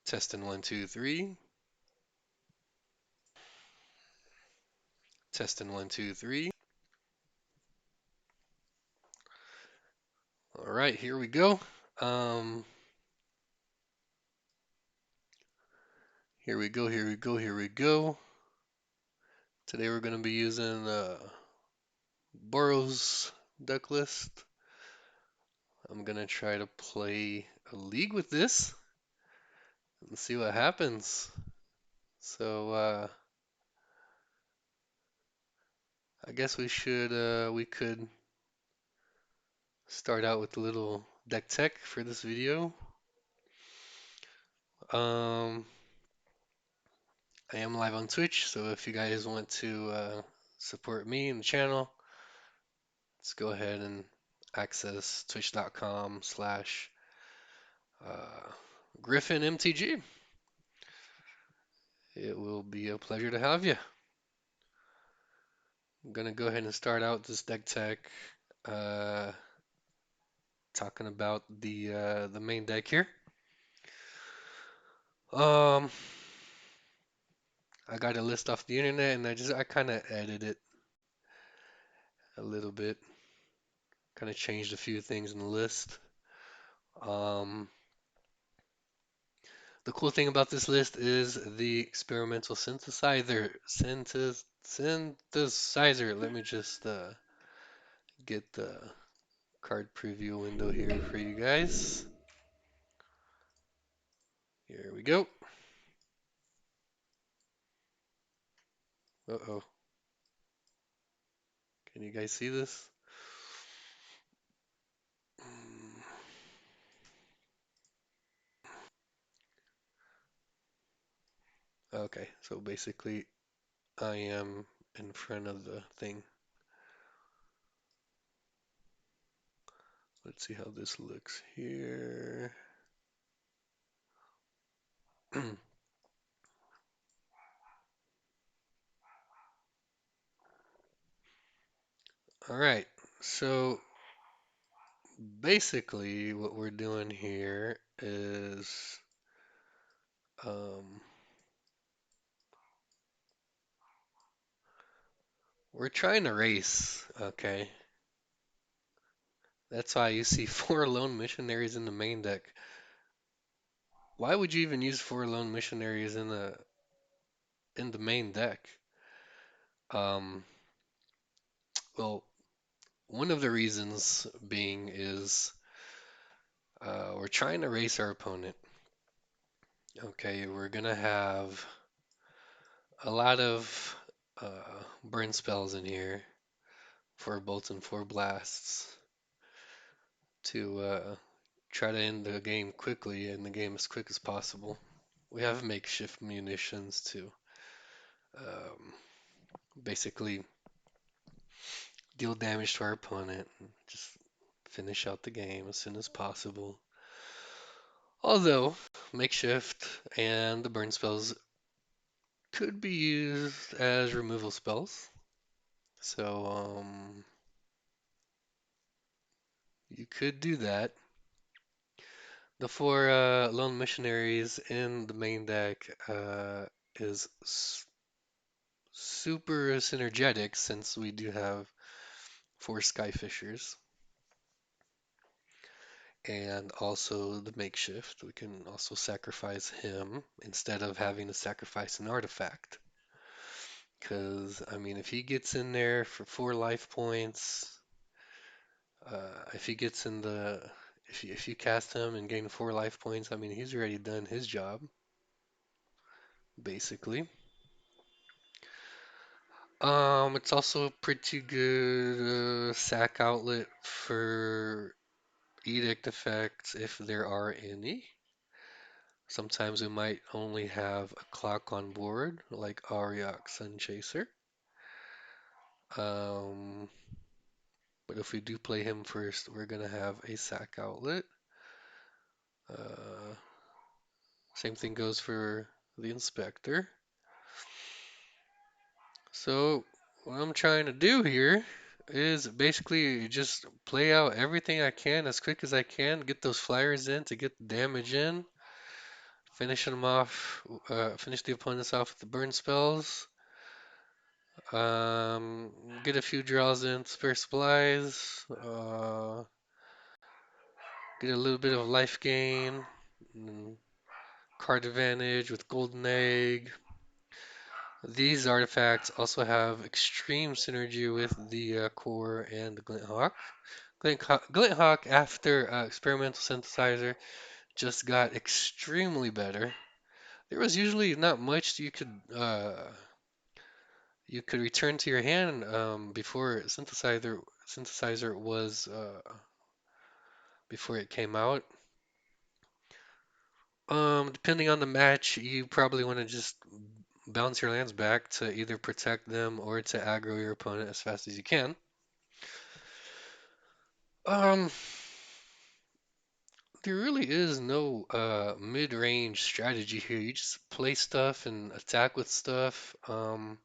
Testing 1, 2, 3. Testing 1, 2, 3. All right, here we go. Um, Here we go, here we go, here we go. Today we're going to be using Burrow's Decklist. I'm going to try to play a league with this and see what happens. So I guess we could start out with a little deck tech for this video. Um, I am live on Twitch, so if you guys want to support me and the channel, let's go ahead and access twitch.com/GriffinMTG. It will be a pleasure to have you. I'm gonna go ahead and start out this deck tech, uh, talking about the main deck here. Um, I got a list off the internet and I kind of edited it a little bit, kind of changed a few things in the list. Um, the cool thing about this list is the experimental synthesizer. Let me just get the card preview window here for you guys. Here we go. Uh-oh. Can you guys see this? Okay, so basically I am in front of the thing. Let's see how this looks here. All right, so basically what we're doing here is um, we're trying to race, okay? That's why you see 4 lone missionaries in the main deck. Why would you even use 4 lone missionaries in the main deck? Um, well, one of the reasons being is we're trying to race our opponent. Okay, we're gonna have a lot of burn spells in here, 4 bolts and 4 blasts to try to end the game quickly and the game as quick as possible. We have makeshift munitions to um, basically deal damage to our opponent and just finish out the game as soon as possible. Although makeshift and the burn spells could be used as removal spells. So you could do that. The 4 lone missionaries in the main deck is super synergetic since we do have 4 skyfishers and also the makeshift. We can also sacrifice him instead of having to sacrifice an artifact. Because, I mean, if he gets in there for 4 life points, if he gets in the, if you cast him and gain 4 life points, I mean, he's already done his job, basically. It's also a pretty good sack outlet for edict effects if there are any. Sometimes we might only have a clock on board, like Ariok Sunchaser. Um, but if we do play him first, we're gonna have a sack outlet. Uh, Same thing goes for the Inspector. So what I'm trying to do here is basically just play out everything I can as quick as I can, get those flyers in to get the damage in, finish the opponents off with the burn spells. Um, get a few draws in, spare supplies. Get a little bit of life gain. mm, Card advantage with golden egg. These artifacts also have extreme synergy with the core and the glint hawk. Glint hawk after experimental synthesizer just got extremely better. There was usually not much you could return to your hand before synthesizer was before it came out. Depending on the match, you probably want to just bounce your lands back to either protect them or to aggro your opponent as fast as you can. Um, there really is no mid-range strategy here. You just play stuff and attack with stuff. Um,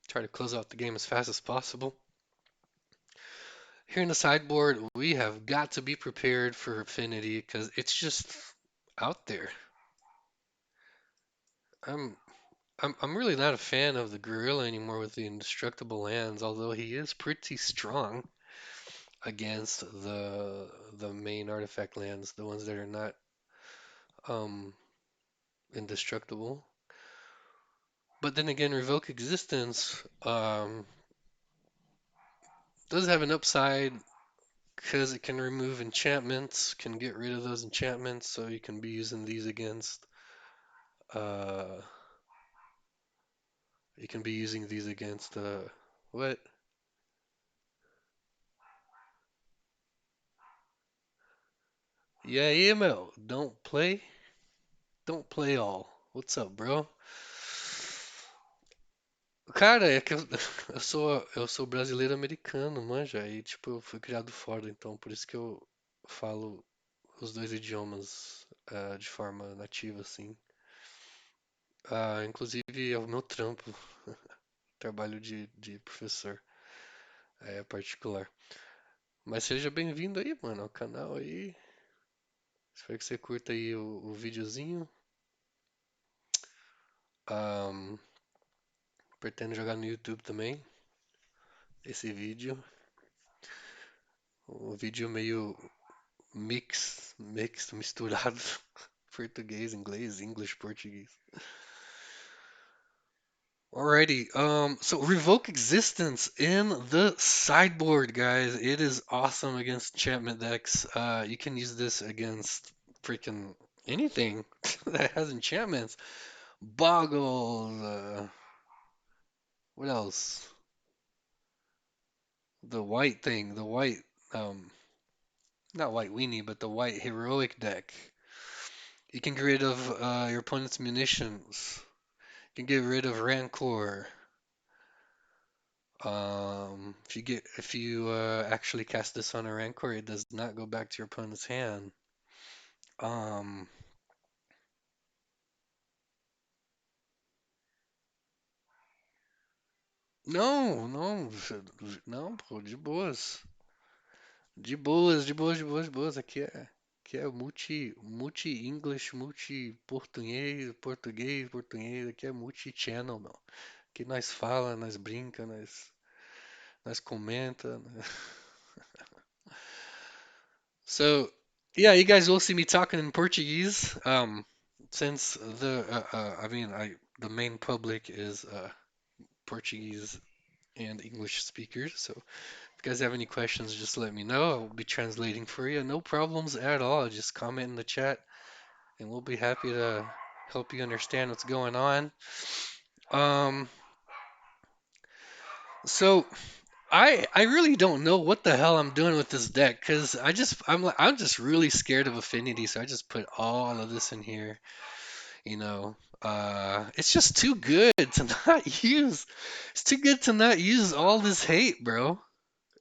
Try to close out the game as fast as possible. Here in the sideboard, we have got to be prepared for Affinity because it's just out there. I'm I'm really not a fan of the Gorilla anymore with the indestructible lands, although he is pretty strong against the main artifact lands, the ones that are not um indestructible. But then again, Revoke Existence does have an upside because it can remove enchantments, can get rid of those enchantments, so you can be using these against uh you can be using these against what? Yeah, EML. Don't play all. What's up, bro? Cara, é que eu sou brasileiro americano, manja, e tipo, eu fui criado fora, então por isso que eu falo os dois idiomas de forma nativa, assim. Inclusive é o meu trampo, trabalho de professor particular. Mas seja bem-vindo aí, mano, ao canal aí. Espero que você curta aí o videozinho. Ahn, Pretendo jogar no YouTube também, esse vídeo. Um vídeo meio misturado. Português, inglês, English, português. Alrighty, so Revoke Existence in the sideboard, guys. It is awesome against enchantment decks. You can use this against freaking anything that has enchantments. Boggle, what else? The white thing, the white, um, not white weenie, but the white heroic deck. You can get rid of your opponent's munitions. You can get rid of Rancor. If you actually cast this on a Rancor, it does not go back to your opponent's hand. Um, não, não, não, pô, de boas. De boas, de boas, de boas, de boas. Aqui é multi English, multi português, português, português. Aqui é multi channel, meu. Aqui nós fala, nós brinca, nós comenta. So, yeah, you guys will see me talking in Portuguese. Since the main public is Portuguese and English speakers. So, if you guys have any questions, just let me know. I will be translating for you. No problems at all. Just comment in the chat, and we'll be happy to help you understand what's going on. Um, so I really don't know what the hell I'm doing with this deck because I'm just really scared of affinity, so I just put all of this in here. You know, it's just too good to not use. It's too good to not use all this hate, bro.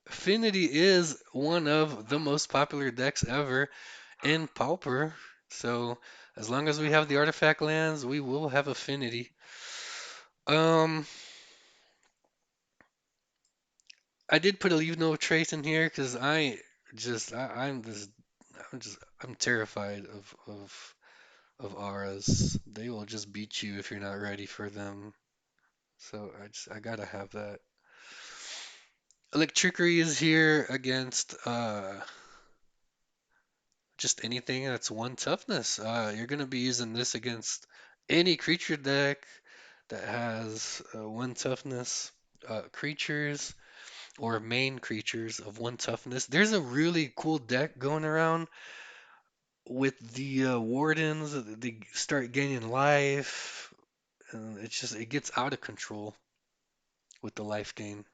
Affinity is one of the most popular decks ever in Pauper. So as long as we have the artifact lands, we will have affinity. Um, I did put a leave no trace in here because I'm terrified of auras. They will just beat you if you're not ready for them. So I gotta have that. Electricity is here against just anything that's one toughness. You're gonna be using this against any creature deck that has one toughness. Creatures or main creatures of one toughness. There's a really cool deck going around with the wardens. They start gaining life, and it gets out of control with the life gain.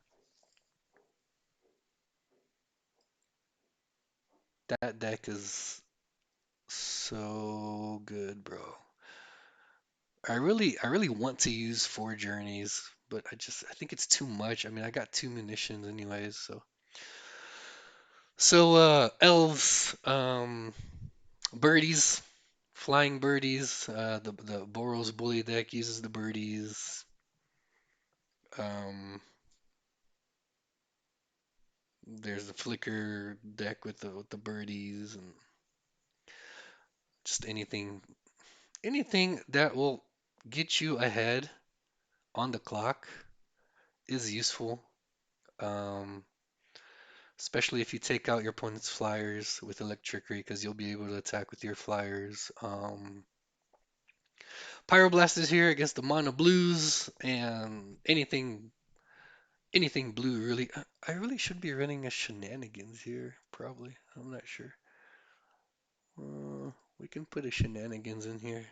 That deck is so good, bro. I really want to use four journeys, but I think it's too much. I mean, I got two munitions anyways, so elves, birdies, flying birdies. The Boros bully deck uses the birdies. Um, there's the flicker deck with the birdies and just anything that will get you ahead on the clock is useful. Um, Especially if you take out your opponent's flyers with electricity, because you'll be able to attack with your flyers. Pyroblast is here against the mono blues and anything blue really. I really should be running a shenanigans here, probably. I'm not sure. We can put a shenanigans in here.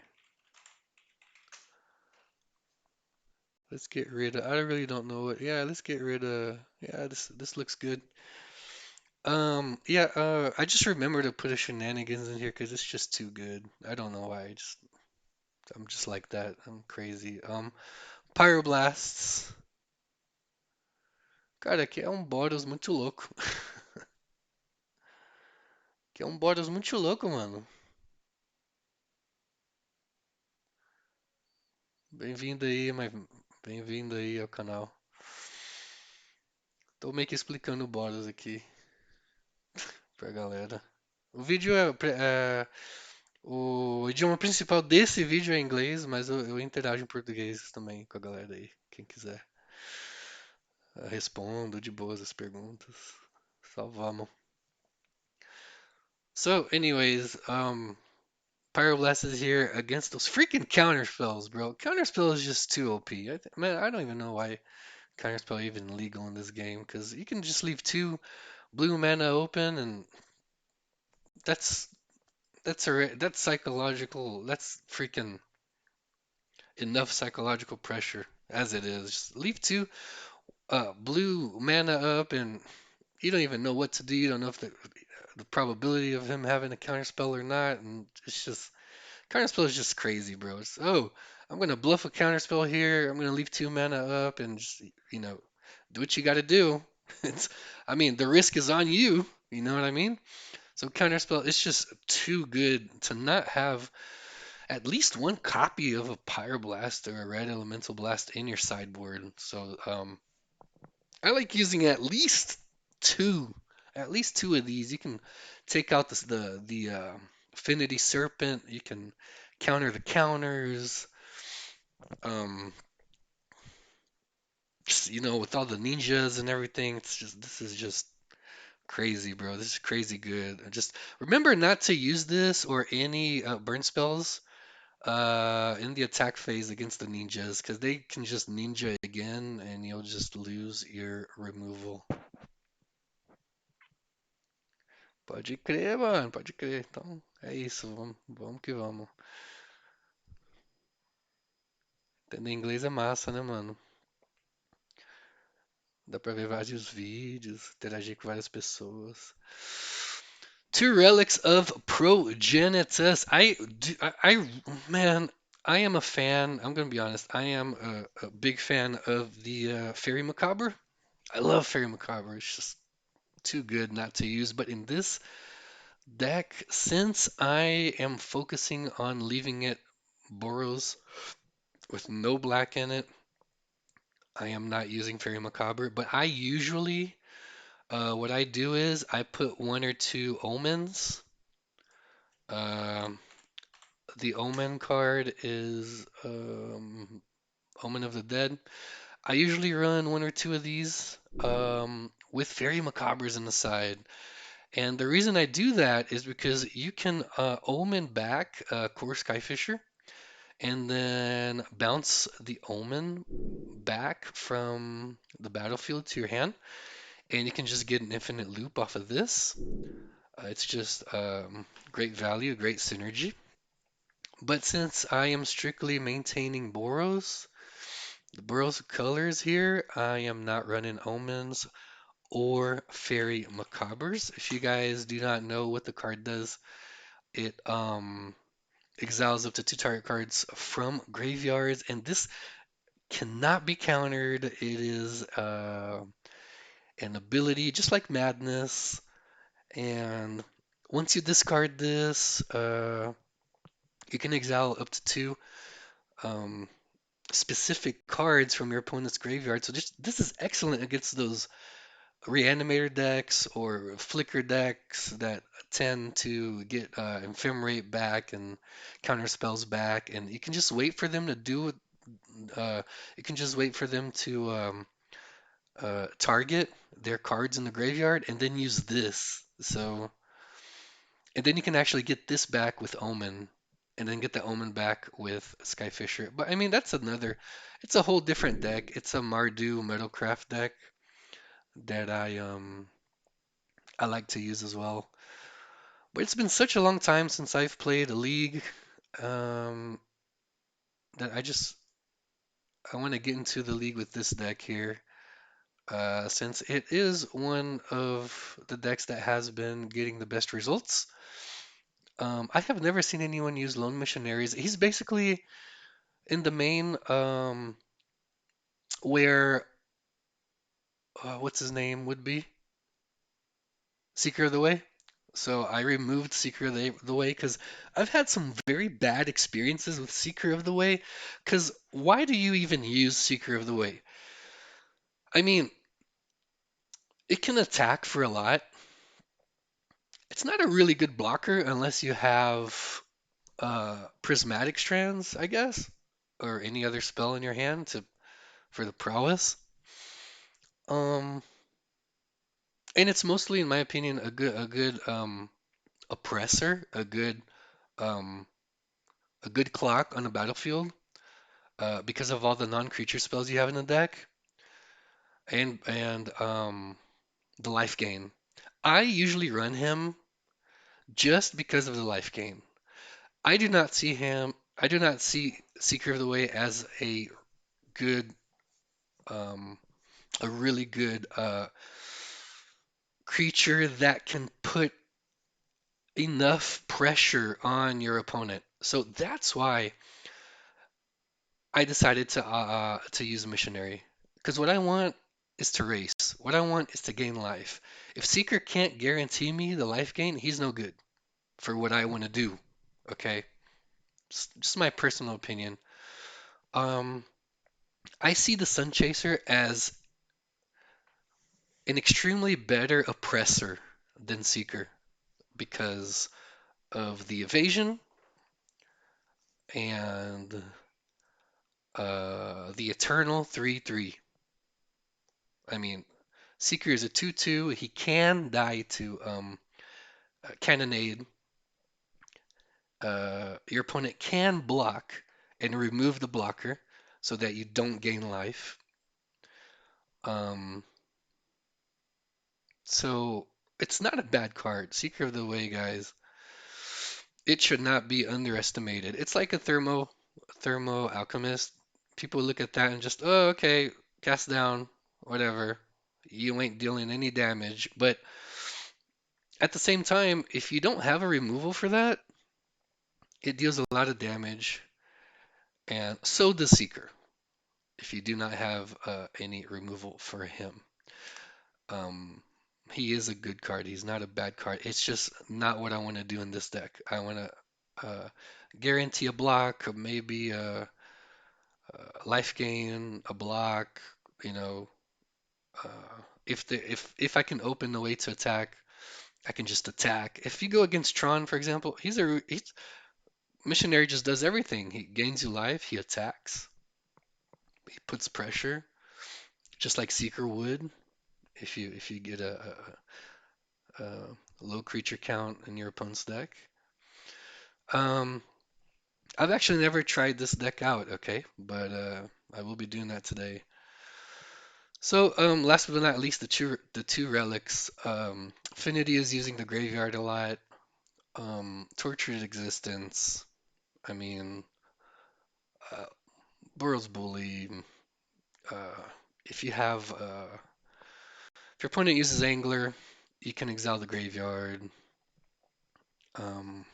Let's get rid of. I really don't know what. Yeah, let's get rid of. Yeah, this looks good. Yeah. I just remember to put a shenanigans in here because it's just too good. I don't know why. I'm just like that. I'm crazy. Pyroblasts. Cara, aqui é um Boros muito louco. Que é um Boros muito louco, mano. Bem-vindo aí, mas bem-vindo aí ao canal. Tô meio que explicando o Boros aqui pra galera. O vídeo o idioma principal desse vídeo é inglês, mas eu interajo em português também com a galera aí. Quem quiser, eu respondo de boas as perguntas. Só vamos. So, anyways, Pyroblast is here against those freaking counter spells, bro. Counterspell is just too OP. Man, I don't even know why counterspell even legal in this game because you can just leave two blue mana open, and that's that's psychological. That's freaking enough psychological pressure as it is. Just leave two blue mana up, and you don't even know what to do. You don't know if the probability of him having a counterspell or not, and it's just counterspell is just crazy, bro. I'm gonna bluff a counterspell here. I'm gonna leave two mana up and just do what you got to do. It's, I mean, the risk is on you. You know what I mean? So counterspell, it's just too good to not have at least one copy of a Pyroblast or a Red Elemental Blast in your sideboard. So I like using two, at least two of these. You can take out the Affinity Serpent. You can counter the counters. Um, just, with all the ninjas and everything, this is just crazy, bro. This is crazy good. Just remember not to use this or any burn spells in the attack phase against the ninjas, because they can just ninja again and you'll just lose your removal. Pode crer, mano, pode crer. Então é isso, vamos que vamos. Entender inglês é massa, né, mano? Dá pra ver vários vídeos, interagir com várias pessoas. Two relics of Progenitus. Man, I am a fan. I'm gonna be honest. I am a big fan of the Fairy Macabre. I love Fairy Macabre. It's just too good not to use. But in this deck, since I am focusing on leaving it Boros with no black in it, I am not using Fairy Macabre. But I usually What I do is I put one or two omens. Um, the omen card is Omen of the Dead. I usually run one or two of these with Fairy Macabres on the side. And the reason I do that is because you can omen back Core Skyfisher and then bounce the omen back from the battlefield to your hand, and you can just get an infinite loop off of this. It's just great value, great synergy. But since I am strictly maintaining Boros, the Boros colors here, I am not running omens or Fairy Macabres. If you guys do not know what the card does, it exiles up to two target cards from graveyards, and this cannot be countered. It is an ability just like Madness, and once you discard this, you can exile up to two um, specific cards from your opponent's graveyard. So just this is excellent against those reanimator decks or flicker decks that tend to get ephemerate back and counter spells back, and you can just wait for them to do. You can just wait for them to target their cards in the graveyard and then use this. So, and then you can actually get this back with Omen, and then get the Omen back with Skyfisher. But I mean, that's another. It's a whole different deck. It's a Mardu Metalcraft deck that I like to use as well. But it's been such a long time since I've played a league um, that I want to get into the league with this deck here, since it is one of the decks that has been getting the best results. I have never seen anyone use Lone Missionaries. He's basically in the main where what's his name would be Seeker of the Way. So I removed Seeker of the Way because I've had some very bad experiences with Seeker of the Way. Because why do you even use Seeker of the Way? I mean, it can attack for a lot. It's not a really good blocker unless you have Prismatic Strands, I guess, or any other spell in your hand to for the prowess. Um, and it's mostly, in my opinion, a good oppressor, um, a good clock on the battlefield, because of all the non-creature spells you have in the deck, and the life gain. I usually run him just because of the life gain. I do not see Seeker of the Way as good, um, a really good creature that can put enough pressure on your opponent. So that's why I decided to use missionary. Because what I want is to race. What I want is to gain life. If Seeker can't guarantee me the life gain, he's no good for what I want to do. Okay, just my personal opinion. Um, I see the Sun Chaser as an extremely better oppressor than Seeker because of the evasion and the Eternal 3/3. I mean, Seeker is a 2/2. He can die to Cannonade. Your opponent can block and remove the blocker so that you don't gain life. Um, so it's not a bad card. Seeker of the Way, guys. It should not be underestimated. It's like a thermo alchemist. People look at that and just, oh, okay, cast down, whatever. You ain't dealing any damage. But at the same time, if you don't have a removal for that, it deals a lot of damage, and so does Seeker if you do not have any removal for him. Um, he is a good card. He's not a bad card. It's just not what I want to do in this deck. I want to guarantee a block, maybe a life gain, a block, you know, if I can open the way to attack, I can just attack. If you go against Tron, for example, he's missionary just does everything. He gains you life, he attacks, he puts pressure, just like Seeker would. If you get a low creature count in your opponent's deck. Um, I've actually never tried this deck out, okay, but I will be doing that today. So, last but not least, the two relics. Affinity is using the graveyard a lot. Tortured Existence. I mean, uh, Burrow's Bully. Uh, if you have, if your opponent uses Angler, you can exile the graveyard. Um,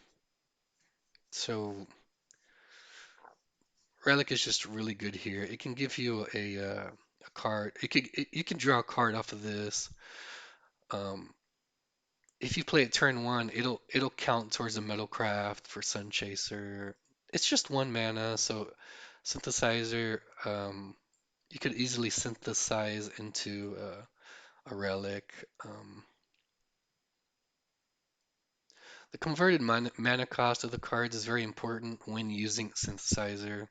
so Relic is just really good here. It can give you a card. You can draw a card off of this. Um, if you play it turn one, it'll count towards a Metalcraft for Sun Chaser. It's just 1 mana, so synthesizer. You could easily synthesize into a relic. The converted mana cost of the cards is very important when using synthesizer.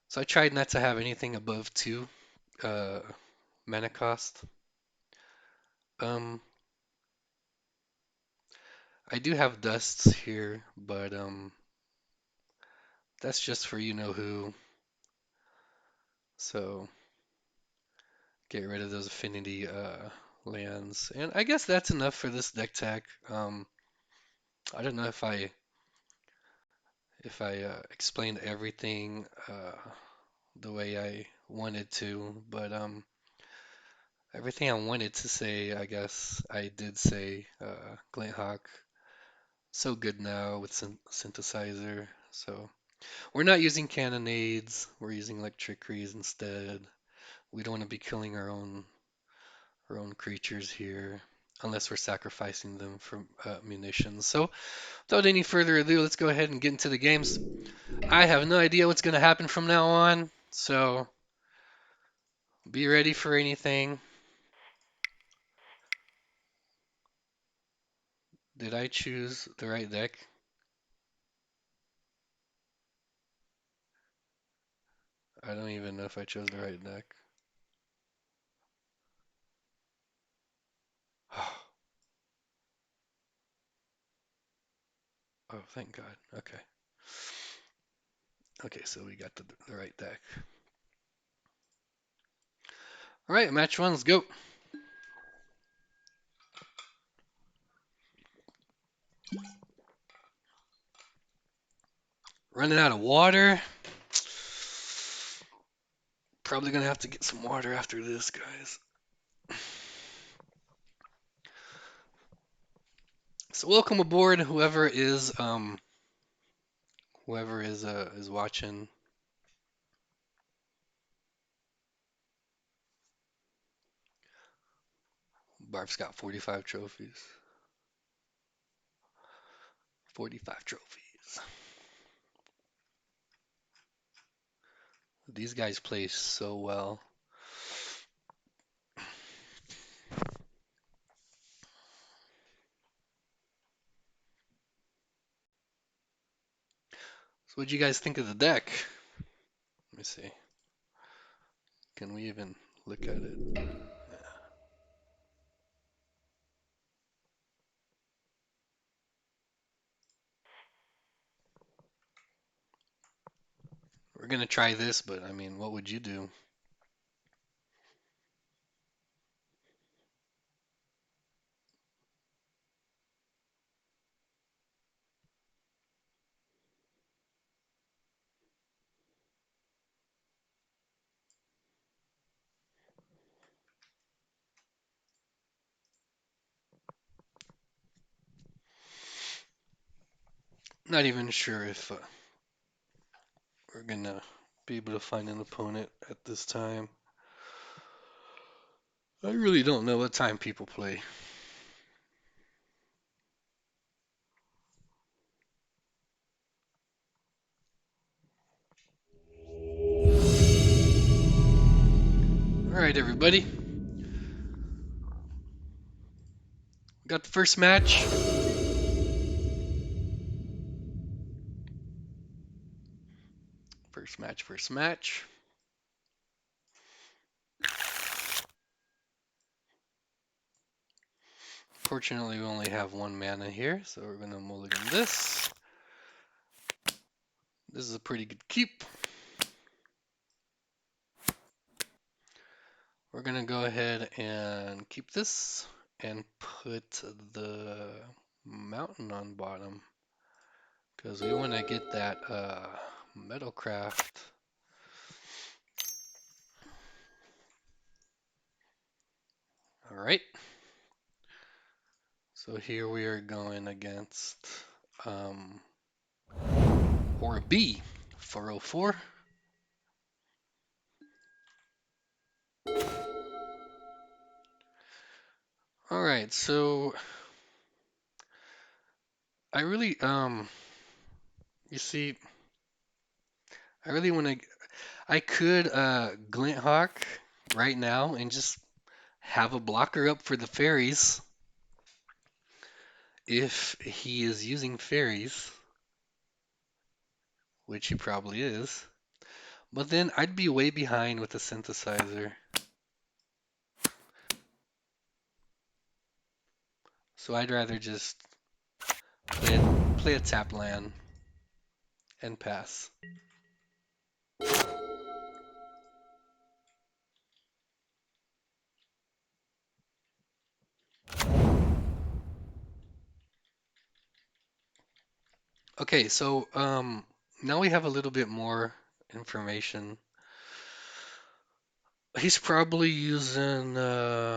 So I tried not to have anything above 2 uh, mana cost. Um, I do have dusts here, but that's just for you know who. So get rid of those affinity lands, and I guess that's enough for this deck tech. I don't know if I explained everything the way I wanted to, but everything I wanted to say, I guess I did say. Glinthawk, so good now with synthesizer. So we're not using cannonades, we're using electricries instead. We don't want to be killing our own creatures here unless we're sacrificing them for munitions. So without any further ado, let's go ahead and get into the games. I have no idea what's going to happen from now on, so be ready for anything. Did I choose the right deck? I don't even know if I chose the right deck. Oh, thank God. Okay. Okay, so we got the right deck. All right, match one, let's go. Running out of water. Probably gonna have to get some water after this, guys. So welcome aboard, whoever is watching. Barb's got 45 trophies. 45 trophies. These guys play so well. So what do you guys think of the deck? Let me see. Can we even look at it? Yeah. We're gonna try this, but I mean, what would you do? Not even sure if we're gonna be able to find an opponent at this time. I really don't know what time people play. All right, everybody. Got the first match. First match, first match. Fortunately, we only have one mana here, so we're going to mulligan this. This is a pretty good keep. We're going to go ahead and keep this and put the mountain on bottom because we want to get that metalcraft. All right. So here we are going against or B 404. All right, so I really you see I really want to I could Glint Hawk right now and just have a blocker up for the fairies if he is using fairies, which he probably is. But then I'd be way behind with the synthesizer. So I'd rather just play a tap land and pass. Okay, so now we have a little bit more information. He's probably using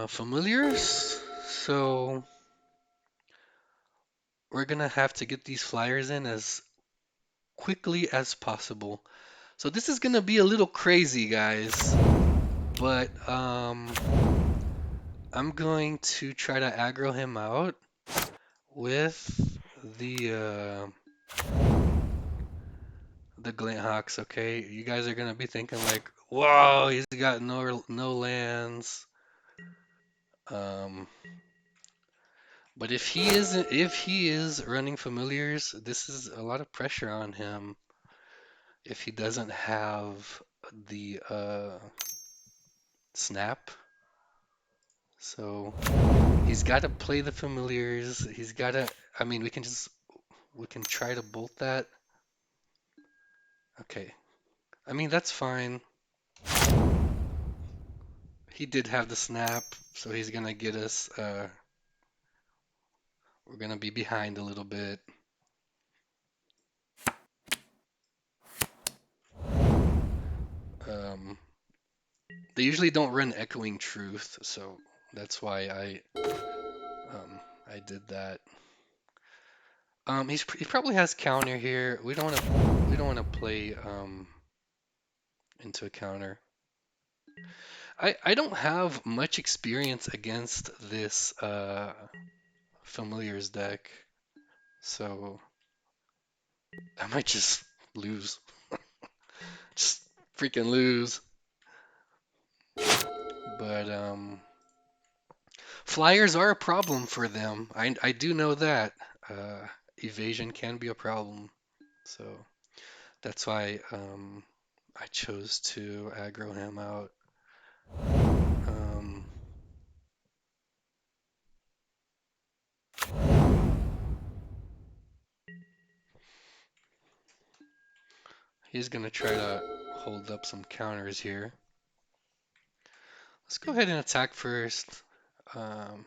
familiars, so we're gonna have to get these flyers in as quickly as possible. So this is gonna be a little crazy, guys, but I'm going to try to aggro him out with the Glint Hawks. Okay, you guys are gonna be thinking like, "Whoa, he's got no lands." Um, but if he is running familiars, this is a lot of pressure on him if he doesn't have the snap. So he's got to play the familiars. He's got to. I mean, we can try to bolt that. Okay. I mean, that's fine. He did have the snap, so he's gonna get us. We're gonna be behind a little bit. Um, they usually don't run Echoing Truth, so that's why I did that. He probably has counter here. We don't wanna play into a counter. I don't have much experience against this familiars deck, so I might just lose. Just freaking lose. But flyers are a problem for them. I do know that. Evasion can be a problem. So that's why I chose to aggro him out. Um, he's gonna try to hold up some counters here. Let's go ahead and attack first. Um,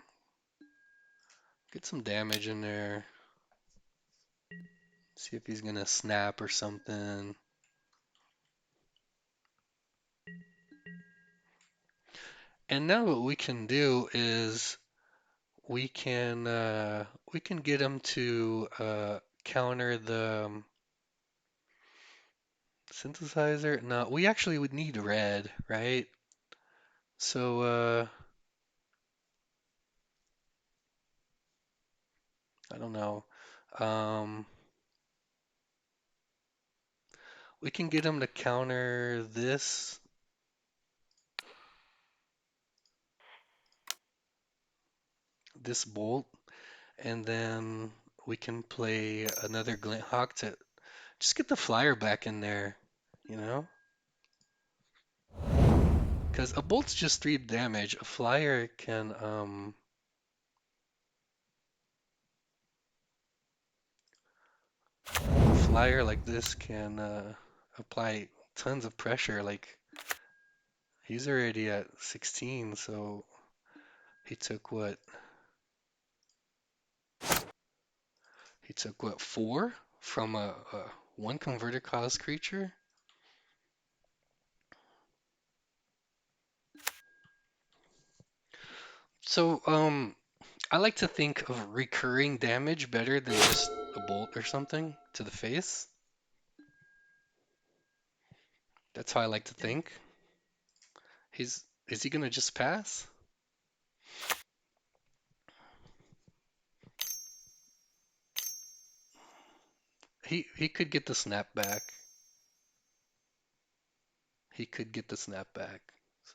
get some damage in there. See if he's gonna snap or something. And now what we can do is we can get him to counter the synthesizer. No, we actually would need red, right? So I don't know. Um, we can get him to counter this bolt. and then we can play another Glint Hawk to just get the flyer back in there, you know? Because a bolt's just 3 damage. A flyer can, a flyer like this can apply tons of pressure. Like, he's already at 16, so he took what? He took what, 4 from a 1 converted cost creature? So, I like to think of recurring damage better than just a bolt or something to the face. That's how I like to think. Is he gonna just pass? He could get the snap back. He could get the snap back.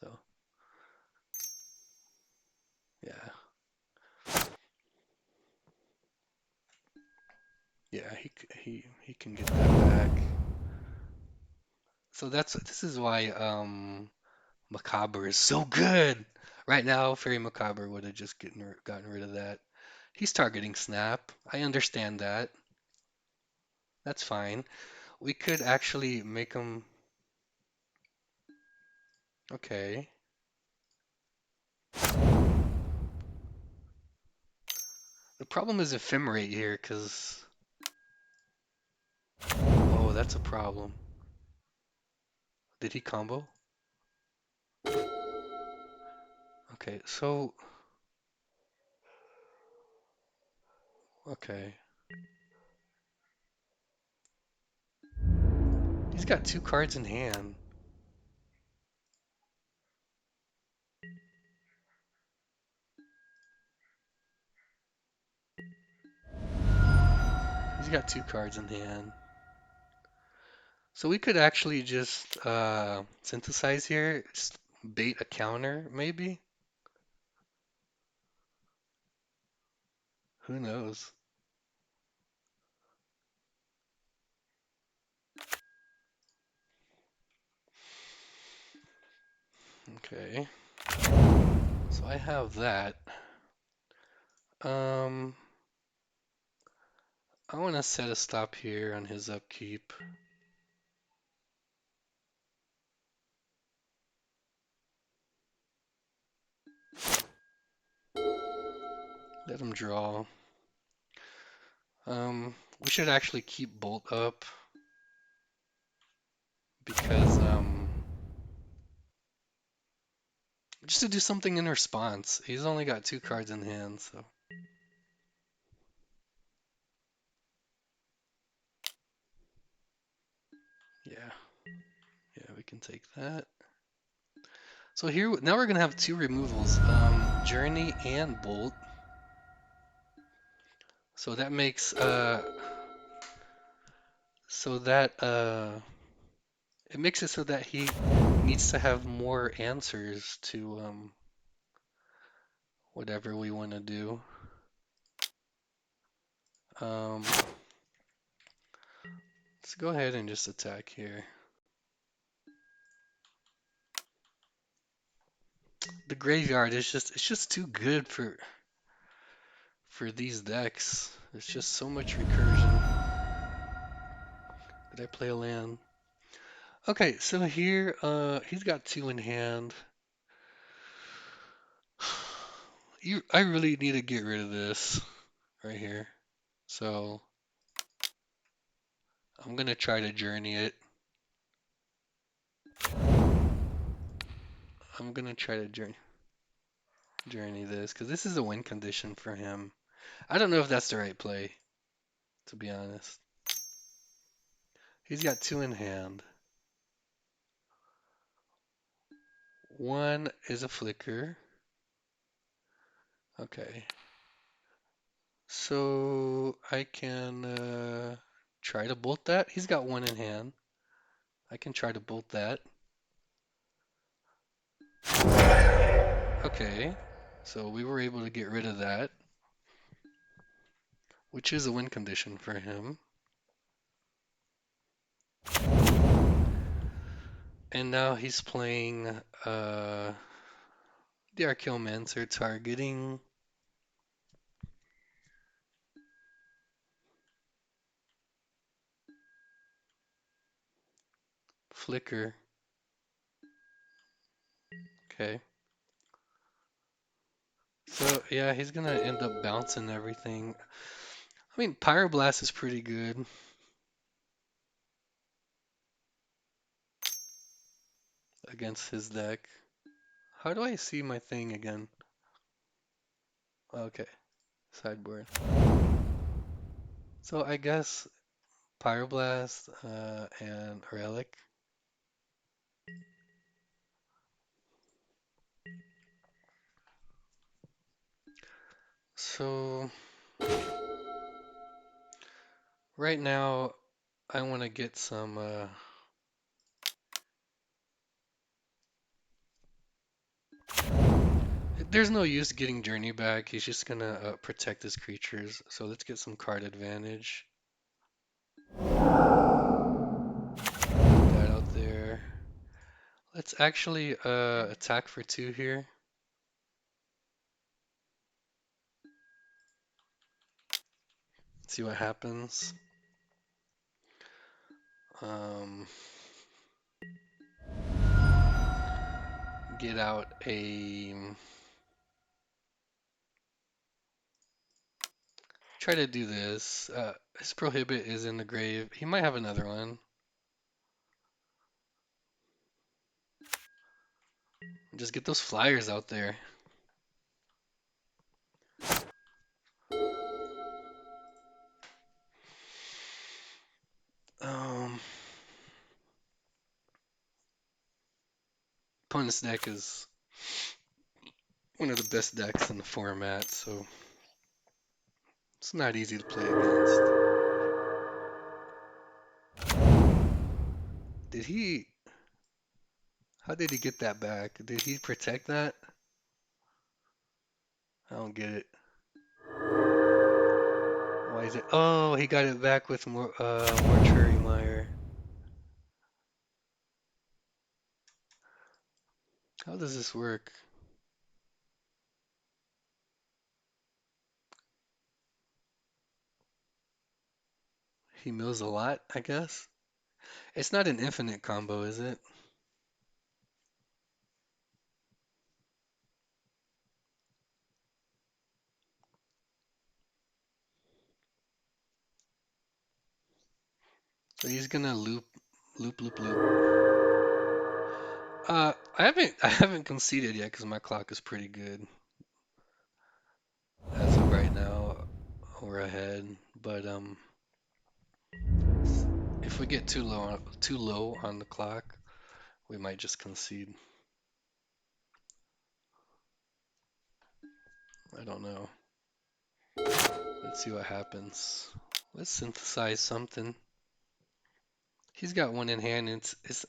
So yeah, yeah, he can get that back. So this is why Macabre is so good. Right now, Fairy Macabre would have just gotten rid of that. He's targeting snap. I understand that. That's fine. We could actually make him okay. The problem is ephemerate here, because oh, that's a problem. Did he combo? Okay, so okay. He's got 2 cards in hand. He's got 2 cards in hand. So we could actually just synthesize here, bait a counter, maybe? Who knows? Okay. So I have that. Um, I want to set a stop here on his upkeep. Let him draw. We should actually keep Bolt up because just to do something in response. He's only got 2 cards in hand, so yeah, yeah, we can take that. So here now we're gonna have 2 removals, Journey and Bolt. So that makes so that it makes it so that he needs to have more answers to whatever we want to do. Um, let's go ahead and just attack here. The graveyard is just too good for these decks. There's just so much recursion. Did I play a land? Okay, so here he's got 2 in hand. I really need to get rid of this right here. So I'm gonna try to journey it. I'm gonna try to journey this because this is a win condition for him. I don't know if that's the right play, to be honest. He's got 2 in hand. One is a flicker. Okay. So I can try to bolt that. He's got 1 in hand. I can try to bolt that. Okay. So we were able to get rid of that. which is a win condition for him. And now he's playing the Archaeomancer targeting Flicker. Okay. So yeah, he's gonna end up bouncing everything. I mean, Pyroblast is pretty good against his deck. How do I see my thing again? Okay, sideboard. So I guess Pyroblast and Relic. So right now I want to get some. There's no use getting Journey back. He's just gonna protect his creatures. So let's get some card advantage. That out there. Let's actually attack for 2 here. See what happens. Um, get out a. Try to do this. His Prohibit is in the grave. He might have another one. Just get those flyers out there. Um, opponent's deck is one of the best decks in the format, so it's not easy to play against. Did he? How did he get that back? Did he protect that? I don't get it. Why is it? Oh, he got it back with more Mortuary Mire. How does this work? He mills a lot, I guess. It's not an infinite combo, is it? So he's gonna loop, loop, loop, loop. I haven't conceded yet because my clock is pretty good as of right now. We're ahead, but if we get too low on the clock, we might just concede. I don't know. Let's see what happens. Let's synthesize something. He's got one in hand. And it's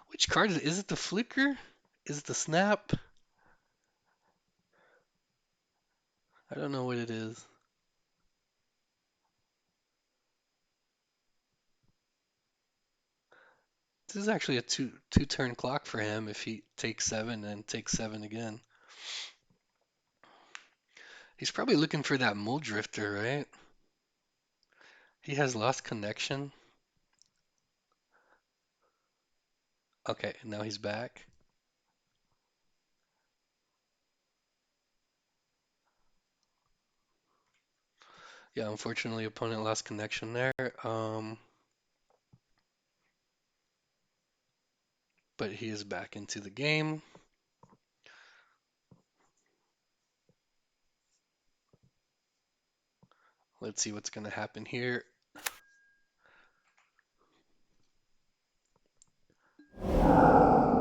which card is it? Is it the Flicker? Is it the Snap? I don't know what it is. This is actually a two turn clock for him if he takes 7 and takes 7 again. He's probably looking for that Mole Drifter, right? He has lost connection. Okay, now he's back. Yeah, unfortunately, opponent lost connection there. But he is back into the game. Let's see what's going to happen here.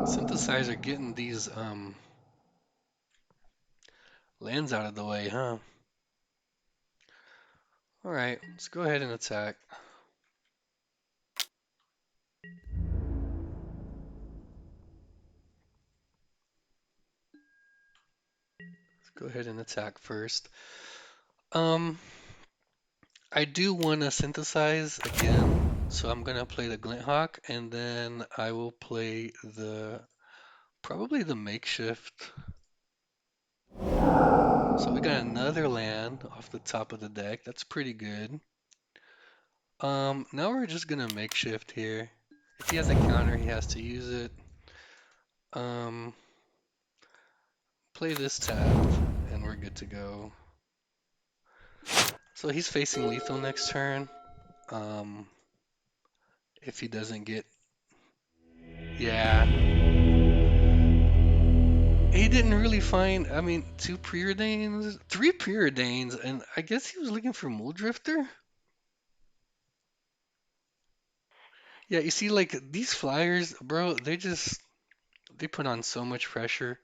Synthesizer getting these lands out of the way, huh? All right, let's go ahead and attack. Let's go ahead and attack first. Um, I do want to synthesize again, so I'm gonna play the Glint Hawk, and then I will play the probably the makeshift. So we got another land off the top of the deck. That's pretty good. Now we're just gonna makeshift here. If he has a counter, he has to use it. Um, Play this tapped, and we're good to go. So he's facing lethal next turn. Um, if he doesn't get, yeah, he didn't really find. I mean, two preordains, three preordains, and I guess he was looking for Muldrifter. Yeah, you see, like these flyers, bro, they put on so much pressure.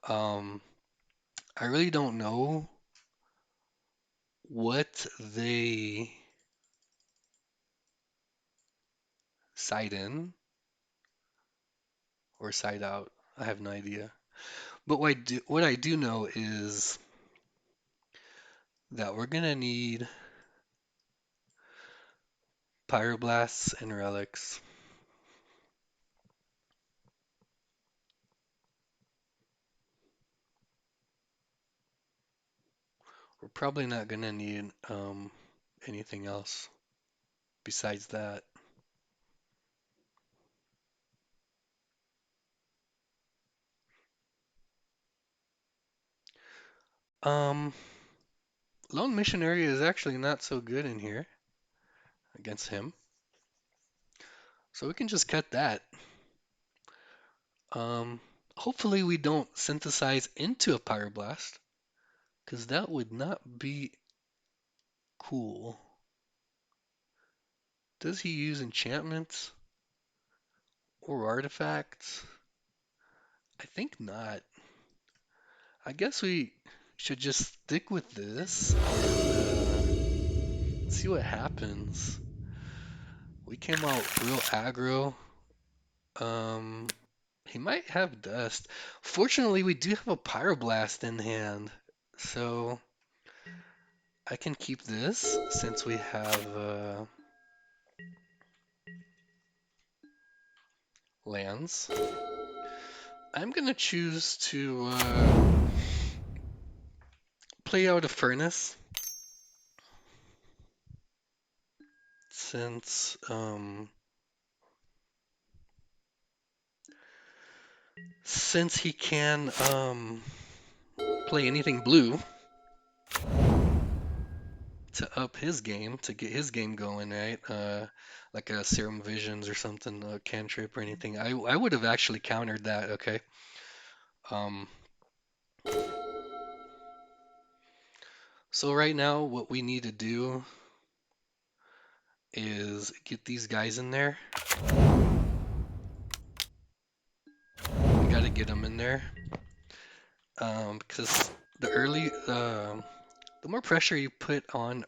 Um, I really don't know what they side in or side out. I have no idea. But what I do know is that we're gonna need Pyroblasts and Relics. We're probably not gonna need anything else besides that. Um, Lone Missionary is actually not so good in here against him, so we can just cut that. Um, Hopefully we don't synthesize into a Pyroblast, because that would not be cool. Does he use enchantments or artifacts? I think not. I guess we should just stick with this and see what happens. We came out real aggro. Um, he might have dust. Fortunately, we do have a Pyroblast in hand, so I can keep this since we have lands. I'm gonna choose to play out a Furnace since he can play anything blue to up his game, to get his game going, right? Like a Serum Visions or something, a cantrip or anything. I would have actually countered that, okay? Um, so right now, what we need to do is get these guys in there. We got to get them in there. Because the more pressure you put on,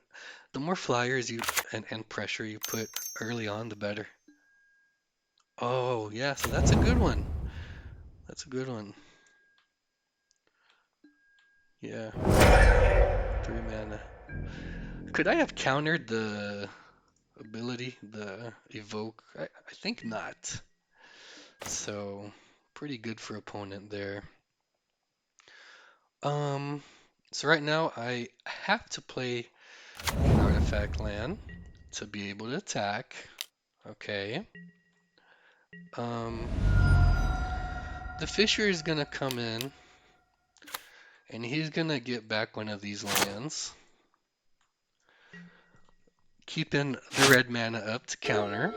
the more flyers and pressure you put early on, the better. Oh, yeah, so that's a good one. That's a good one. Yeah. 3 mana. Could I have countered the ability, the evoke? I think not. So, pretty good for opponent there. Um, so right now I have to play an artifact land to be able to attack. Okay. Um, the Fisher is gonna come in and he's gonna get back one of these lands, keeping the red mana up to counter.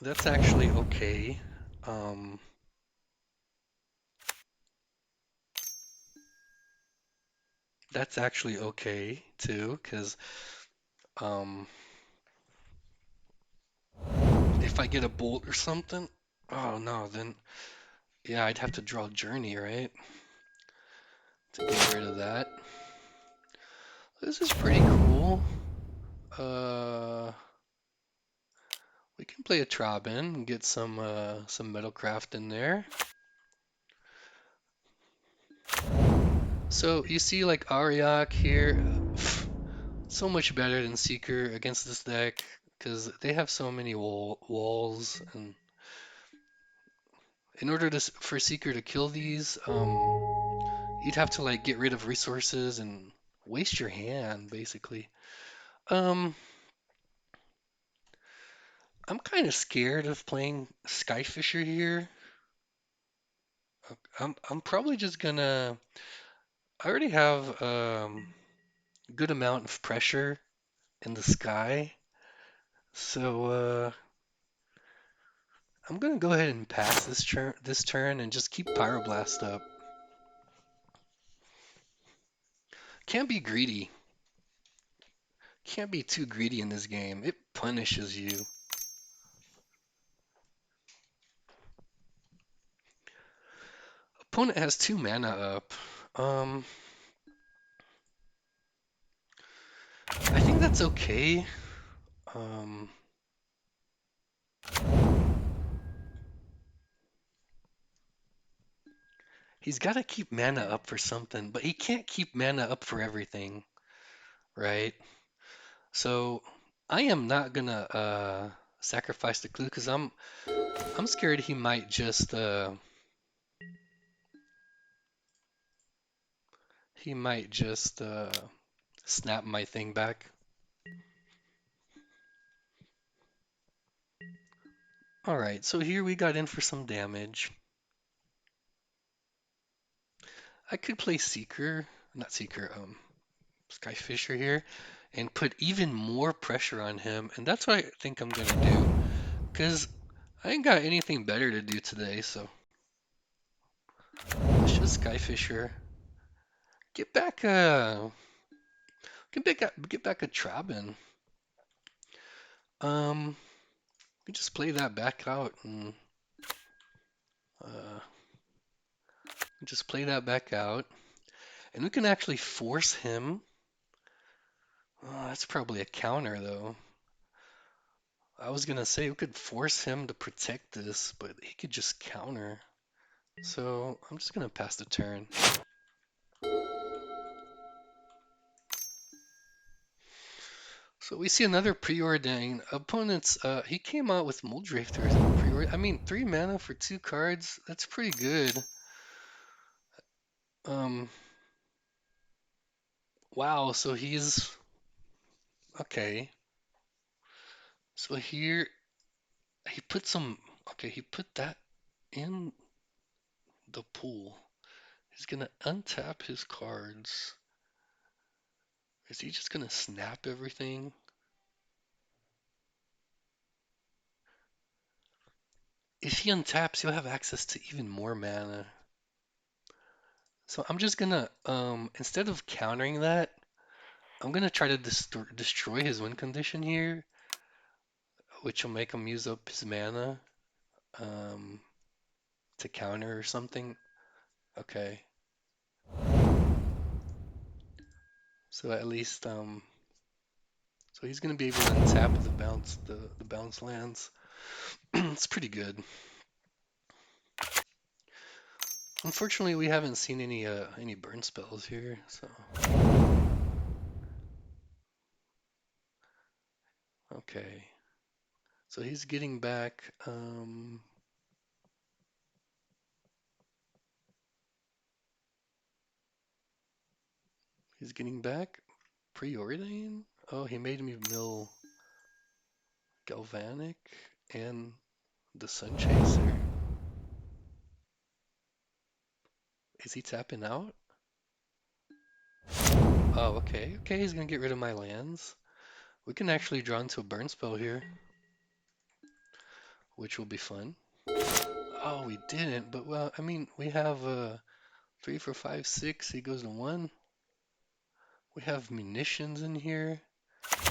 That's actually okay. Um, that's actually okay too, because um, if I get a bolt or something, oh no, then yeah, I'd have to draw Journey, right? To get rid of that. This is pretty cool. Uh, we can play a Trabin and get some Metalcraft in there. So you see like Ariak here, so much better than Seeker against this deck because they have so many walls, and in order for Seeker to kill these, you'd have to like get rid of resources and waste your hand basically. Um, I'm kind of scared of playing Skyfisher here. I'm probably just gonna. I already have good amount of pressure in the sky, so I'm gonna go ahead and pass this turn and just keep Pyroblast up. Can't be greedy. Can't be too greedy in this game. It punishes you. Opponent has 2 mana up. Um, I think that's okay. Um, he's got to keep mana up for something, but he can't keep mana up for everything, right? So I am not gonna sacrifice the clue because I'm scared he might just snap my thing back. All right, so here we got in for some damage. I could play Seeker, not Seeker, Skyfisher here, and put even more pressure on him, and that's what I think I'm gonna do, because I ain't got anything better to do today, so let's just Skyfisher. Get back get back a Trabin. Um, we just play that back out and uh, just play that back out, and we can actually force him. Oh, that's probably a counter though. I was gonna say we could force him to protect this, but he could just counter. So I'm just gonna pass the turn. So we see another preordain. Opponents, he came out with Moldrafter as a preordain. I mean, 3 mana for 2 cards. That's pretty good. Um, wow. So he's okay. So here he put some. Okay, he put that in the pool. He's gonna untap his cards. Is he just gonna snap everything? If he untaps, he'll have access to even more mana. So I'm just gonna, instead of countering that, I'm gonna try to destroy his win condition here, which will make him use up his mana, um, to counter or something. Okay. So at least, so he's gonna be able to untap the bounce lands. It's pretty good. Unfortunately, we haven't seen any burn spells here, so okay. So he's getting back. He's getting back Preordain. Oh, he made me mill Galvanic and the Sun Chaser. Is he tapping out? Oh, okay. Okay, he's gonna get rid of my lands. We can actually draw into a burn spell here, which will be fun. Oh, we didn't, but well, I mean, we have 3, 4, 5, 6. He goes to 1. We have munitions in here.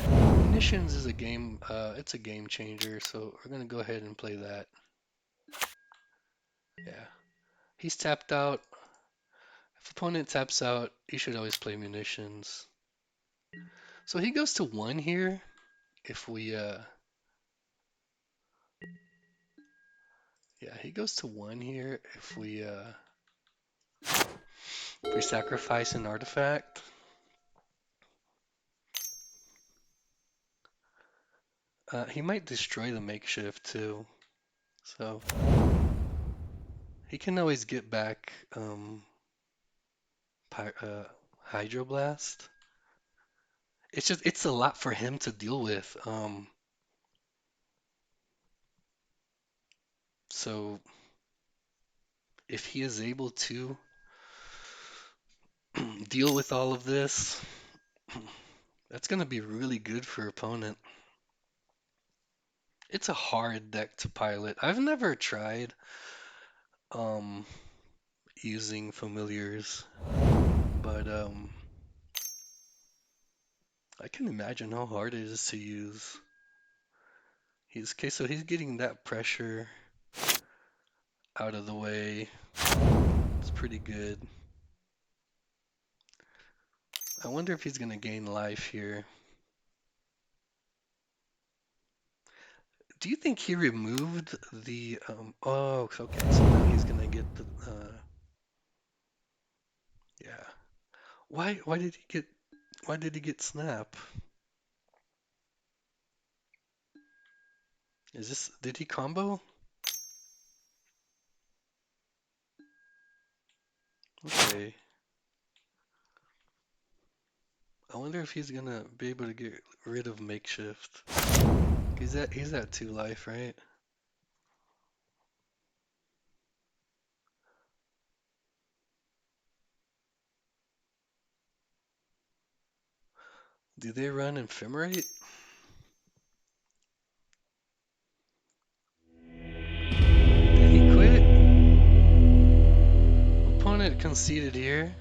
Munitions is a game. It's a game changer, so we're gonna go ahead and play that. Yeah, he's tapped out. If opponent taps out, you should always play munitions. So he goes to 1 here. If we yeah, he goes to 1 here if we If we sacrifice an artifact, he might destroy the makeshift too. So he can always get back Hydroblast. It's a lot for him to deal with. So if he is able to deal with all of this, that's gonna be really good for opponent. It's a hard deck to pilot. I've never tried um using familiars, but I can imagine how hard it is to use. So he's getting that pressure out of the way. It's pretty good. I wonder if he's gonna gain life here. Do you think he removed the oh, okay, so now he's gonna get the yeah. Why did he get snap? Did he combo? Okay. I wonder if he's gonna be able to get rid of makeshift. He's at 2 life, right? Do they run ephemerate? Did he quit? Opponent conceded here.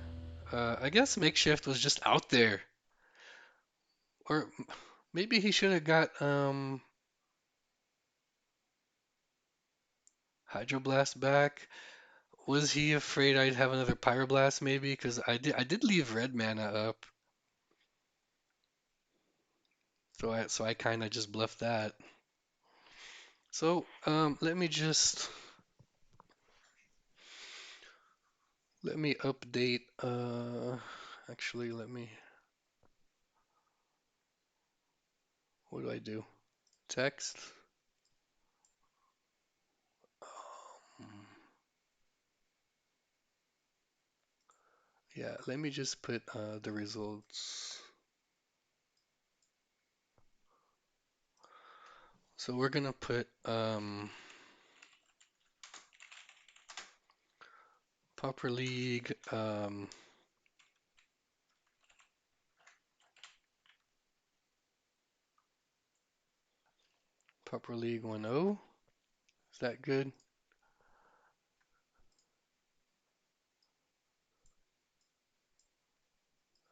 I guess makeshift was just out there. Or maybe he should have got Hydroblast back. Was he afraid I'd have another Pyroblast maybe? Because I did leave red mana up. So I kind of just bluffed that. So let me update actually what do I do? Text. Um, yeah, let me just put the results. So we're gonna put Pauper League Pauper League 1.0. Is that good?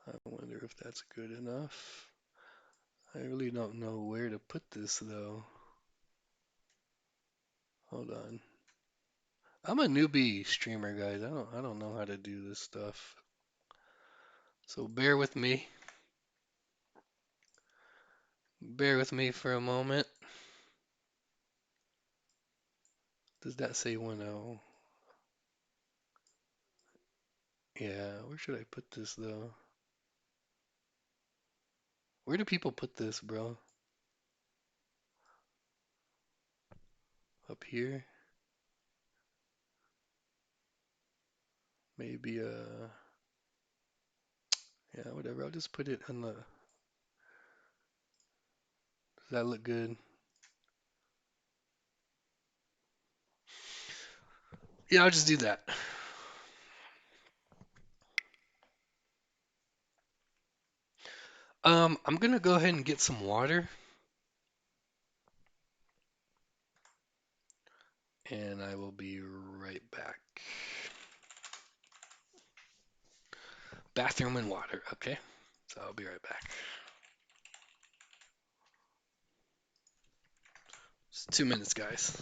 I wonder if that's good enough. I really don't know where to put this though. Hold on. I'm a newbie streamer, guys. I don't know how to do this stuff. So bear with me. Bear with me for a moment. Does that say 1.0? Yeah, where should I put this though? Where do people put this, bro? Up here? Maybe yeah, whatever. I'll just put it on the. Does that look good? Yeah, I'll just do that. I'm gonna go ahead and get some water, and I will be right back. Bathroom and water, okay? So I'll be right back. Just 2 minutes, guys.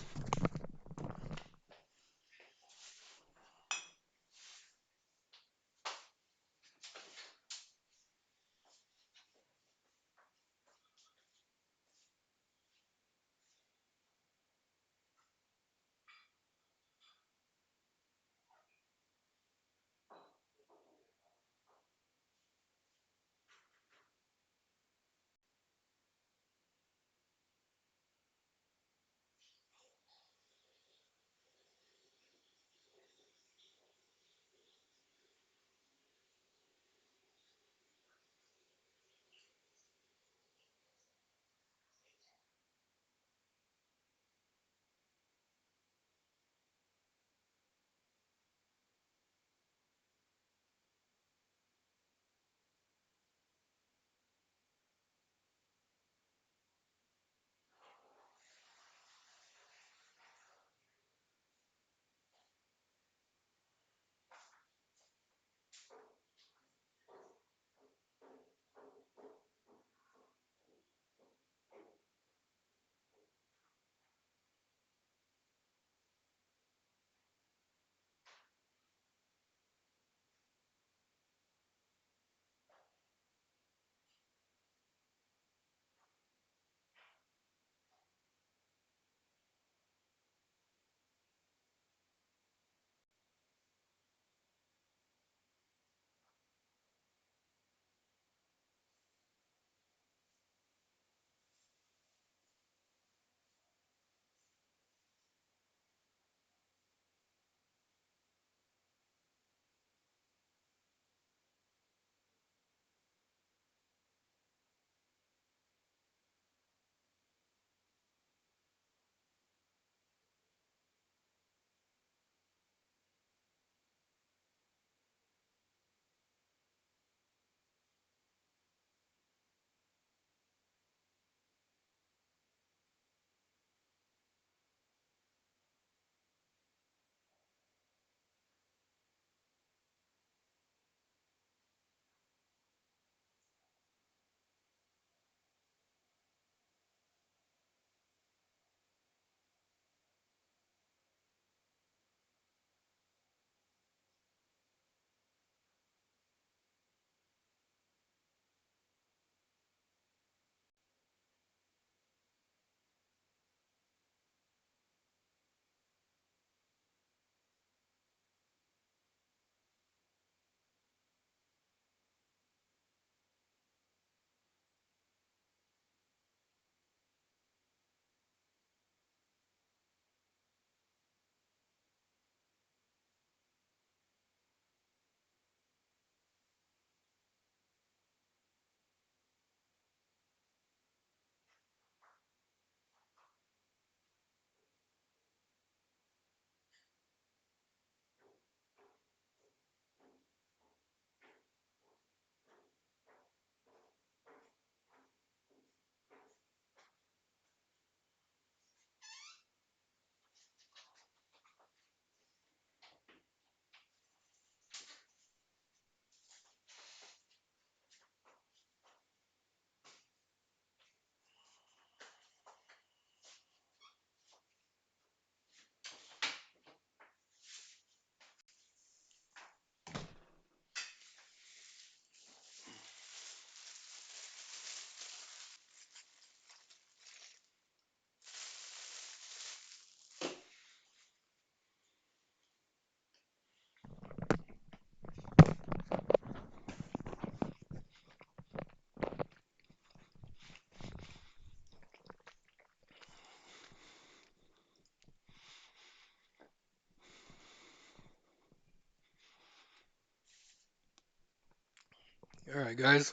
All right, guys,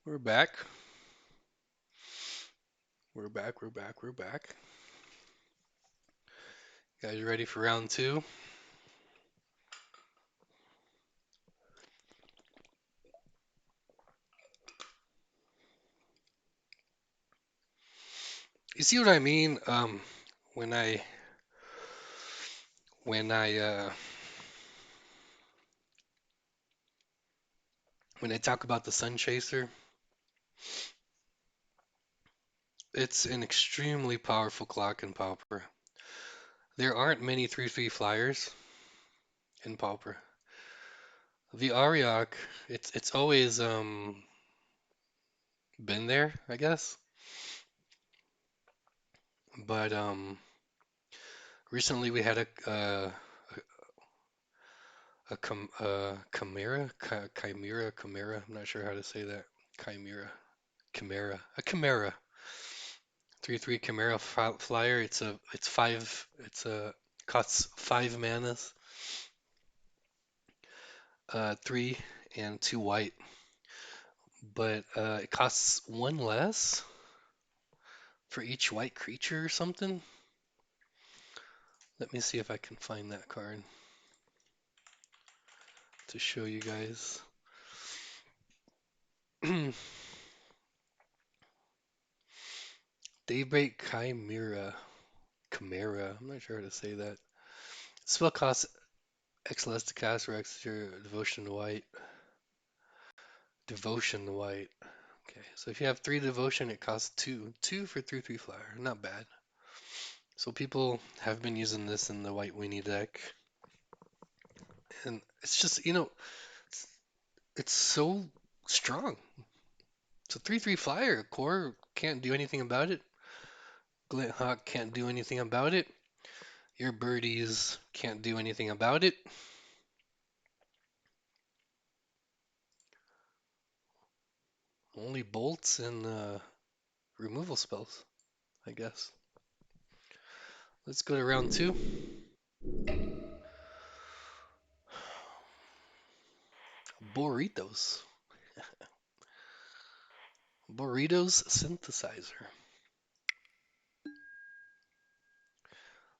we're back. We're back. We're back. We're back. Guys, ready for round two? You see what I mean? When I when I when I talk about the Sun Chaser, it's an extremely powerful clock in Pauper. There aren't many 3/3 flyers in Pauper. The Ariok, it's always been there, I guess. But recently we had a chimera. I'm not sure how to say that. A chimera. 3/3 chimera flyer. It's costs 5 manas, 3 and 2 white, but it costs one less for each white creature or something. Let me see if I can find that card to show you guys. Daybreak Chimera. I'm not sure how to say that. Spell costs X less to cast or extra devotion to white. Devotion to white. Okay, so if you have 3 devotion, it costs 2. 2 for 3/3 flyer. Not bad. So people have been using this in the white weenie deck. And it's just, it's, it's so strong. It's a 3/3 flyer. Core can't do anything about it. Glint Hawk can't do anything about it. Your birdies can't do anything about it. Only bolts and removal spells, I guess. Let's go to round two. Burritos. Burritos synthesizer.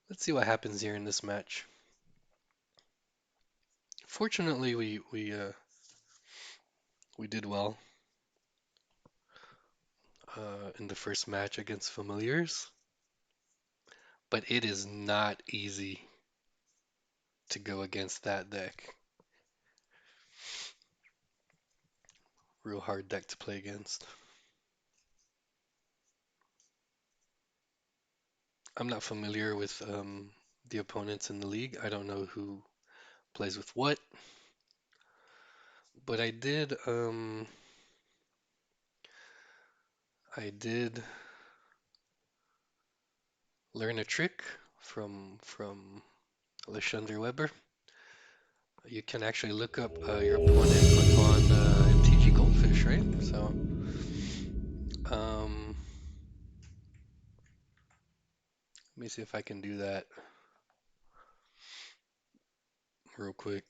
Let's see what happens here in this match. Fortunately, we did well in the first match against familiars, but it is not easy to go against that deck. Real hard deck to play against. I'm not familiar with the opponents in the league. I don't know who plays with what, but I did learn a trick from Alexander Weber. You can actually look up your opponent on MTG Goldfish, right? So, let me see if I can do that real quick.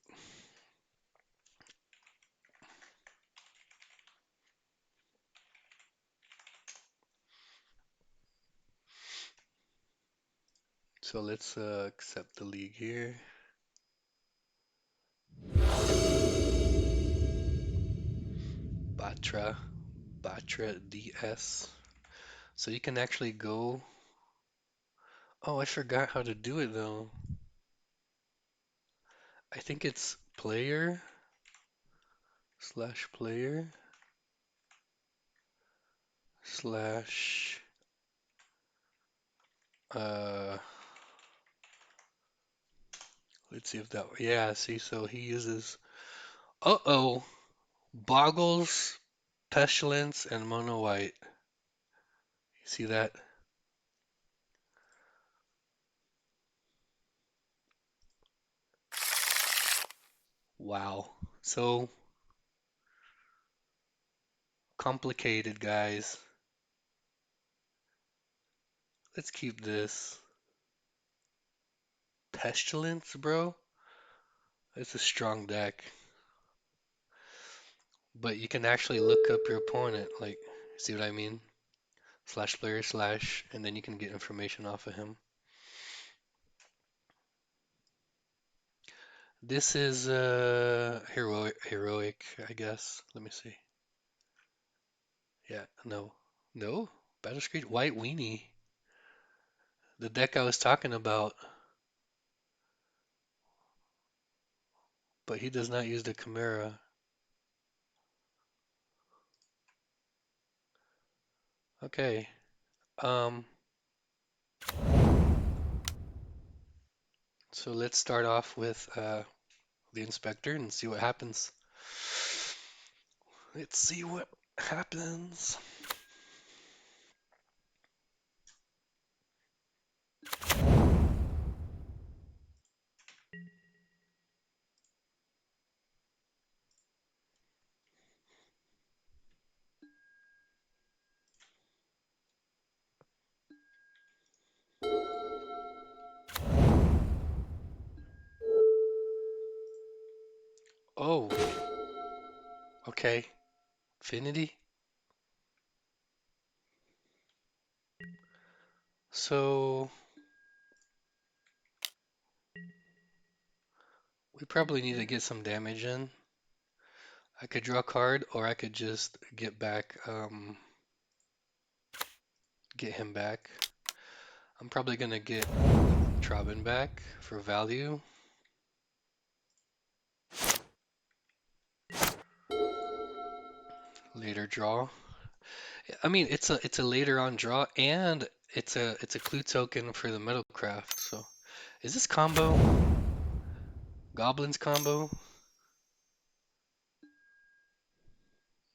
So let's accept the league here. Batra, Batra DS. So you can actually go. Oh, I forgot how to do it though. I think it's player slash uh let's see if that yeah, see, so he uses uh-oh, Boggles, Pestilence, and Mono White. You see that? Wow. So complicated, guys. Let's keep this. Pestilence, bro? It's a strong deck. but you can actually look up your opponent. Like, see what I mean? Slash player slash, and then you can get information off of him. This is heroic, I guess. Let me see. Yeah, no. No? Battle Screech? White Weenie. The deck I was talking about, but he does not use the Chimera. Okay. Um, so let's start off with the Inspector and see what happens. Let's see what happens. Oh, okay. Affinity. So we probably need to get some damage in. I could draw a card, or I could just get him back. I'm probably gonna get Trabin back for value. Later draw. I mean, it's a later on draw, and it's a clue token for the Metalcraft. So, is this combo? Goblins combo?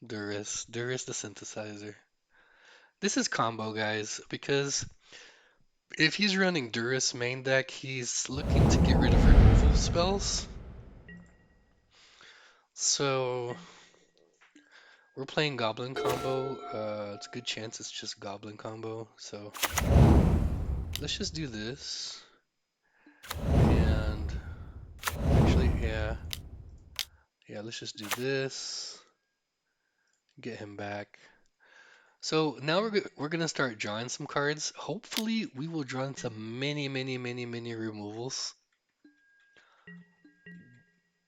Duris the synthesizer. This is combo, guys, because if he's running Duris main deck, he's looking to get rid of removal spells. So we're playing Goblin combo. It's a good chance it's just Goblin combo. So let's just do this. And actually, yeah, let's just do this. Get him back. So now we're gonna start drawing some cards. Hopefully, we will draw some many removals,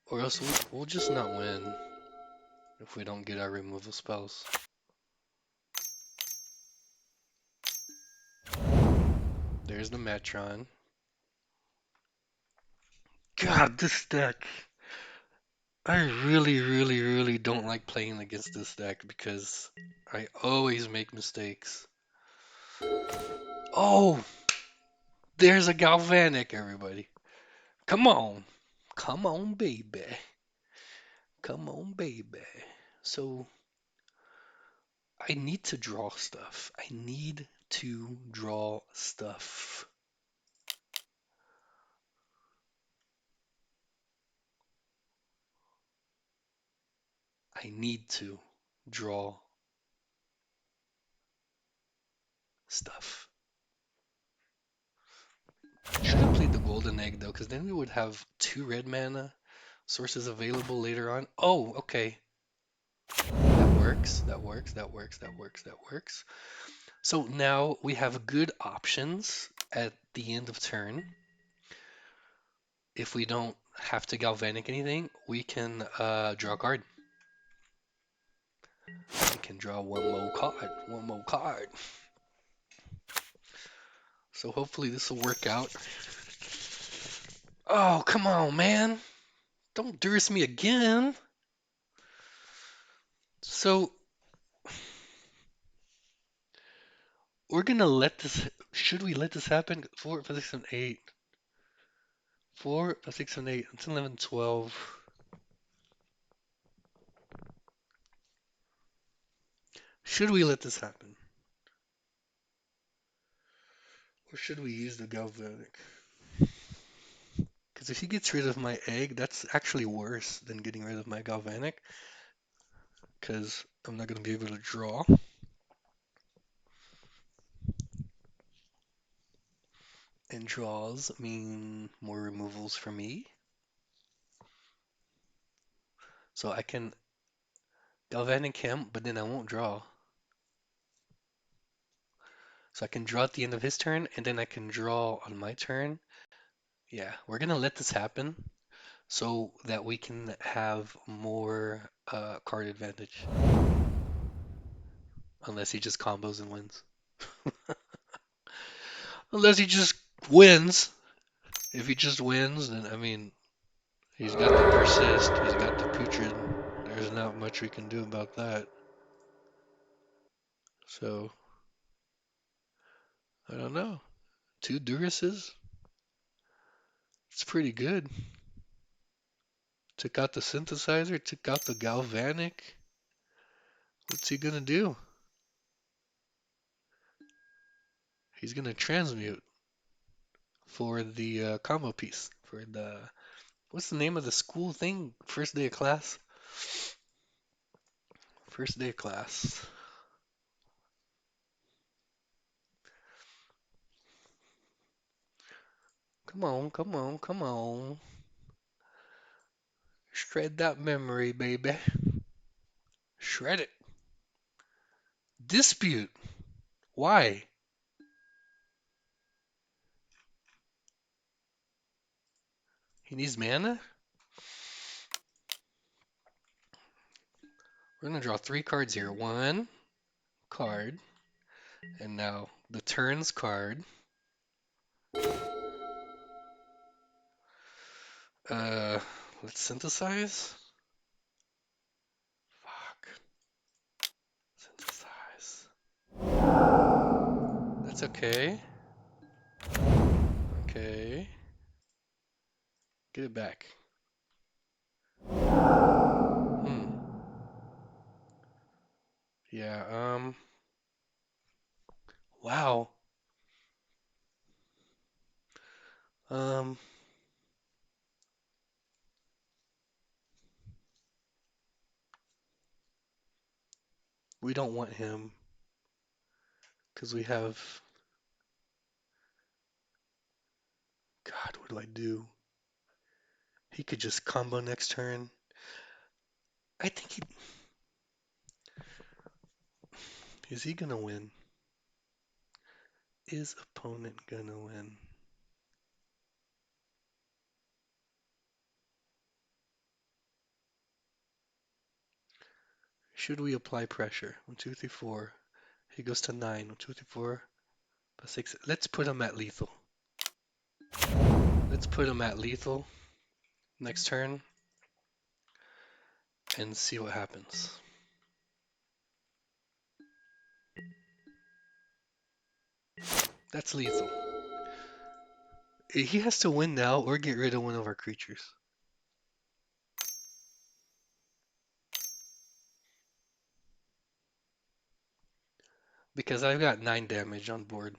or else we'll just not win if we don't get our removal spells. There's the Metron. God, this deck. I really don't like playing against this deck because I always make mistakes. Oh, there's a Galvanic, everybody. Come on. Come on, baby. Come on, baby. So I need to draw stuff. I need to draw stuff. I need to draw stuff. Should have played the golden egg though, because then we would have 2 red mana sources available later on. Oh, okay. That works. That works. That works. That works. That works. So now we have good options at the end of turn. If we don't have to galvanic anything, we can draw a card. We can draw one more card. One more card. So hopefully this will work out. Oh, come on, man. Don't Duris me again. So we're gonna let this. Should we let this happen? 4, 5, 6, 7, 8. 4, 5, 6, 7, 8. It's 11, 12. Should we let this happen? Or should we use the galvanic? Because if he gets rid of my egg, that's actually worse than getting rid of my galvanic. Because I'm not going to be able to draw. And draws mean more removals for me. So I can Galvanic him, but then I won't draw. So I can draw at the end of his turn, and then I can draw on my turn. Yeah, we're gonna let this happen so that we can have more card advantage. Unless he just combos and wins. Unless he just wins. If he just wins, then I mean, he's got the persist, he's got the putrid. There's not much we can do about that. So, I don't know. Two Durases? It's pretty good. Took out the synthesizer, took out the galvanic. What's he gonna do? He's gonna transmute for the combo piece. For the what's the name of the school thing? First day of class. First day of class. Come on, come on, come on. Shred that memory, baby. Shred it. Dispute. Why? He needs mana? We're gonna draw 3 cards here. 1 card. And now the turns card. Let's synthesize. Fuck. Synthesize. That's okay. Okay. Get it back. Hmm. Yeah, wow. Um, we don't want him because we have. God, what do I do? He could just combo next turn. I think he. Is he gonna win? Is opponent gonna win? Should we apply pressure? 1, 2, 3, 4. He goes to 9. 1, 2, 3, 4. 5, 6. Let's put him at lethal. Let's put him at lethal next turn and see what happens. That's lethal. He has to win now or get rid of one of our creatures. Because I've got 9 damage on board.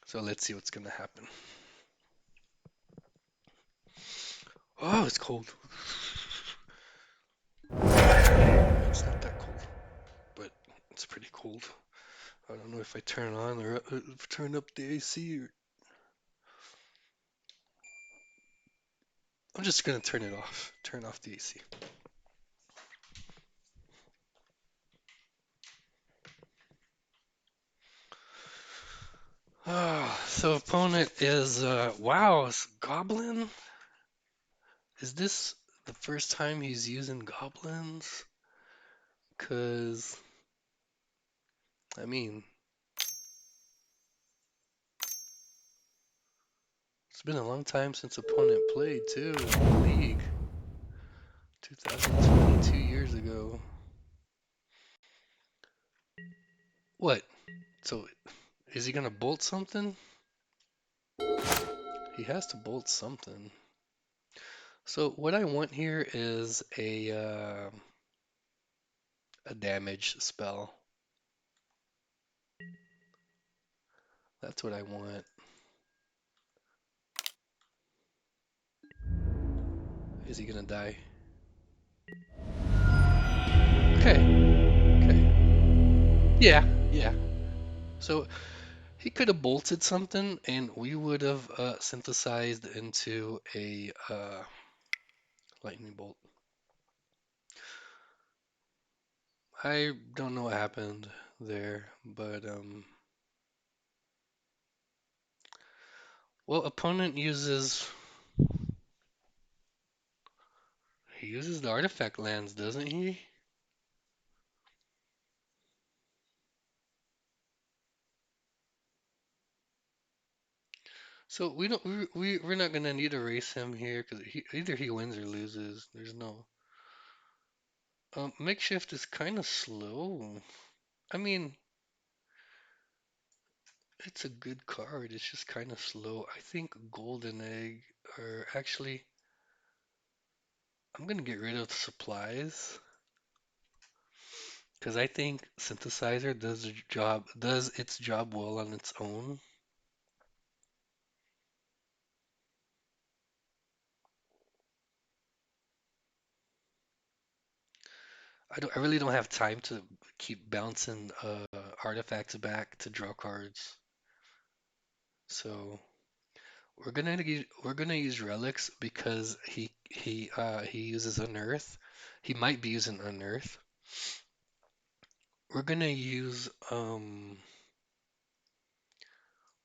So let's see what's gonna happen. Oh, it's cold. It's not that cold, but it's pretty cold. I don't know if I turn on or turn up the AC or... I'm just gonna turn it off. Turn off the AC. So opponent is wow, it's Goblin? Is this the first time he's using goblins? Cause I mean, it's been a long time since opponent played too in the league. 2020, 2 years ago. What? So is he gonna bolt something? He has to bolt something. So what I want here is a damage spell. That's what I want. Is he gonna die? Okay. Okay. Yeah. Yeah. So He could have bolted something, and we would have synthesized into a lightning bolt. I don't know what happened there, but well, opponent uses he uses the artifact lands, doesn't he? So we don't we're not gonna need to race him here because either he wins or loses. There's no makeshift is kind of slow. I mean, it's a good card. It's just kind of slow. I think golden egg or actually I'm gonna get rid of supplies because I think synthesizer does its job well on its own. I really don't have time to keep bouncing artifacts back to draw cards. So we're gonna use relics because he uses unearth. He might be using unearth. We're gonna use all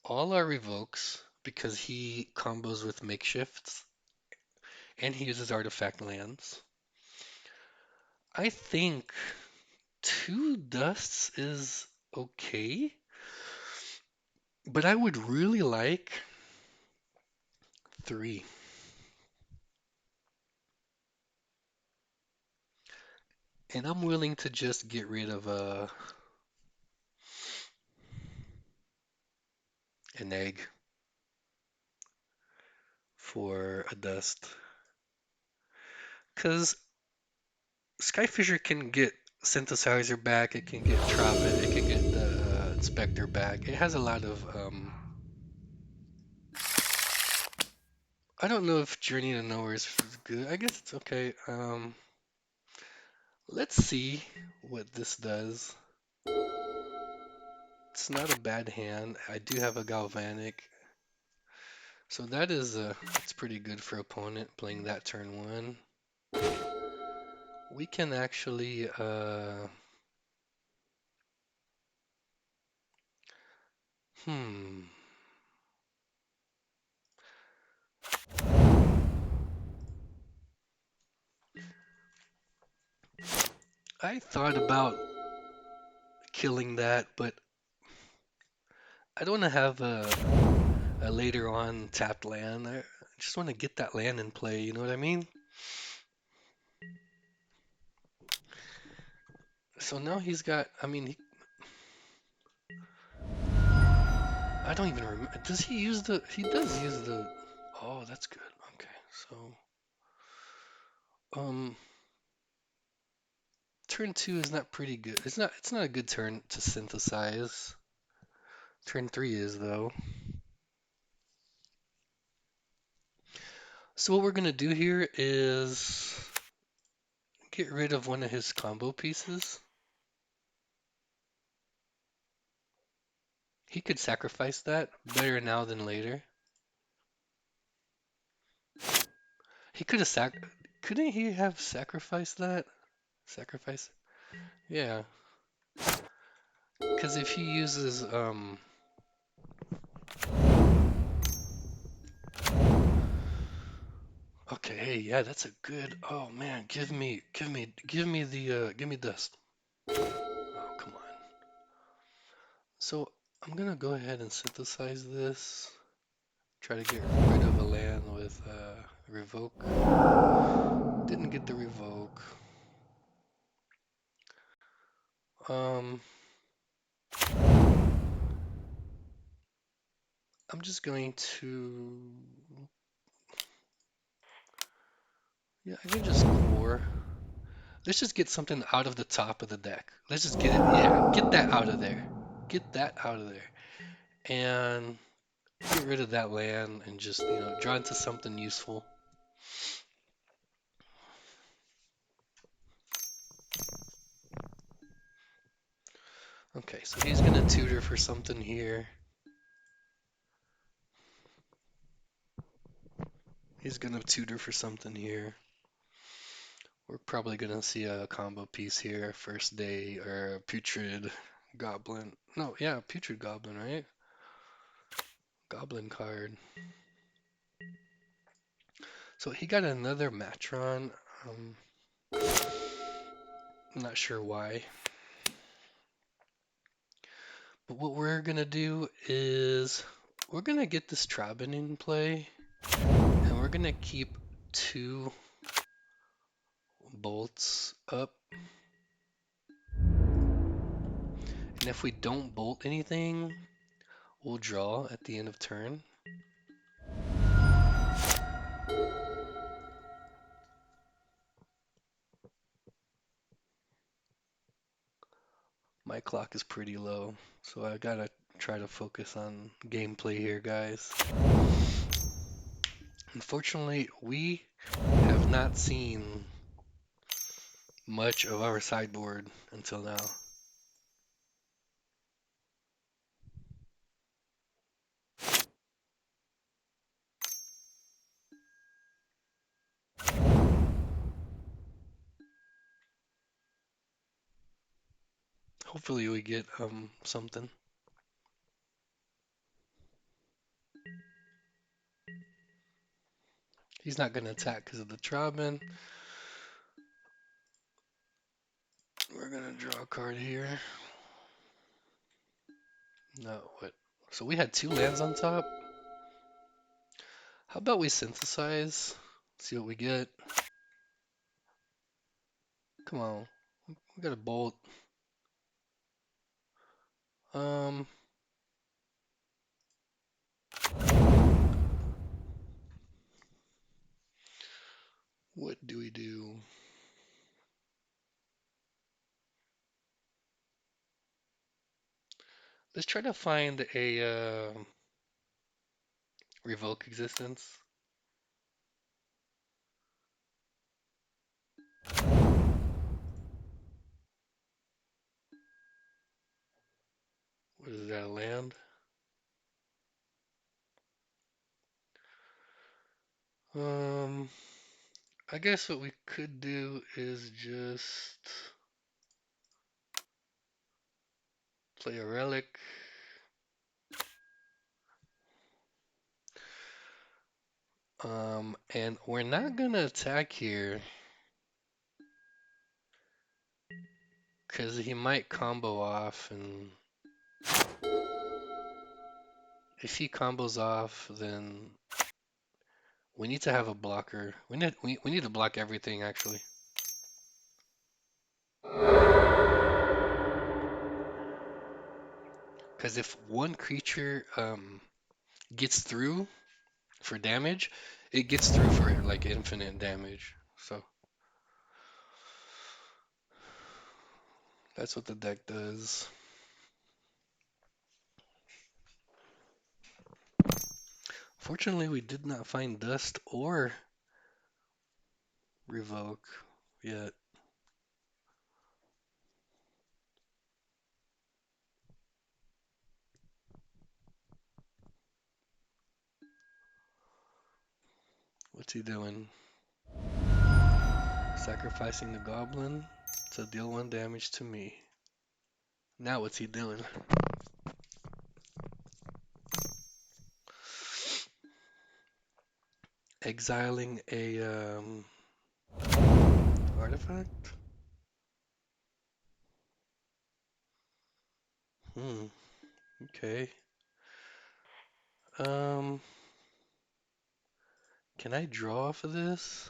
our revokes because he combos with makeshifts and he uses artifact lands. I think two dusts is okay, but I would really like three. And I'm willing to just get rid of an egg for a dust. Because Skyfisher can get synthesizer back, it can get Tropit, it can get the inspector back. It has a lot of I don't know if Journey to Nowhere is good. I guess it's okay. Let's see what this does. It's not a bad hand. I do have a Galvanic. So that is it's pretty good for opponent playing that turn one. We can actually hmm. I thought about killing that, but I don't want to have a later on tapped land. I just want to get that land in play, you know what I mean? So now he's got, I mean, I don't even remember. Does he use he does use oh, that's good. Okay, so, um, turn two is not pretty good. It's not a good turn to synthesize. Turn three is though. So what we're gonna do here is get rid of one of his combo pieces. He could sacrifice that. Better now than later. He could have couldn't he have sacrificed that? Sacrifice? Yeah. Because if he uses okay, hey, yeah, that's a good. Oh man, give me dust. Oh, come on. So I'm gonna go ahead and synthesize this. Try to get rid of a land with revoke. Didn't get the revoke. Um, I'm just going to. Yeah, I can just core. Let's just get something out of the top of the deck. Let's just get it. Yeah, get that out of there. Get that out of there. And get rid of that land and just, draw into something useful. Okay, so he's gonna tutor for something here. He's gonna tutor for something here. We're probably gonna see a combo piece here. First day or a putrid goblin. No, yeah, putrid goblin, right? Goblin card. So he got another Matron. I'm not sure why. But what we're gonna do is we're gonna get this Trabin in play, and we're gonna keep 2 bolts up. And if we don't bolt anything, we'll draw at the end of turn. My clock is pretty low, so I gotta try to focus on gameplay here, guys. Unfortunately, we have not seen much of our sideboard until now. Hopefully we get something. He's not gonna attack because of the Trabin. We're gonna draw a card here. No, what? So we had 2 lands on top. How about we synthesize? See what we get. Come on, we got a bolt. What do we do? Let's try to find a revoke existence. What is that, a land? I guess what we could do is just play a relic. And we're not gonna attack here because he might combo off, and if he combos off, then we need to have a blocker. We need to block everything actually. Because if one creature gets through for damage, it gets through for like infinite damage. So that's what the deck does. Fortunately, we did not find dust or revoke yet. What's he doing? Sacrificing the goblin to deal 1 damage to me. Now what's he doing? Exiling a artifact? Okay. Um, can I draw off of this?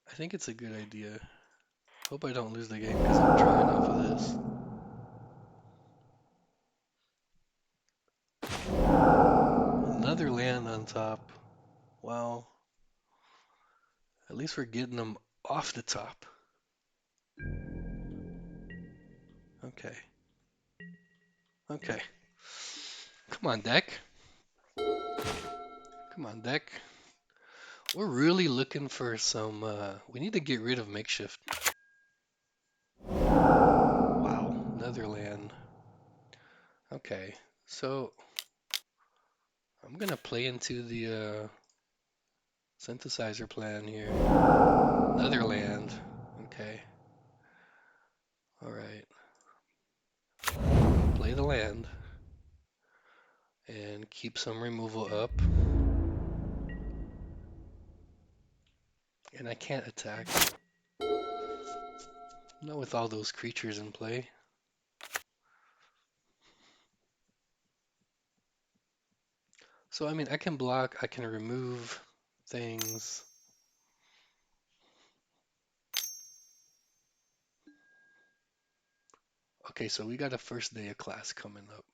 I think it's a good idea. Hope I don't lose the game because I'm drawing off of this. Another land on top. Wow. At least we're getting them off the top. Okay. Okay. Come on, deck. Come on, deck. We're really looking for some, we need to get rid of makeshift. Wow, another land. Okay, so I'm gonna play into the synthesizer plan here. Another land. Okay. All right. I'll play the land and keep some removal up. And I can't attack. Not with all those creatures in play. So, I mean, I can block, I can remove things. Okay, so we got a first day of class coming up.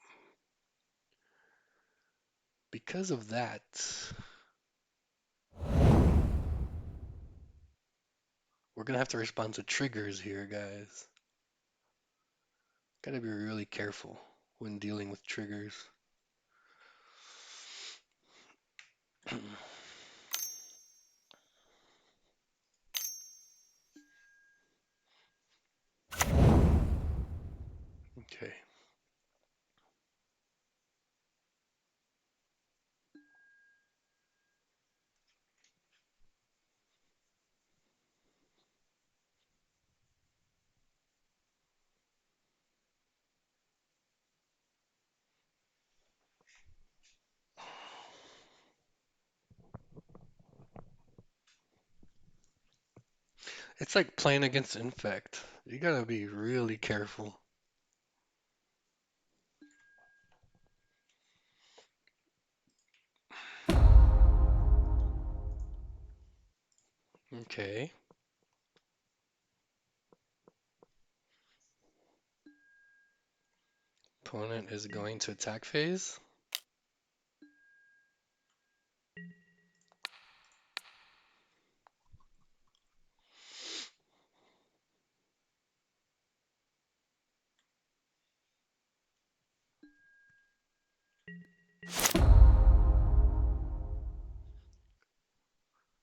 Because of that, we're gonna have to respond to triggers here, guys. Gotta be really careful when dealing with triggers. Okay. It's like playing against Infect. You gotta be really careful. Okay. Opponent is going to attack phase.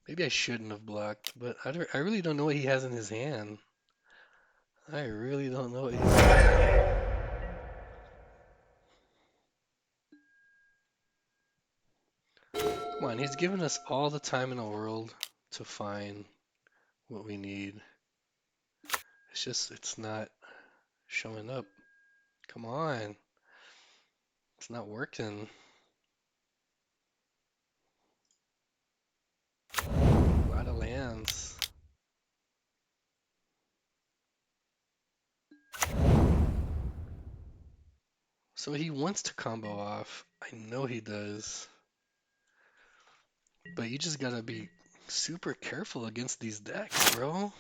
Maybe I shouldn't have blocked, but I really don't know what he has in his hand. I really don't know what he has. Come on, he's given us all the time in the world to find what we need. It's just, it's not showing up. Come on. It's not working. A lot of lands. So he wants to combo off. I know he does. But you just gotta be super careful against these decks, bro.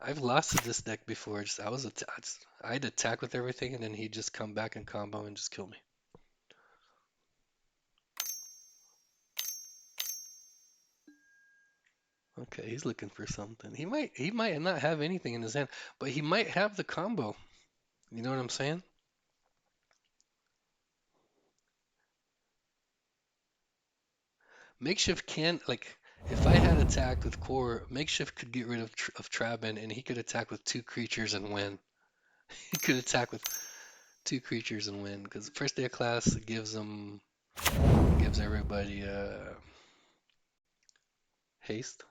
I've lost to this deck before. Just I'd attack with everything, and then he'd just come back and combo and just kill me. Okay, he's looking for something. He might not have anything in his hand, but he might have the combo. You know what I'm saying? Makeshift can like if I had attacked with core, Makeshift could get rid of Trabin, and he could attack with two creatures and win. He could attack with two creatures and win because first day of class gives everybody haste.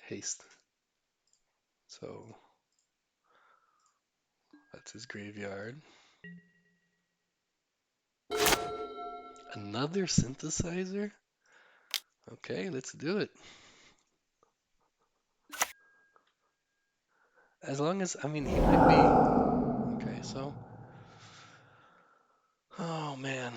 Haste. So that's his graveyard. Another synthesizer? Okay, let's do it. As long as, I mean, he might be. Okay, so. Oh man.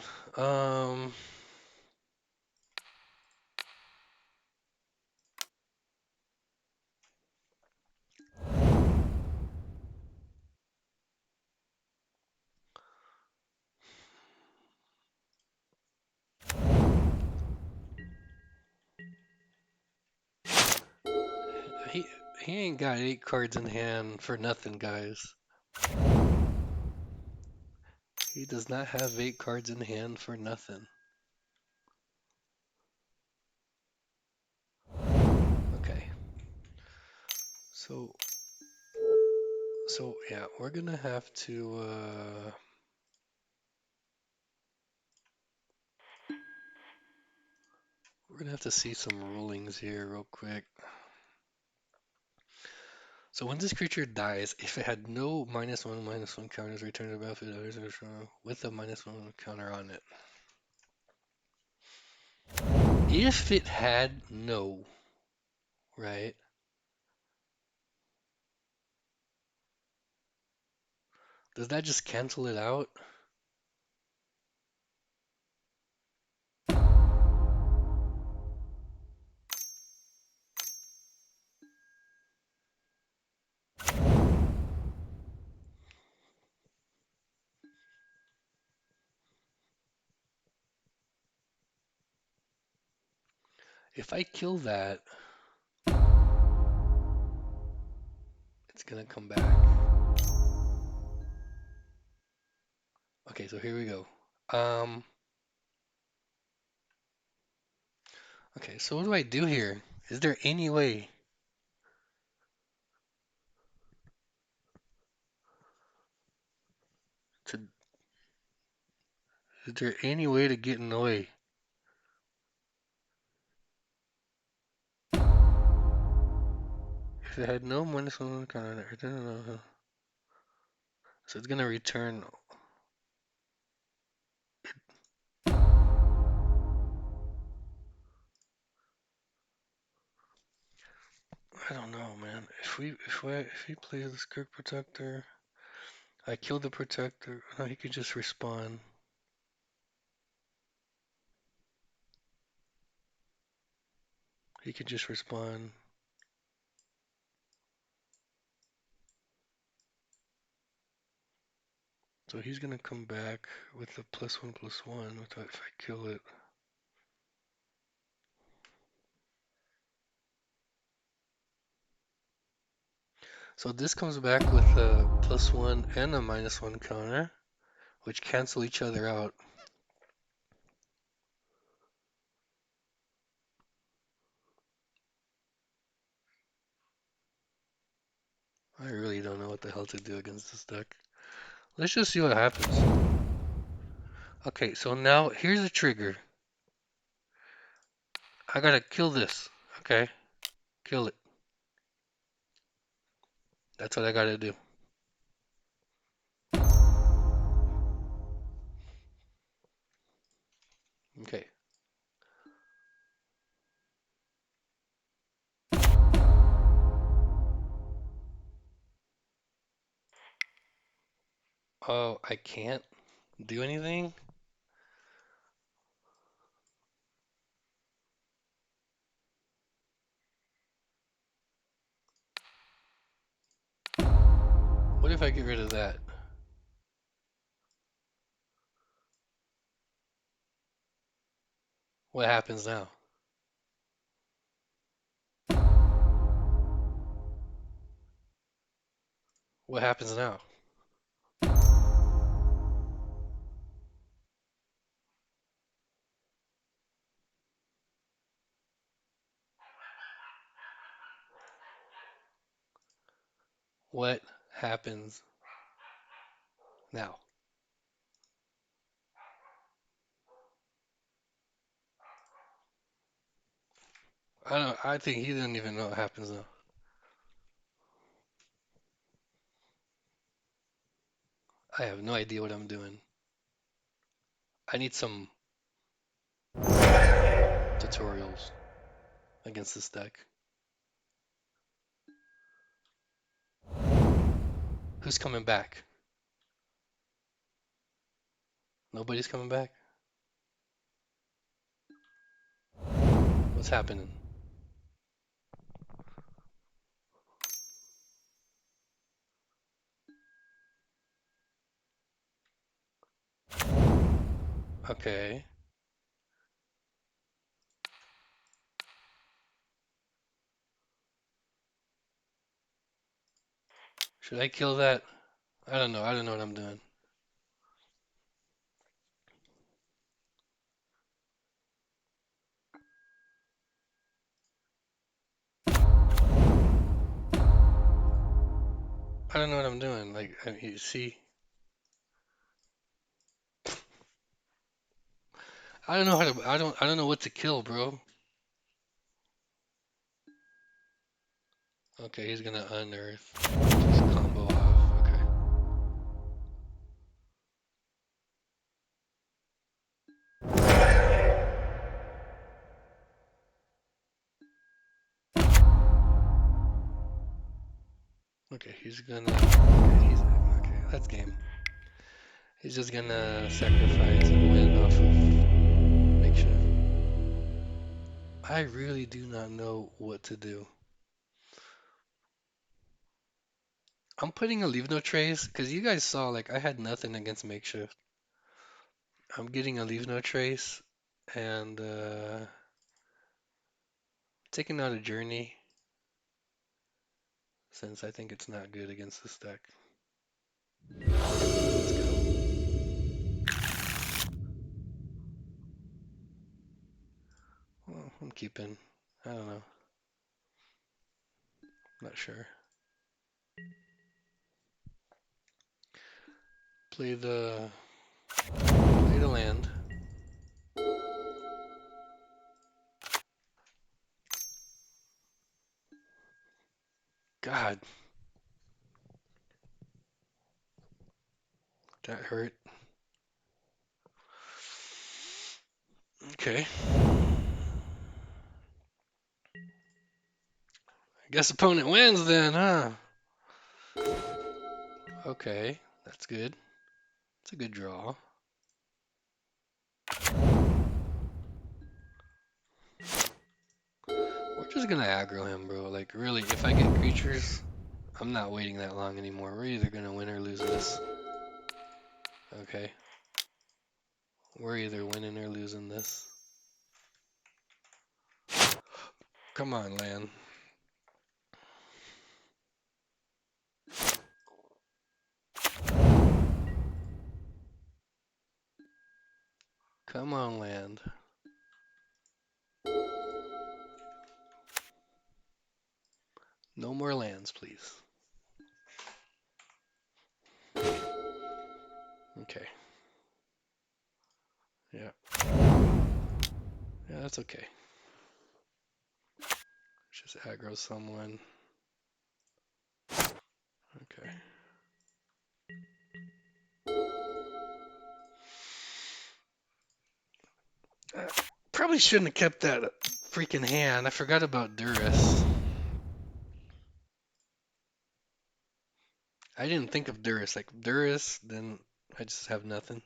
He he ain't got 8 cards in hand for nothing, guys. He does not have 8 cards in hand for nothing. Okay. So So yeah, we're gonna have to see some rulings here real quick. So when this creature dies, if it had no -1/-1 counters, return to the battlefield with a -1 counter on it. If it had no, right? Does that just cancel it out? If I kill that, it's gonna come back. Okay, so here we go. Okay, so what do I do here? Is there any way to, is there any way to get in the way? If it had no -1 counter, so it's gonna return. I don't know, man. If he plays the Skirk Protector, I kill the Protector. No, he could just respawn. He could just respawn. So he's gonna come back with the +1/+1 if I kill it. So this comes back with a +1 and a -1 counter, which cancel each other out. I really don't know what the hell to do against this deck. Let's just see what happens. Okay, so now here's a trigger. I gotta kill this. Okay, kill it. That's what I gotta do. Okay. Oh, I can't do anything? What if I get rid of that? What happens now? What happens now? What happens now? I think he doesn't even know what happens now. I have no idea what I'm doing. I need some tutorials against this deck. Who's coming back? Nobody's coming back? What's happening? Okay. Should I kill that? I don't know. I don't know what I'm doing. I don't know what I'm doing. Like, you see, I don't know how to. I don't know what to kill, bro. Okay, he's gonna unearth. Just combo off. Okay. Okay, he's gonna. Okay, okay. That's game. He's just gonna sacrifice and win off of makeshift. I really do not know what to do. I'm putting a leave no trace because you guys saw like I had nothing against makeshift. I'm getting a leave no trace and taking out a journey since I think it's not good against this deck. Let's go. Well, I'm keeping. I don't know. Not sure. Play the land. God, that hurt. Okay. I guess opponent wins then, huh? Okay, that's good. It's a good draw. We're just gonna aggro him, bro. Like, really, if I get creatures, I'm not waiting that long anymore. We're either gonna win or lose this. Okay. We're either winning or losing this. Come on, land. Come on, land. No more lands, please. Okay. Yeah. Yeah, that's okay. Just aggro someone. Okay. Probably shouldn't have kept that freaking hand. I forgot about Duress. I didn't think of Duress. Like, Duress, then I just have nothing.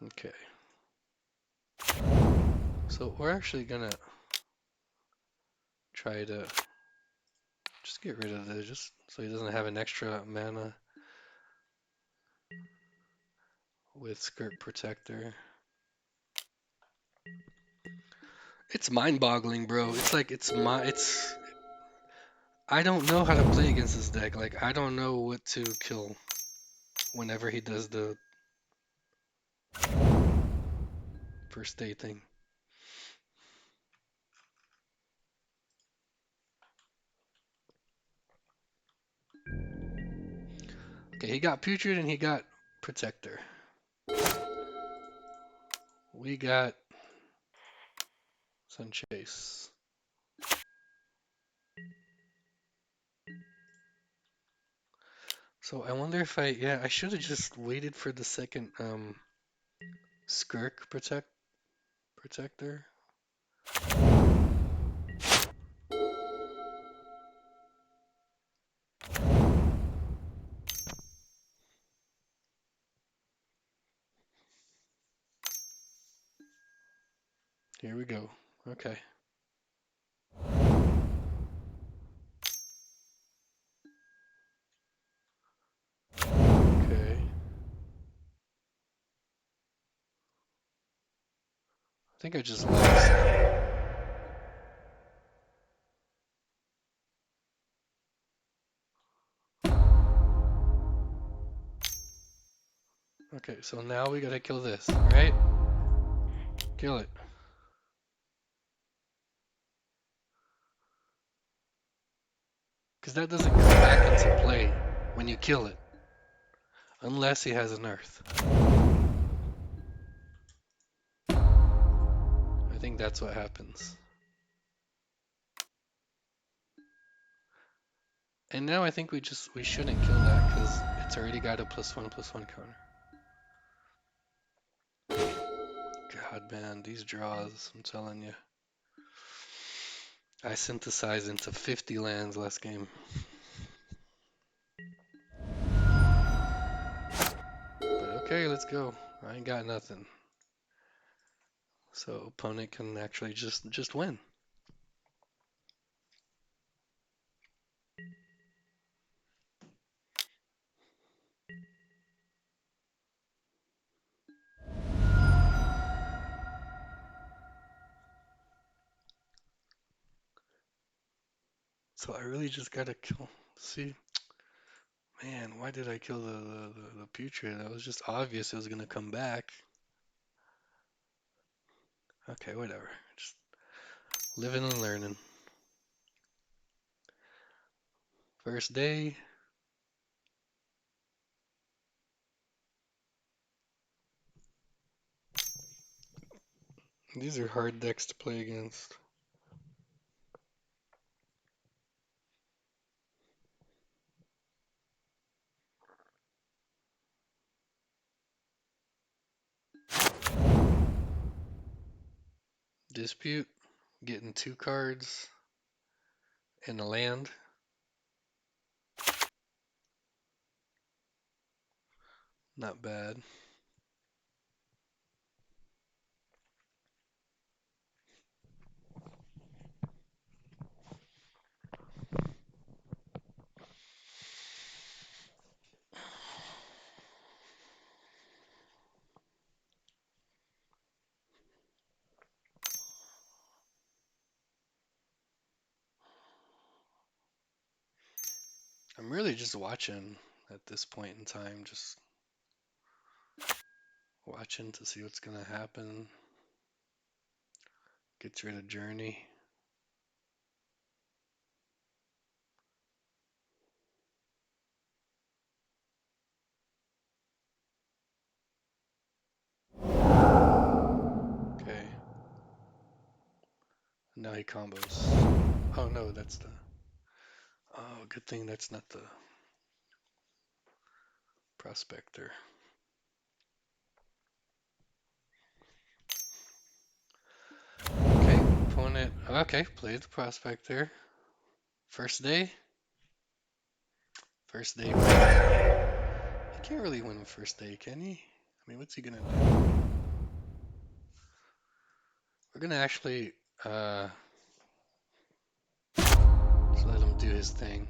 Okay. So we're actually gonna try to just get rid of this, just so he doesn't have an extra mana with Skirt Protector. It's mind-boggling, bro. It's like I don't know how to play against this deck. Like, I don't know what to kill whenever he does the first day thing. Okay, he got Putrid and he got Protector. We got Sunchase. So I wonder if I should have just waited for the second Skirk Protector. Here we go. Okay. Okay. I think I just lost. Okay, so now we gotta kill this, right? Kill it. Because that doesn't come back into play when you kill it. Unless he has an earth. I think that's what happens. And now I think we shouldn't kill that because it's already got a +1/+1 counter. God, man, these draws, I'm telling you. I synthesized into 50 lands last game. But okay, let's go. I ain't got nothing. So opponent can actually just win. So I really just gotta kill. See, man, why did I kill the putrid? That was just obvious it was gonna come back. Okay, whatever. Just living and learning. First day. These are hard decks to play against. Dispute, getting 2 cards and a land. Not bad. I'm really just watching at this point in time, just watching to see what's gonna happen. Gets rid of Journey. Okay. Now he combos. Oh no, that's the. Oh, good thing that's not the Prospector. Okay, opponent. Okay, played the Prospector. First day. First day. He can't really win the first day, can he? I mean, what's he gonna do? We're gonna actually just let him do his thing.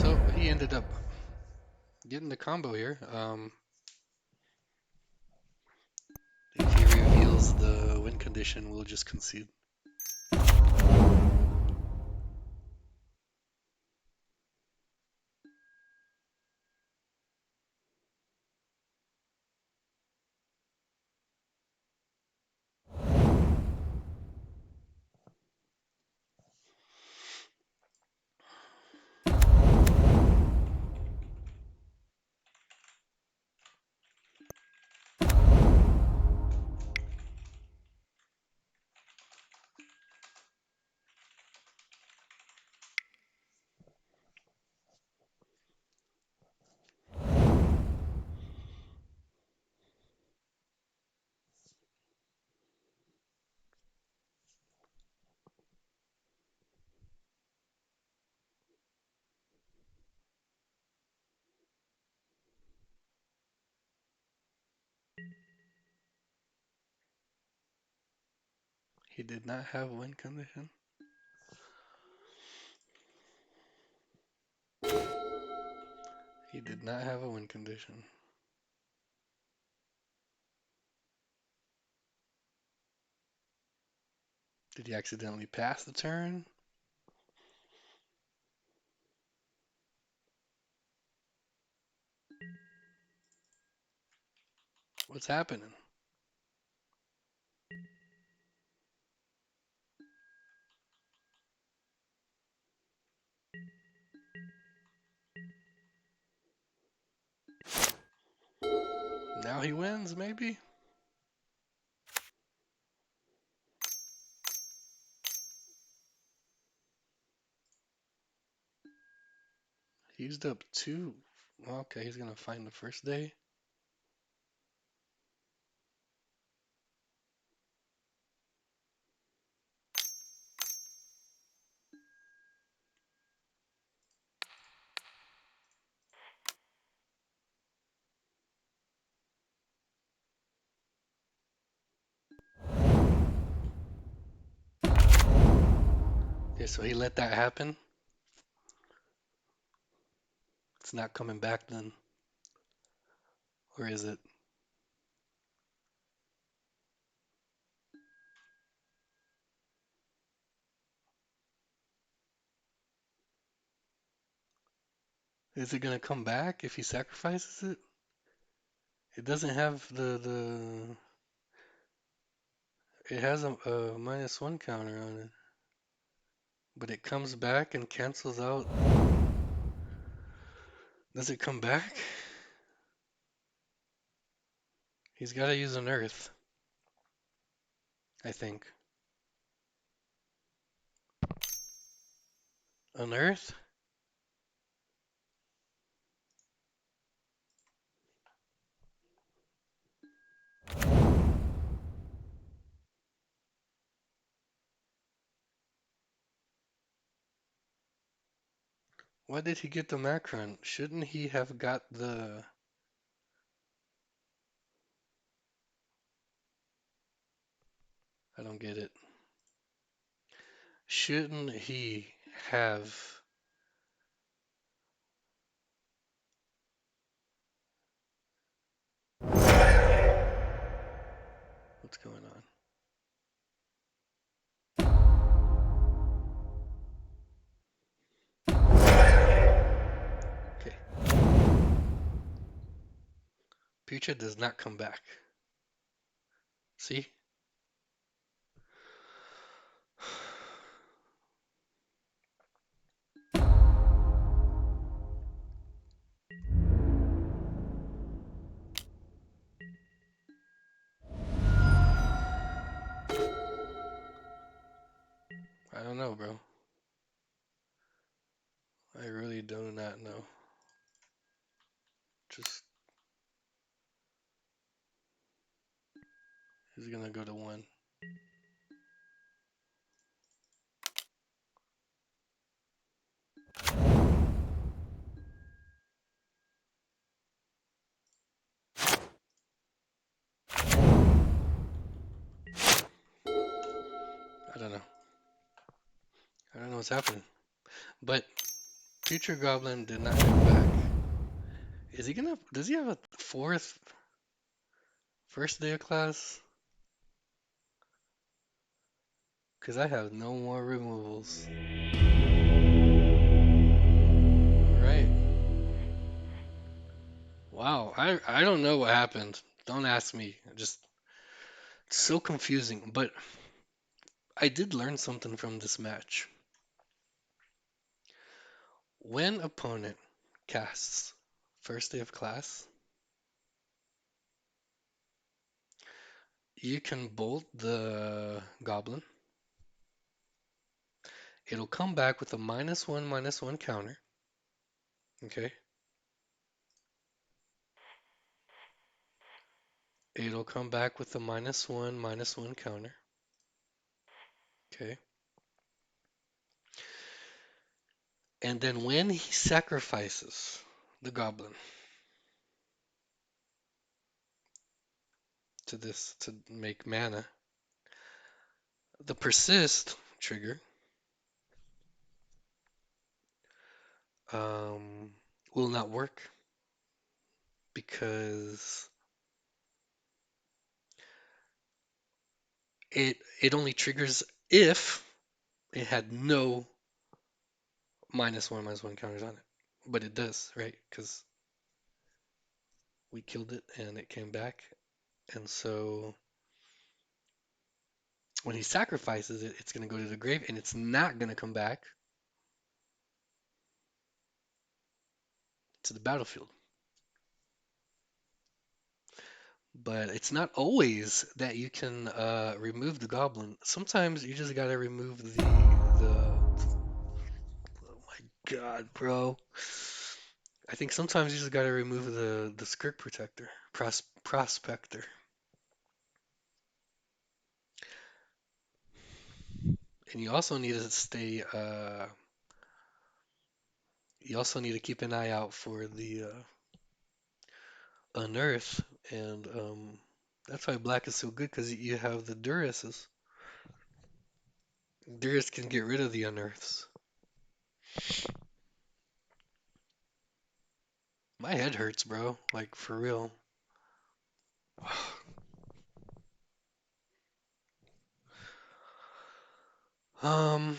So he ended up getting the combo here. If he reveals the win condition, we'll just concede. He did not have win condition. He He did not have a win condition. Did he accidentally pass the turn? What's happening? Now he wins, maybe? He used up 2. Well, okay, he's gonna find the first day. Okay, so he let that happen. It's not coming back then. Or is it? Is it gonna come back if he sacrifices it? It doesn't have the it has a -1 counter on it. But it comes back and cancels out. Does it come back? He's gotta use an earth, I think. An earth? Why did he get the Macron? Shouldn't he have got the... I don't get it. Shouldn't he have... What's going on? Okay. Future does not come back. See? I don't know, bro. I really do not know. Just... He's gonna go to 1. I don't know. I don't know what's happening. But Future Goblin did not come back. Is he gonna... Does he have a first day of class? Because I have no more removals. Right. Wow. I don't know what happened. Don't ask me. Just so confusing. But I did learn something from this match. When opponent casts first day of class, you can bolt the goblin. It'll come back with a -1/-1 counter. Okay. It'll come back with a -1/-1 counter. Okay. And then when he sacrifices the goblin to this to make mana, the persist trigger will not work. because it only triggers if it had no -1/-1 counters on it. But it does, right? Because we killed it and it came back. And so when he sacrifices it, it's going to go to the grave and it's not going to come back to the battlefield. But it's not always that you can remove the goblin. Sometimes you just gotta remove the. Oh my God, bro! I think sometimes you just gotta remove the Skirk Protector, Prospector, and you also need to stay. You also need to keep an eye out for the Unearth, and that's why black is so good because you have the Duruses. Durus can get rid of the Unearths. My head hurts, bro. Like for real. Um,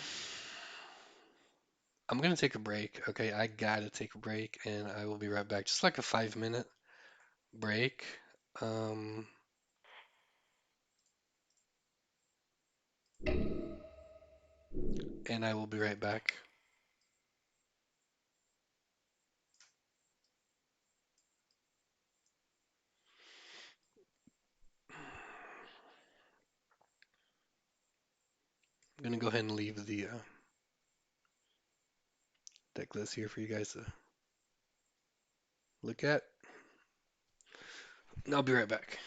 I'm gonna take a break. Okay, I gotta take a break, and I will be right back. Just like a 5 minute break. Um, and I will be right back. I'm gonna go ahead and leave the deck list here for you guys to look at. And I'll be right back.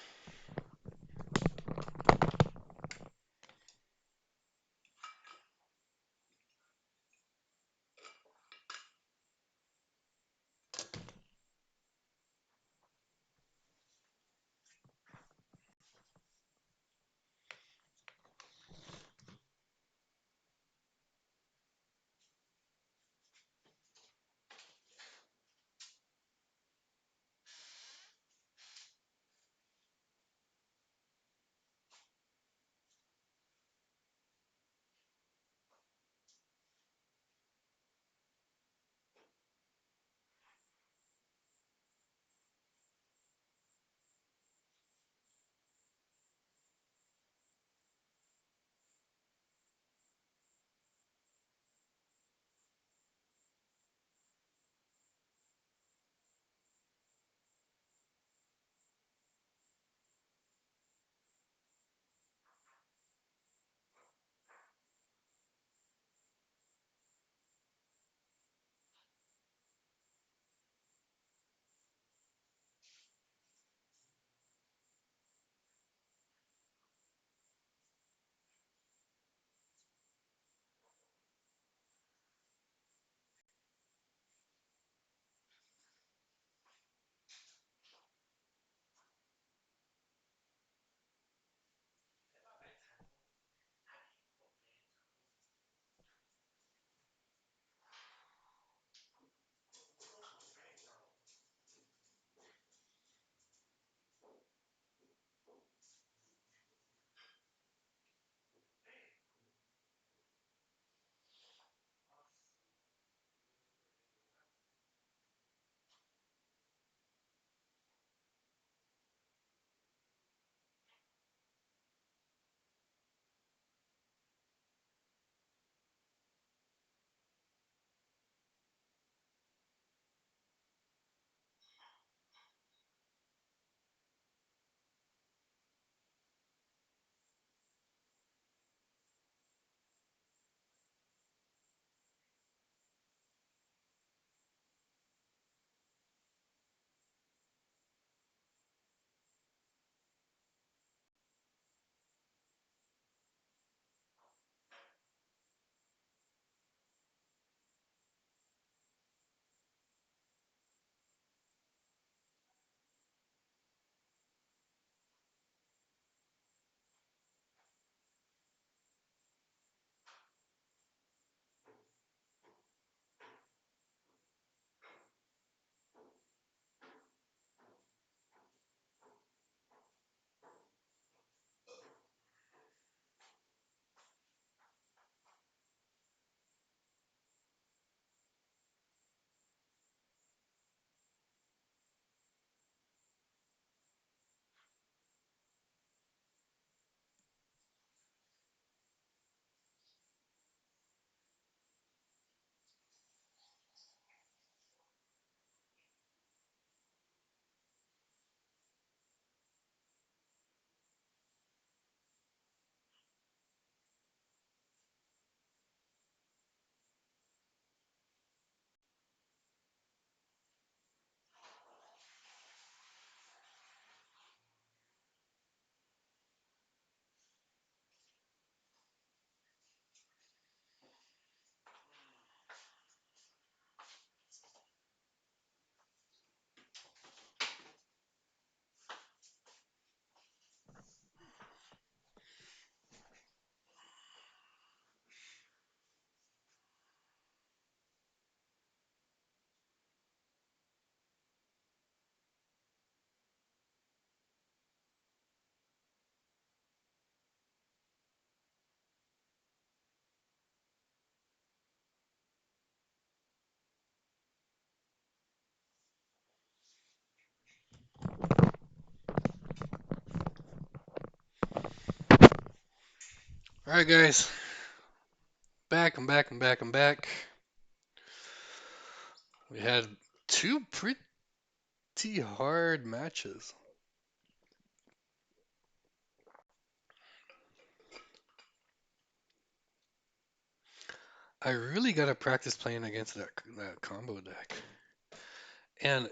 Alright, guys. I'm back. We had two pretty hard matches. I really got to practice playing against that combo deck. And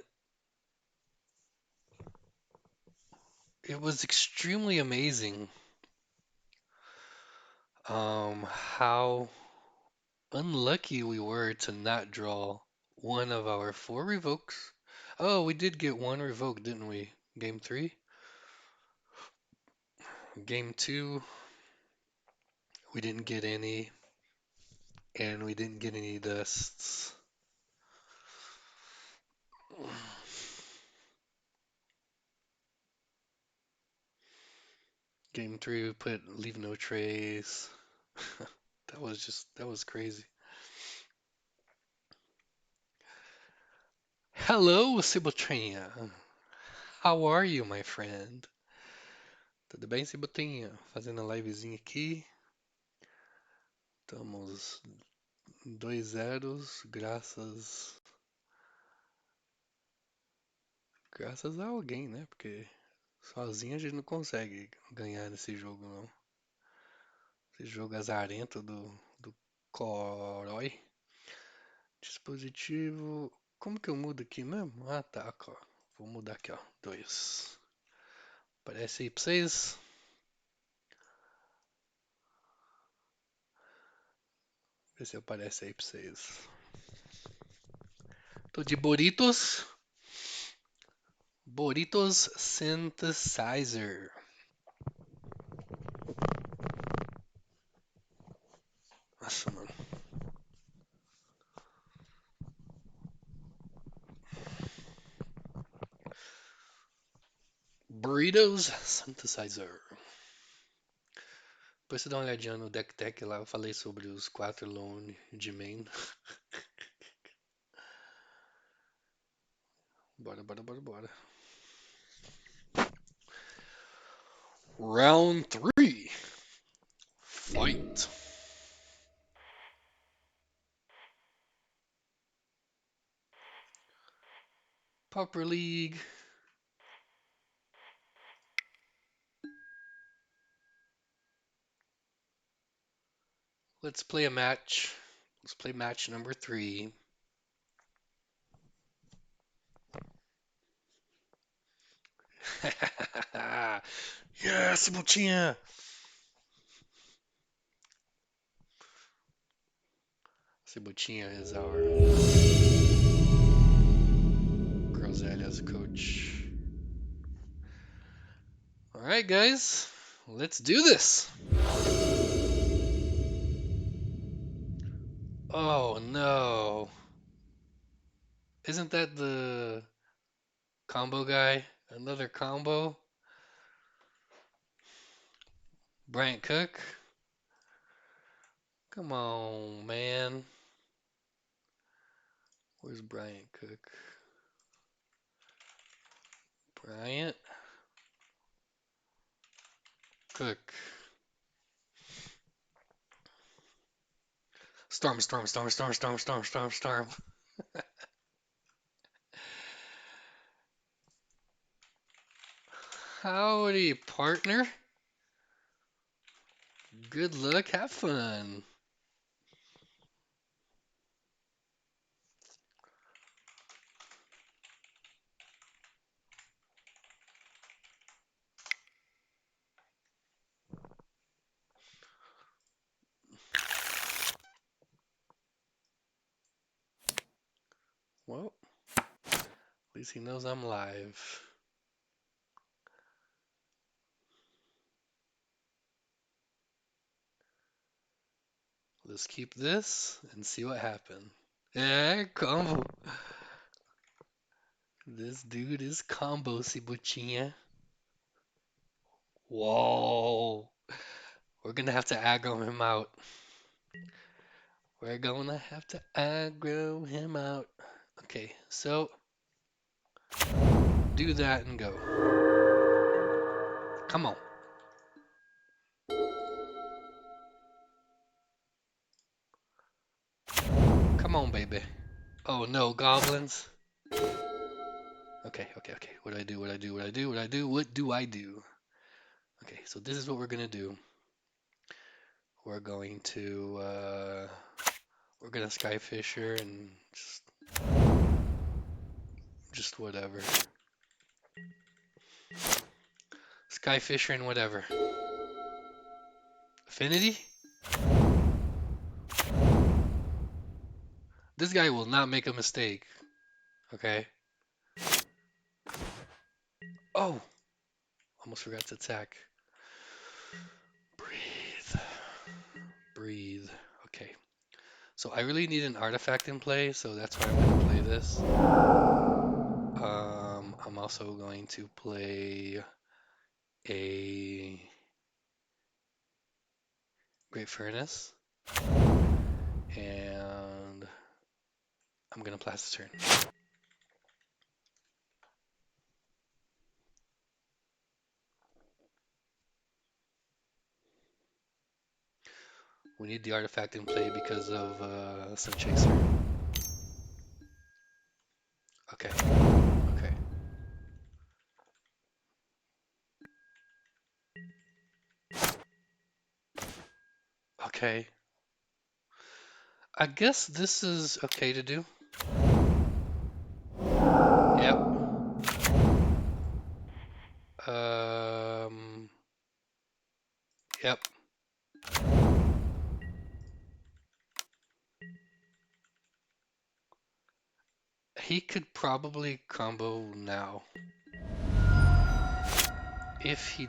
it was extremely amazing how unlucky we were to not draw one of our four revokes. Oh, we did get one revoke, didn't we? Game three? Game two, we didn't get any, and we didn't get any dusts. Game three, we put leave no trace. That was crazy. Hello, Cibotinha. How are you, my friend? Tudo bem, Cibotinha? Fazendo a livezinha aqui. Estamos 2-0, graças a alguém, né? Porque sozinho a gente não consegue ganhar nesse jogo, não. Esse jogo azarento do Corói. Dispositivo. Como que eu mudo aqui mesmo? Ah, tá, ó. Vou mudar aqui, ó. 2. Aparece aí pra vocês. Vê se aparece aí pra vocês. Tô de Boritos. Boritos Synthesizer. Nossa, mano. Burritos Synthesizer. Depois você dá uma olhadinha no deck lá, eu falei sobre os 4 lone de main. Bora. Round 3. Fight. Pauper League. Let's play a match. Let's play match number 3. Yes, Cebotinha! Cebotinha is our Groselha's coach. Alright, guys. Let's do this. Oh, no. Isn't that the combo guy? Another combo? Bryant Cook? Come on, man. Where's Bryant Cook? Bryant Cook. Storm. Howdy, partner. Good luck. Have fun. Well, at least he knows I'm live. Let's keep this and see what happens. Yeah, combo. This dude is combo, Cibutinha. Whoa. We're gonna have to aggro him out. We're gonna have to aggro him out. Okay, so do that and go. Come on. baby. Oh no, goblins. Okay. What do I do? What do I do? What do I do? Okay, so this is what we're gonna do. We're going to Skyfisher and just whatever. Skyfisher and whatever. Affinity? This guy will not make a mistake. Okay. Oh! Almost forgot to attack. Breathe. Breathe. Okay. So I really need an artifact in play, so that's why I'm going to play this. I'm also going to play a Great Furnace. And I'm going to pass the turn. We need the artifact in play because of Sun Chaser. Okay. Okay. Okay. I guess this is okay to do. Yep. Yep. He could probably combo now. If he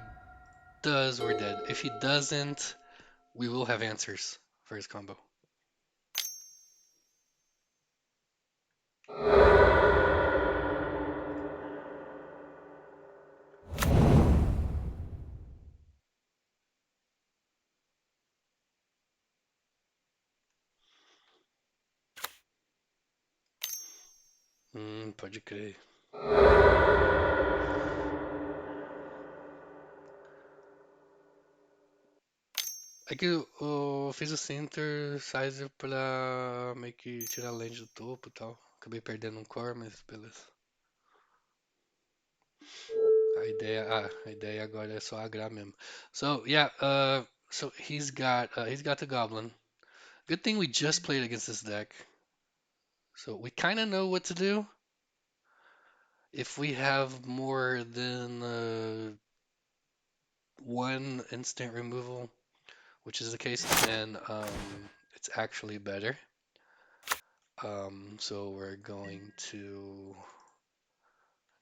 does, we're dead. If he doesn't, we will have answers for his combo. Pode crer. É que eu fiz o synthesizer pra meio que tirar a lente do topo e tal. Acabei perdendo um core, mas beleza. A ideia agora é só agrar mesmo. So yeah, so he's got the goblin. Good thing we just played against this deck. So we kind of know what to do. If we have more than one instant removal, which is the case, then it's actually better. So we're going to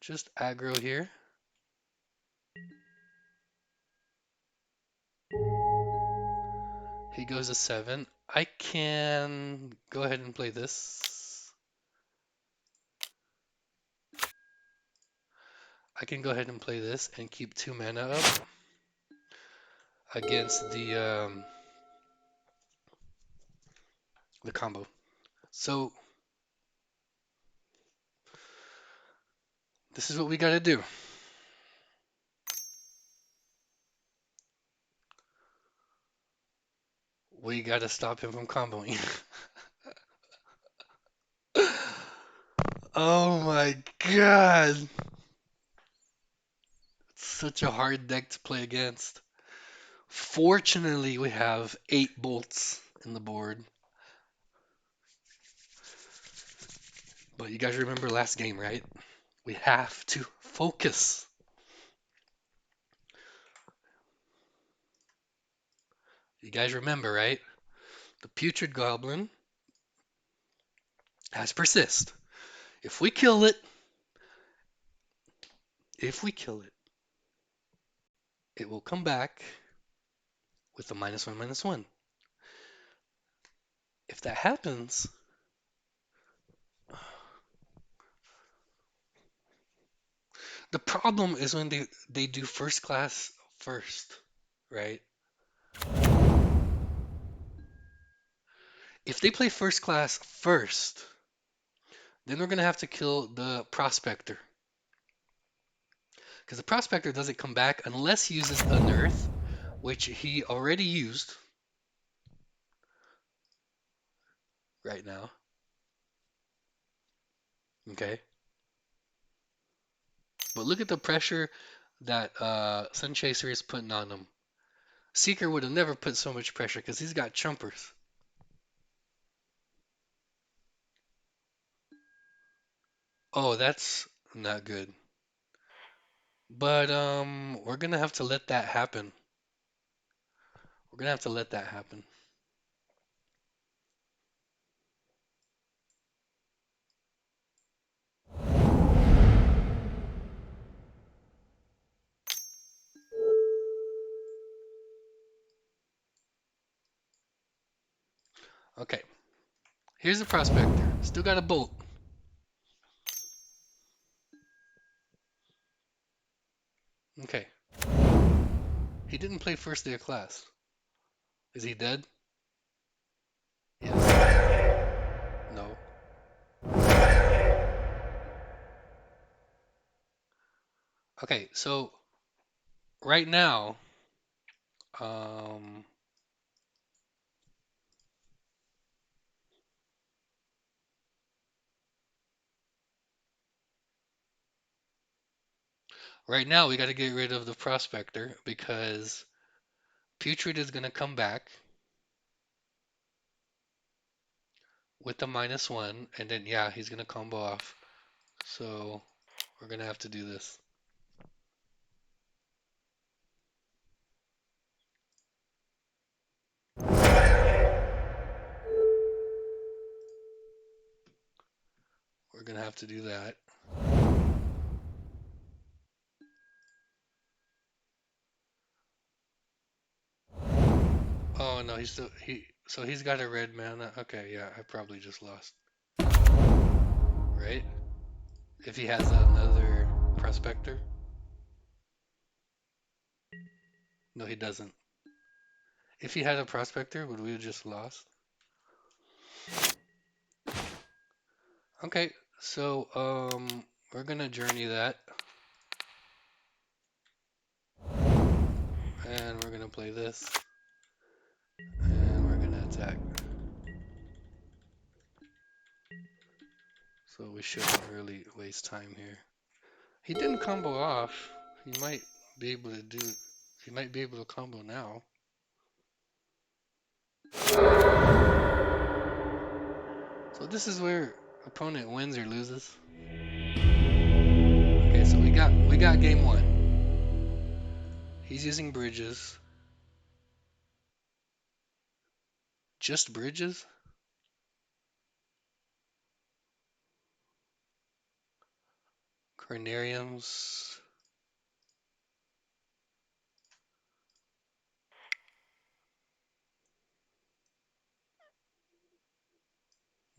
just aggro here. He goes to 7. I can go ahead and play this. I can go ahead and play this and keep 2 mana up against the combo. So this is what we gotta do. We gotta stop him from comboing. Oh my god! It's such a hard deck to play against. Fortunately, we have 8 bolts in the board. But you guys remember last game, right? We have to focus. You guys remember, right? The putrid goblin has persist. If we kill it, it will come back with a -1/-1. If that happens, the problem is when they do first class first, right? If they play first class first, then we're gonna have to kill the prospector. Because the prospector doesn't come back unless he uses unearth, which he already used right now. Okay. But look at the pressure that Sun Chaser is putting on him. Seeker would have never put so much pressure because he's got chumpers. Oh, that's not good. But we're gonna have to let that happen. We're gonna have to let that happen. Okay. Here's a prospector. Still got a bolt. Okay. He didn't play first day of class. Is he dead? Yes. No. Okay, so right now, um, right now we got to get rid of the prospector because Putrid is gonna come back with the -1, and then yeah, he's gonna combo off. So we're gonna have to do this. We're gonna have to do that. Oh no, so he's got a red mana. Okay, yeah, I probably just lost. Right? If he has another prospector? No, he doesn't. If he had a prospector, would we have just lost? Okay, so we're gonna journey that, and we're gonna play this, and we're gonna attack. So we shouldn't really waste time here. He didn't combo off. He might be able to do. He might be able to combo now. So this is where opponent wins or loses. Okay, so we got game one. He's using bridges. Just bridges? Carnariums.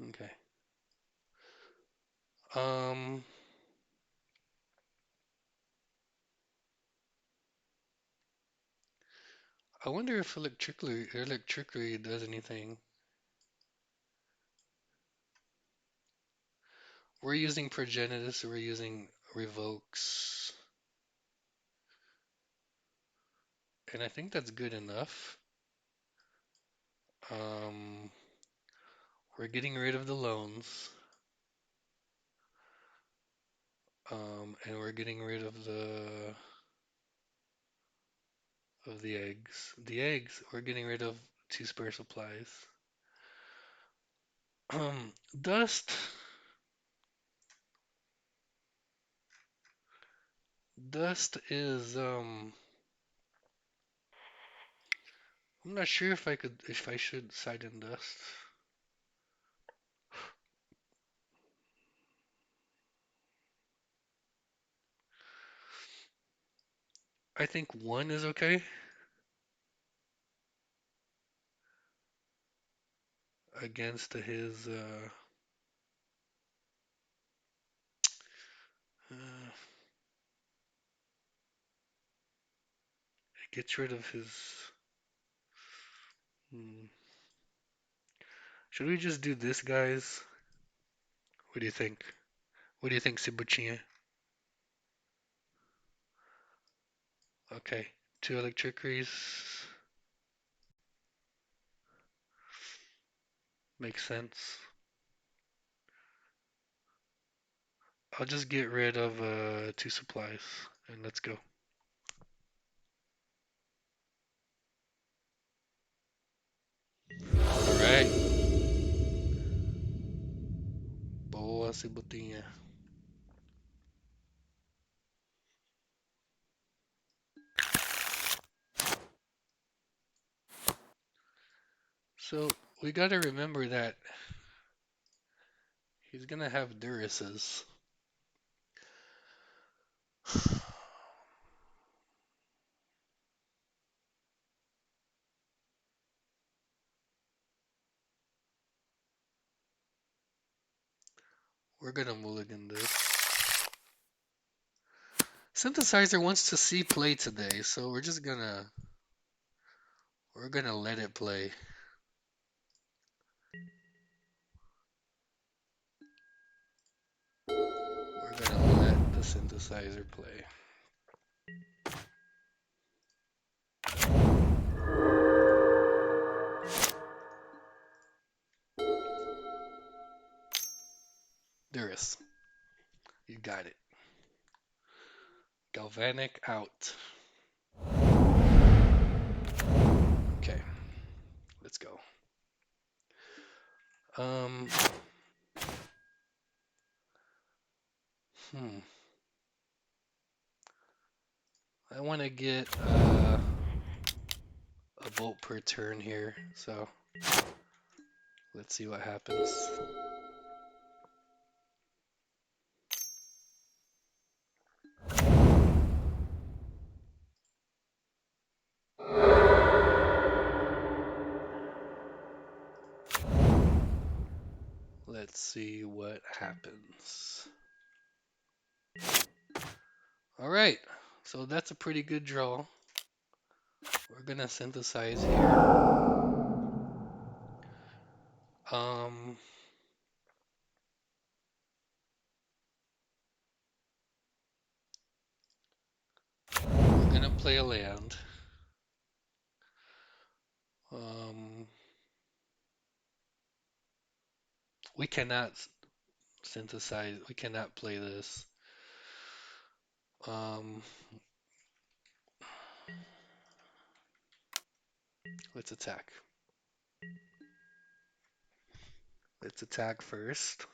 Okay. Um, I wonder if electricity does anything. We're using Progenitus, we're using Revokes, and I think that's good enough. Um, we're getting rid of the loans, and we're getting rid of the eggs. The eggs, we're getting rid of 2 spare supplies. Dust. Dust is I'm not sure if I should side in dust. I think 1 is okay against his uh it gets rid of his hmm. Should we just do this, guys? What do you think? What do you think, Sibuchinha? Okay, 2 electricities makes sense. I'll just get rid of 2 supplies and let's go. All right. Boa Cibotinha. So we gotta remember that he's gonna have Durises. We're gonna mulligan this. Synthesizer wants to see play today, so we're gonna let it play. We're gonna let the synthesizer play. Duris, you got it. Galvanic out. Okay, let's go. Um, hmm. I want to get a volt per turn here, so let's see what happens. Let's see what happens. All right, so that's a pretty good draw. We're gonna synthesize here. Um, we're gonna play a land. Um, we cannot synthesize. We cannot play this. Um, let's attack. Let's attack first.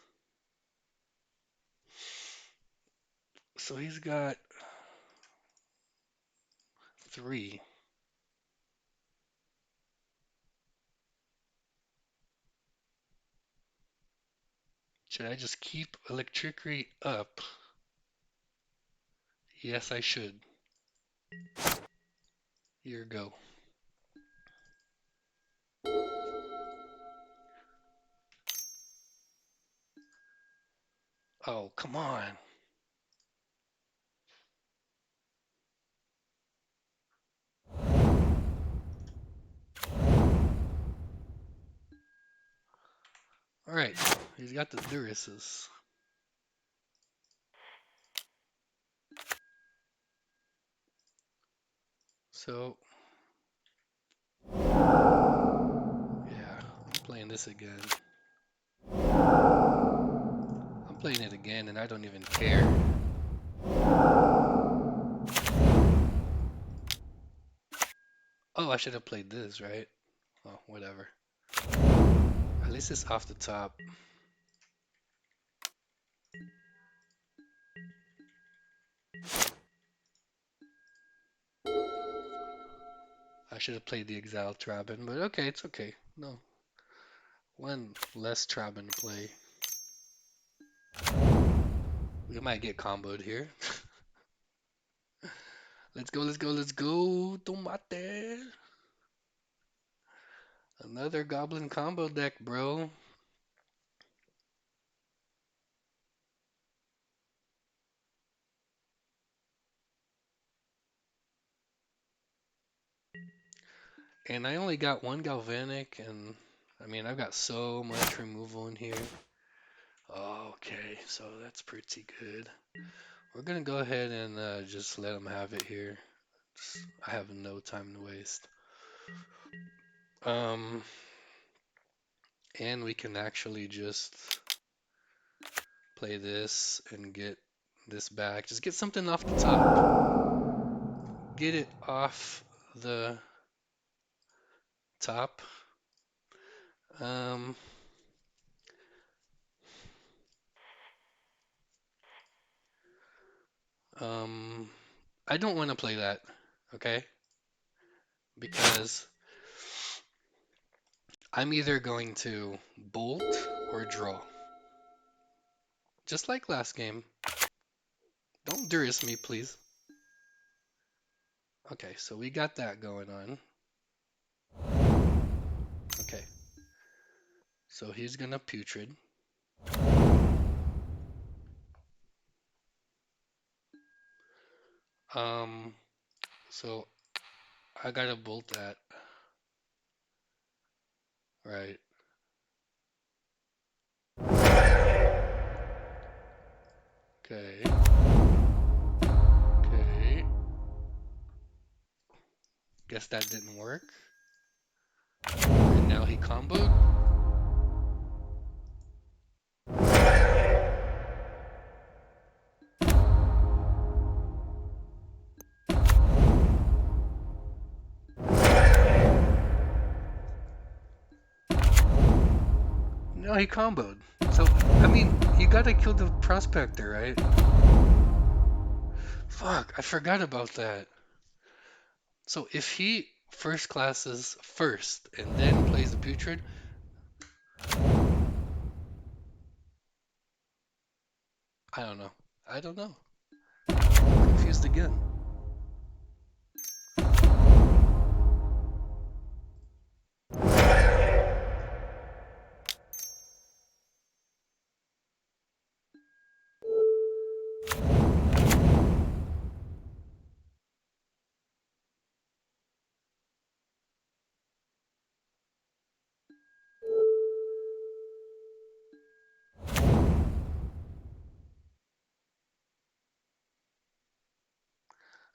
So he's got 3. Should I just keep Electricity up? Yes, I should. Here go. Oh, come on. All right, he's got the Durises. So, yeah, I'm playing this again. I'm playing it again and I don't even care. Oh, I should have played this, right? Oh, whatever. At least it's off the top. I should have played the Exile Trabin, but okay, it's okay. No. One less Trabin to play. We might get comboed here. Let's go, let's go, let's go. Tomate. Another Goblin combo deck, bro. And I only got 1 Galvanic, and I mean, I've got so much removal in here. Oh, okay, so that's pretty good. We're gonna go ahead and just let him have it here. I have no time to waste. Um, and we can actually just play this and get this back. Just get something off the top. Get it off the top. Um, um, I don't want to play that, okay? Because I'm either going to bolt or draw. Just like last game. Don't Durius me, please. Okay, so we got that going on. Okay. So he's gonna putrid. Um, so I gotta bolt that. Right. Okay. Okay. Guess that didn't work. And now he comboed. No, he comboed. So, I mean, you gotta kill the prospector, right? Fuck, I forgot about that. So if he first classes first and then plays the putrid, I don't know. I don't know. I'm confused again.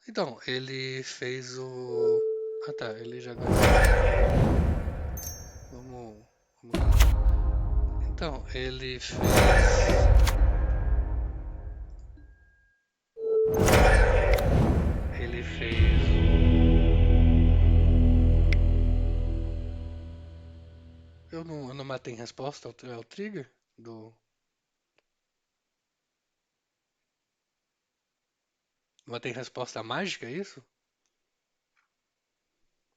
Então, ele fez o. Ah tá, ele já ganhou. Vamos aqui. Então, ele fez. Ele fez. Eu não matei em resposta ao trigger do. Matei em resposta à mágica, é isso?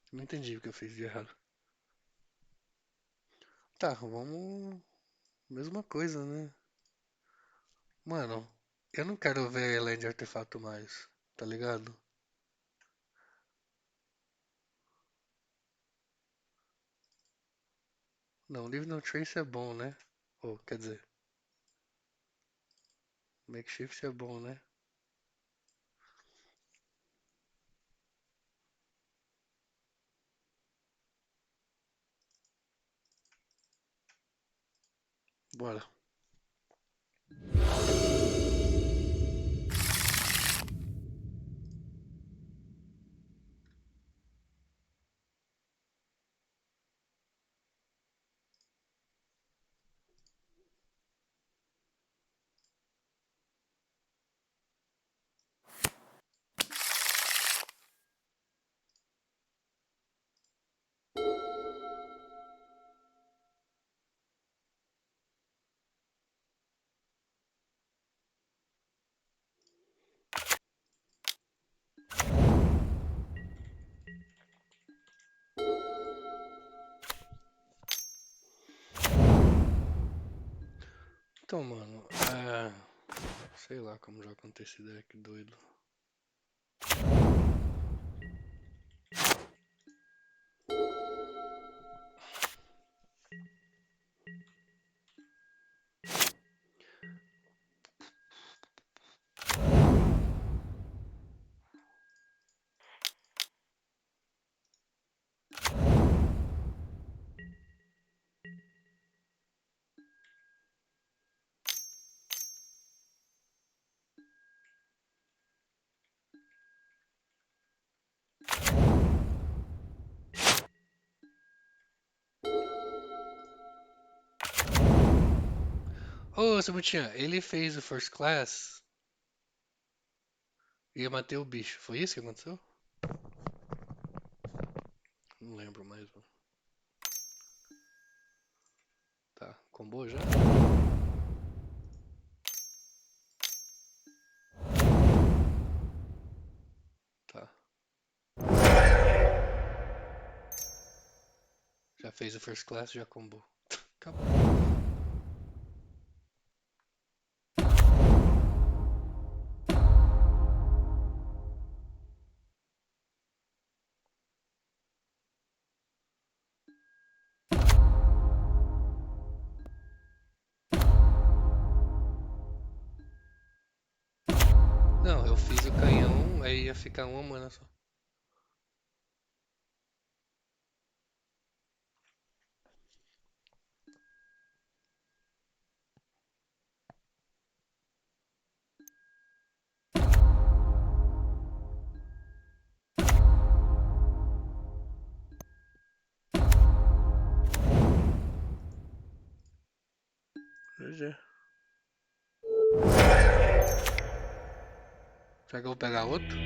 Não entendi o que eu fiz de errado. Tá, vamos. Mesma coisa, né? Mano, eu não quero ver Land de Artefato mais, tá ligado? Não, Leave No Trace é bom, né? Ou, quer dizer, Makeshift é bom, né? Bora. Então, mano, sei lá como joga contra esse deck doido. Oh, você tinha. Ele fez o First Class. Ia matar o bicho. Foi isso que aconteceu? Não lembro mais. Tá, combou já? Tá. Já fez o First Class, já combou. Acabou. Não, eu fiz o canhão, aí ia ficar uma mana só. GG. Será que eu vou pegar outro?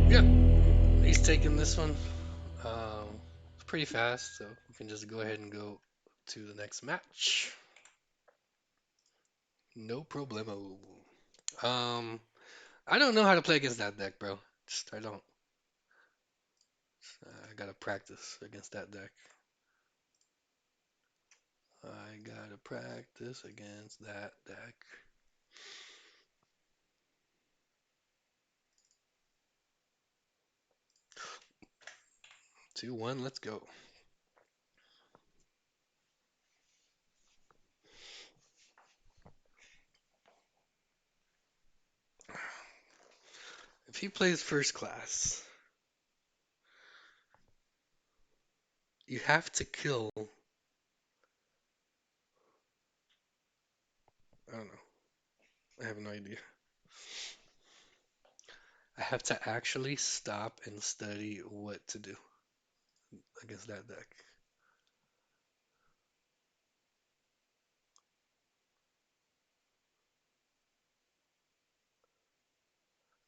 Yep, he's taking this one. It's pretty fast, so we can just go ahead and go to the next match. No problemo. Um, I don't know how to play against that deck, bro. I don't. I gotta practice against that deck. I gotta practice against that deck. 2-1, let's go. If he plays First Class, you have to kill. I don't know. I have no idea. I have to actually stop and study what to do against that deck.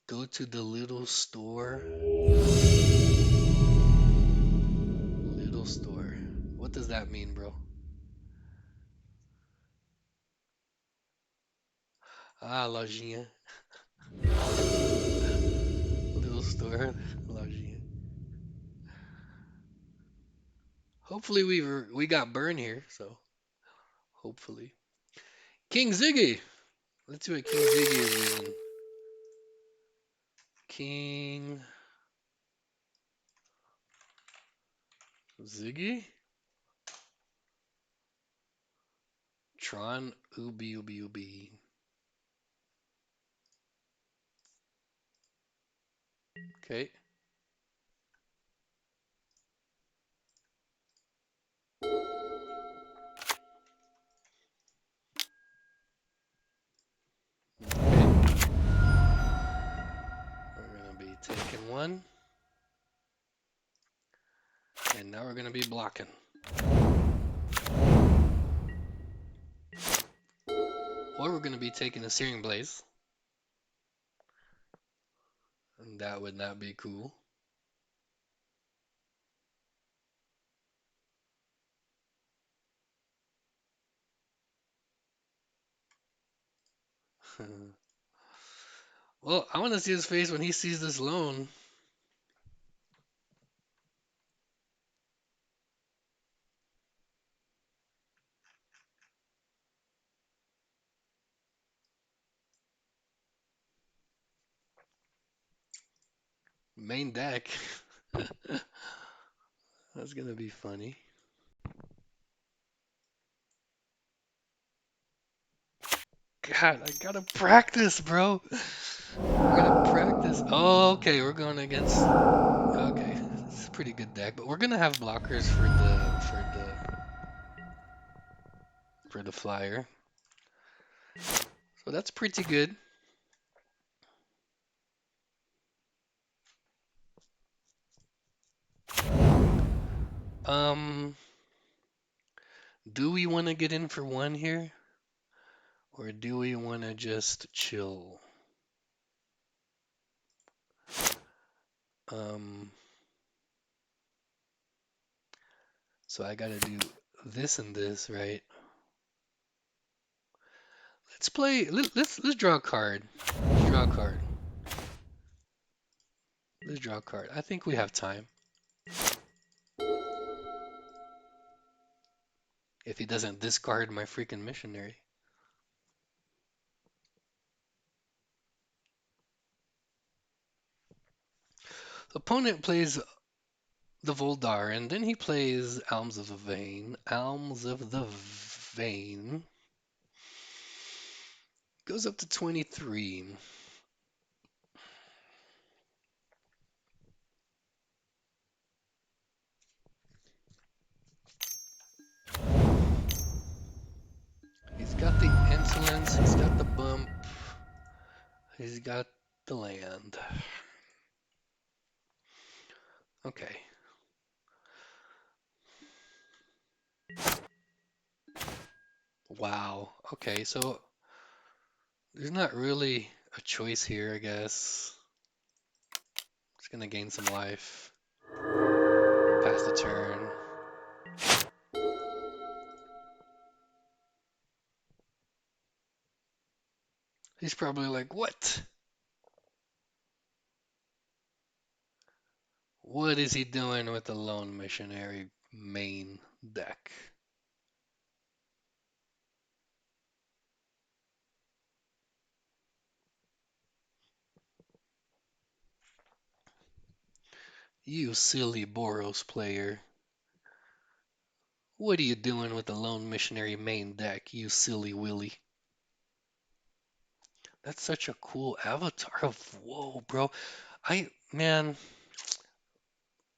Go to the little store. Little store. What does that mean, bro? Ah, lojinha. Little store. Lojinha. Hopefully we got burn here, so hopefully. King Ziggy. Let's see what King Ziggy is using. King Ziggy? Tron Ubi Ubi Ubi. Okay. We're gonna be taking one. And now we're gonna be blocking. Or we're gonna be taking a Searing Blaze. And that would not be cool. Well, I want to see his face when he sees this loan. Main deck. That's gonna be funny. God, I gotta practice, bro. I gotta practice. Oh, okay, we're going against. Okay, it's a pretty good deck, but we're gonna have blockers for the flyer. So that's pretty good. Um, Do we want to get in for one here? Or do we want to just chill? Um, so I gotta do this and this, right? Let's play. Let's draw a card. Let's draw a card. Let's draw a card. I think we have time. If he doesn't discard my freaking missionary. The opponent plays the Voldar, and then he plays Alms of the Vein. Alms of the Vein goes up to 23. He's got the insolence, he's got the bump, he's got the land. Okay. Wow. Okay, so there's not really a choice here, I guess. Just gonna gain some life. Pass the turn. He's probably like, what? What is he doing with the Lone Missionary main deck? You silly Boros player. What are you doing with the Lone Missionary main deck, you silly Willy? That's such a cool avatar of whoa, bro. Man,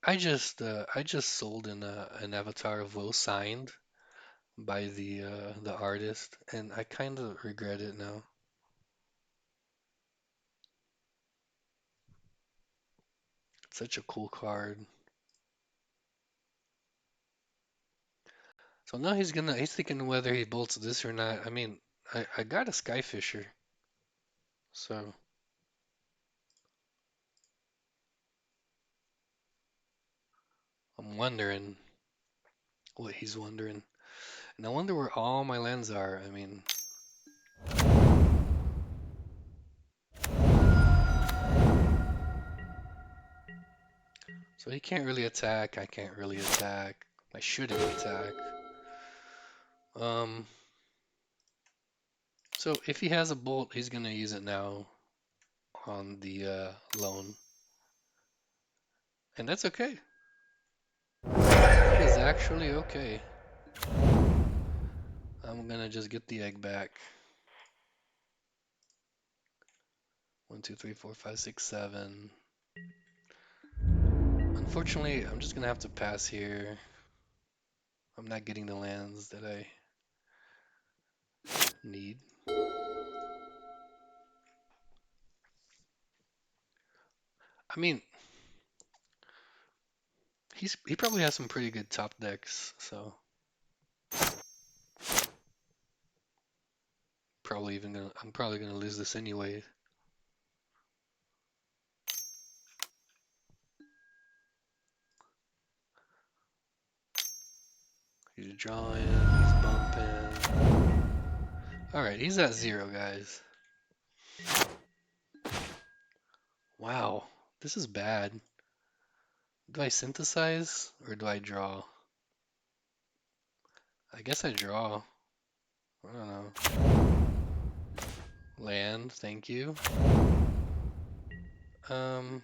I just sold an avatar of Woe signed by the artist, and I kind of regret it now. Such a cool card. So now he's thinking whether he bolts this or not. I mean, I got a Skyfisher, so I'm wondering what he's wondering. And I wonder where all my lands are. I mean, so he can't really attack. I can't really attack. I shouldn't attack. Um, so if he has a bolt, he's gonna use it now on the loan, and that's okay. That is actually okay. I'm gonna just get the egg back. 1, 2, 3, 4, 5, 6, 7. Unfortunately, I'm just gonna have to pass here. I'm not getting the lands that I need. I mean, he probably has some pretty good top decks, so I'm probably gonna lose this anyway. He's drawing, he's bumping. All right, he's at 0, guys. Wow, this is bad. Do I synthesize or do I draw? I guess I draw. I don't know. Land, thank you. Um,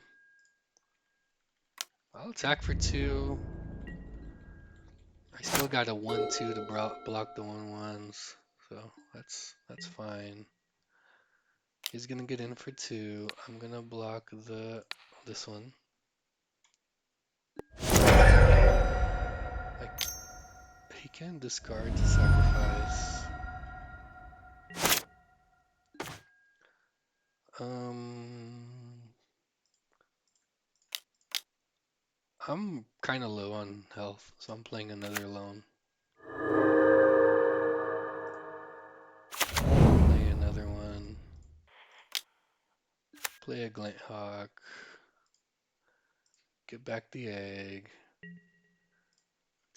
I'll attack for 2. I still got a 1/2 to block the 1/1s, so that's fine. He's gonna get in for 2. I'm gonna block this one. He can discard to sacrifice. I'm kind of low on health, so I'm playing another loan. Play a Glint Hawk. Get back the egg.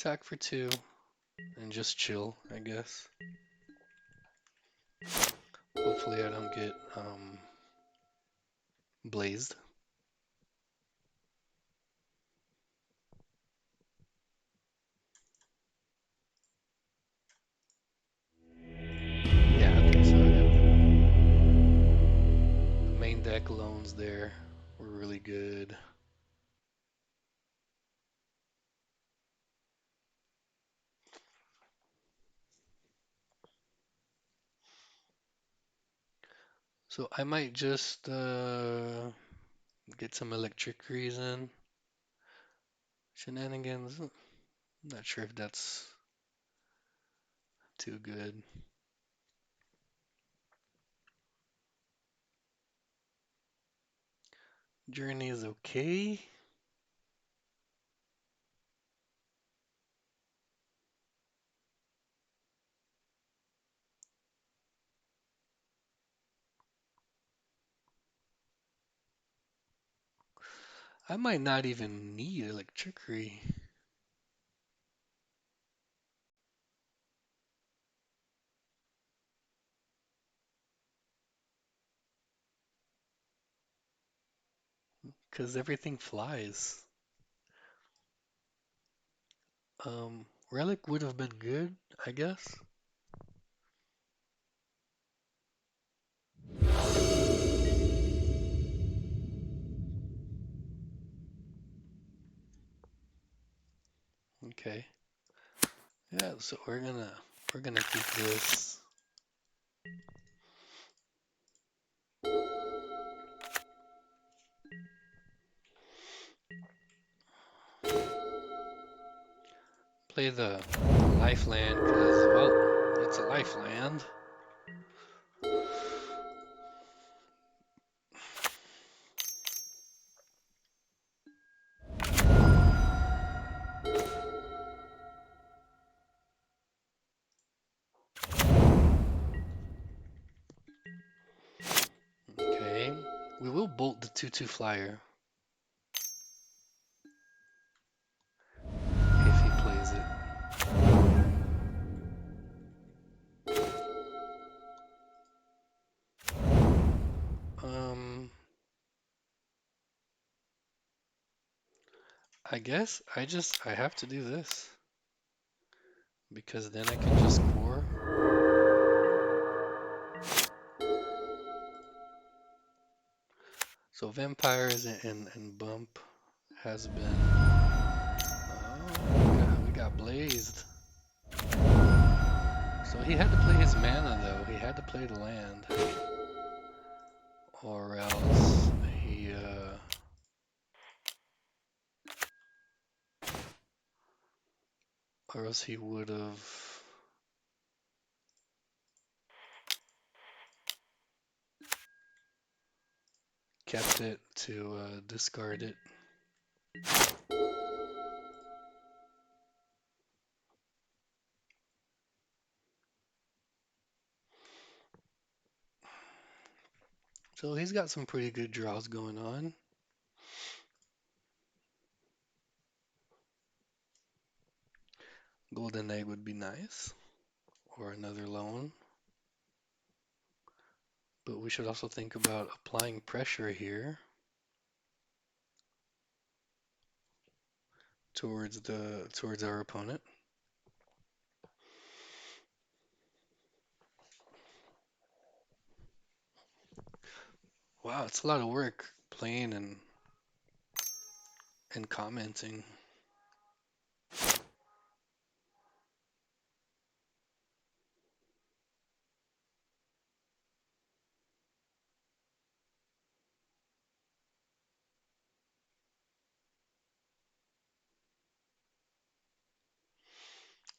Attack for 2. And just chill, I guess. Hopefully I don't get blazed. Yeah, I think so. The main deck loans there were really good. So I might just get some electric reason. Shenanigans. Not sure if that's too good. Journey is okay. I might not even need electricity. Because everything flies. Relic would have been good, I guess. Okay. Yeah, so we're gonna keep this. Play the lifeland because, well, it's a lifeland. Okay. We will bolt the 2/2 flyer if he plays it. I guess I have to do this because then I can just core. So vampires and bump has been. Oh, we got blazed. So he had to play his mana though. He had to play the land, or else he would have kept it to discard it. So he's got some pretty good draws going on. Golden egg would be nice, or another loan. But we should also think about applying pressure here towards our opponent. Wow, it's a lot of work playing and commenting.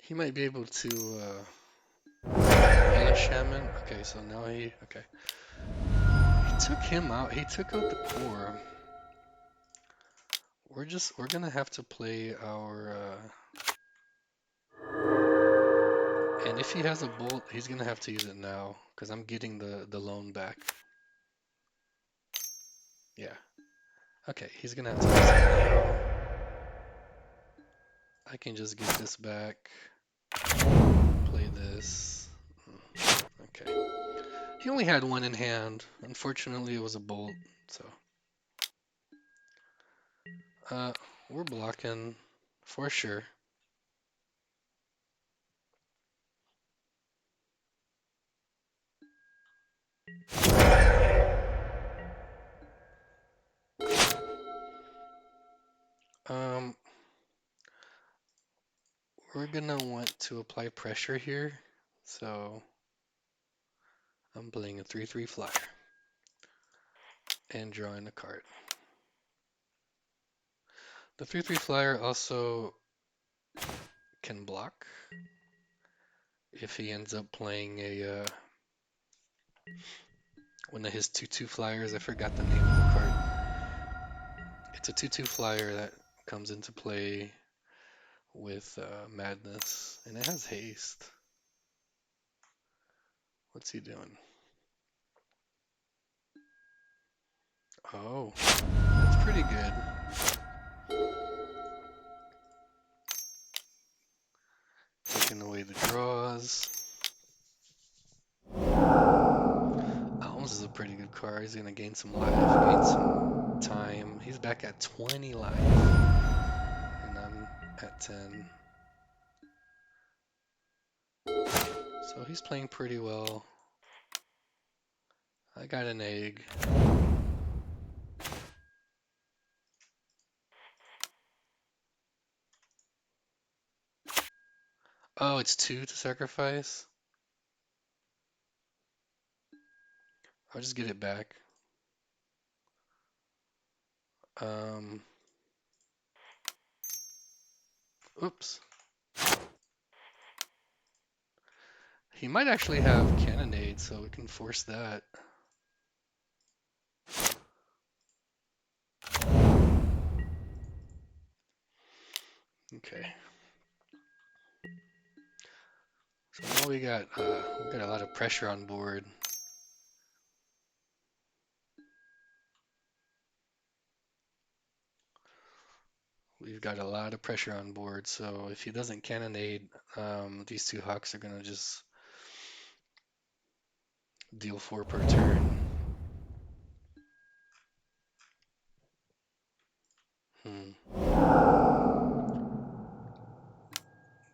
He might be able to Hellish Shaman. Okay, so now okay. He took him out. He took out the core. We're gonna have to play our and if he has a bolt, he's gonna have to use it now because I'm getting the loan back. Yeah. Okay, he's gonna have to do something now. I can just get this back. Play this. Okay. He only had one in hand. Unfortunately, it was a bolt, so. We're blocking for sure. Um, we're gonna want to apply pressure here, so I'm playing a 3/3 flyer and drawing a card. The 3/3 flyer also can block if he ends up playing a one of his 2/2 flyers. I forgot the name of the card. It's a 2/2 flyer that comes into play with Madness, and it has haste. What's he doing? Oh, that's pretty good. Taking away the draws. Alms is a pretty good card. He's gonna gain some life, gain some time. He's back at 20 life, and I'm at 10. So he's playing pretty well. I got an egg. Oh, it's 2 to sacrifice. I'll just get it back. Oops. He might actually have Cannonade, so we can force that. Okay. So now we got a lot of pressure on board. We've got a lot of pressure on board, so if he doesn't Cannonade, these 2 Hawks are gonna just deal 4 per turn.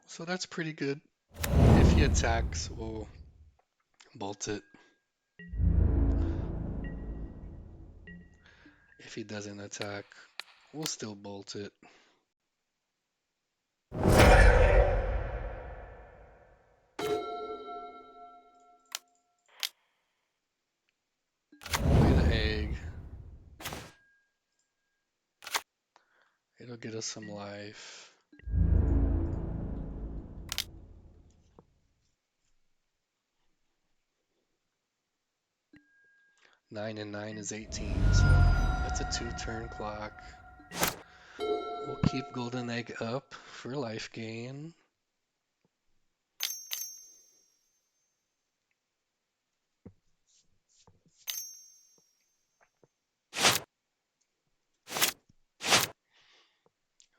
So that's pretty good. If he attacks, we'll bolt it. If he doesn't attack, we'll still bolt it. Play the egg. It'll get us some life. 9 and 9 is 18, so that's a 2-turn clock. We'll keep Golden Egg up for life gain.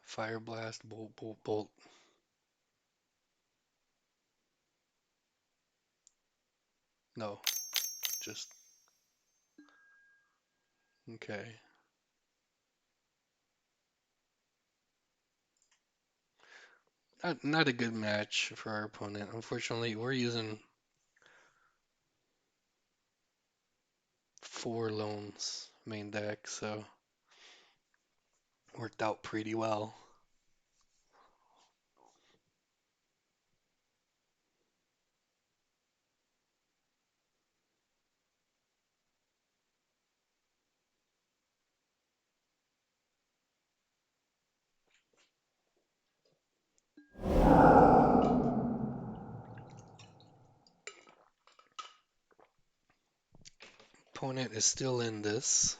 Fire Blast, bolt, bolt, bolt. No, just okay. Not a good match for our opponent. Unfortunately, we're using 4 loans main deck, so worked out pretty well. Opponent is still in this,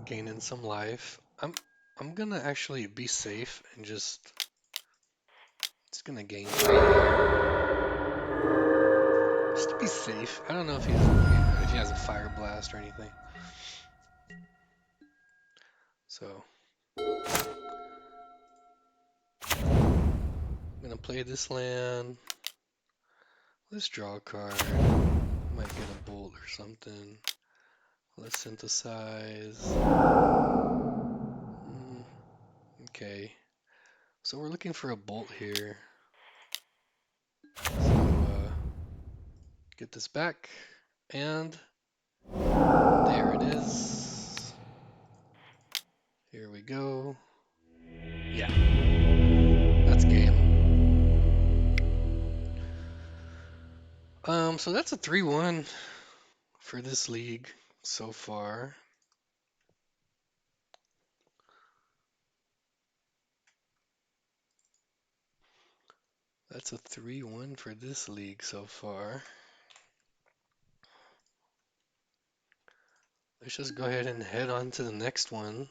gaining some life. I'm gonna actually be safe and just gonna gain 3. Just to be safe. I don't know if has a fire blast or anything. So I'm gonna play this land. Let's draw a card. Might get a bolt or something. Let's synthesize. Okay. So we're looking for a bolt here. So get this back. And there it is. Here we go. Yeah, that's game. So that's a 3-1 for this league so far. That's a 3-1 for this league so far. Let's just go ahead and head on to the next one.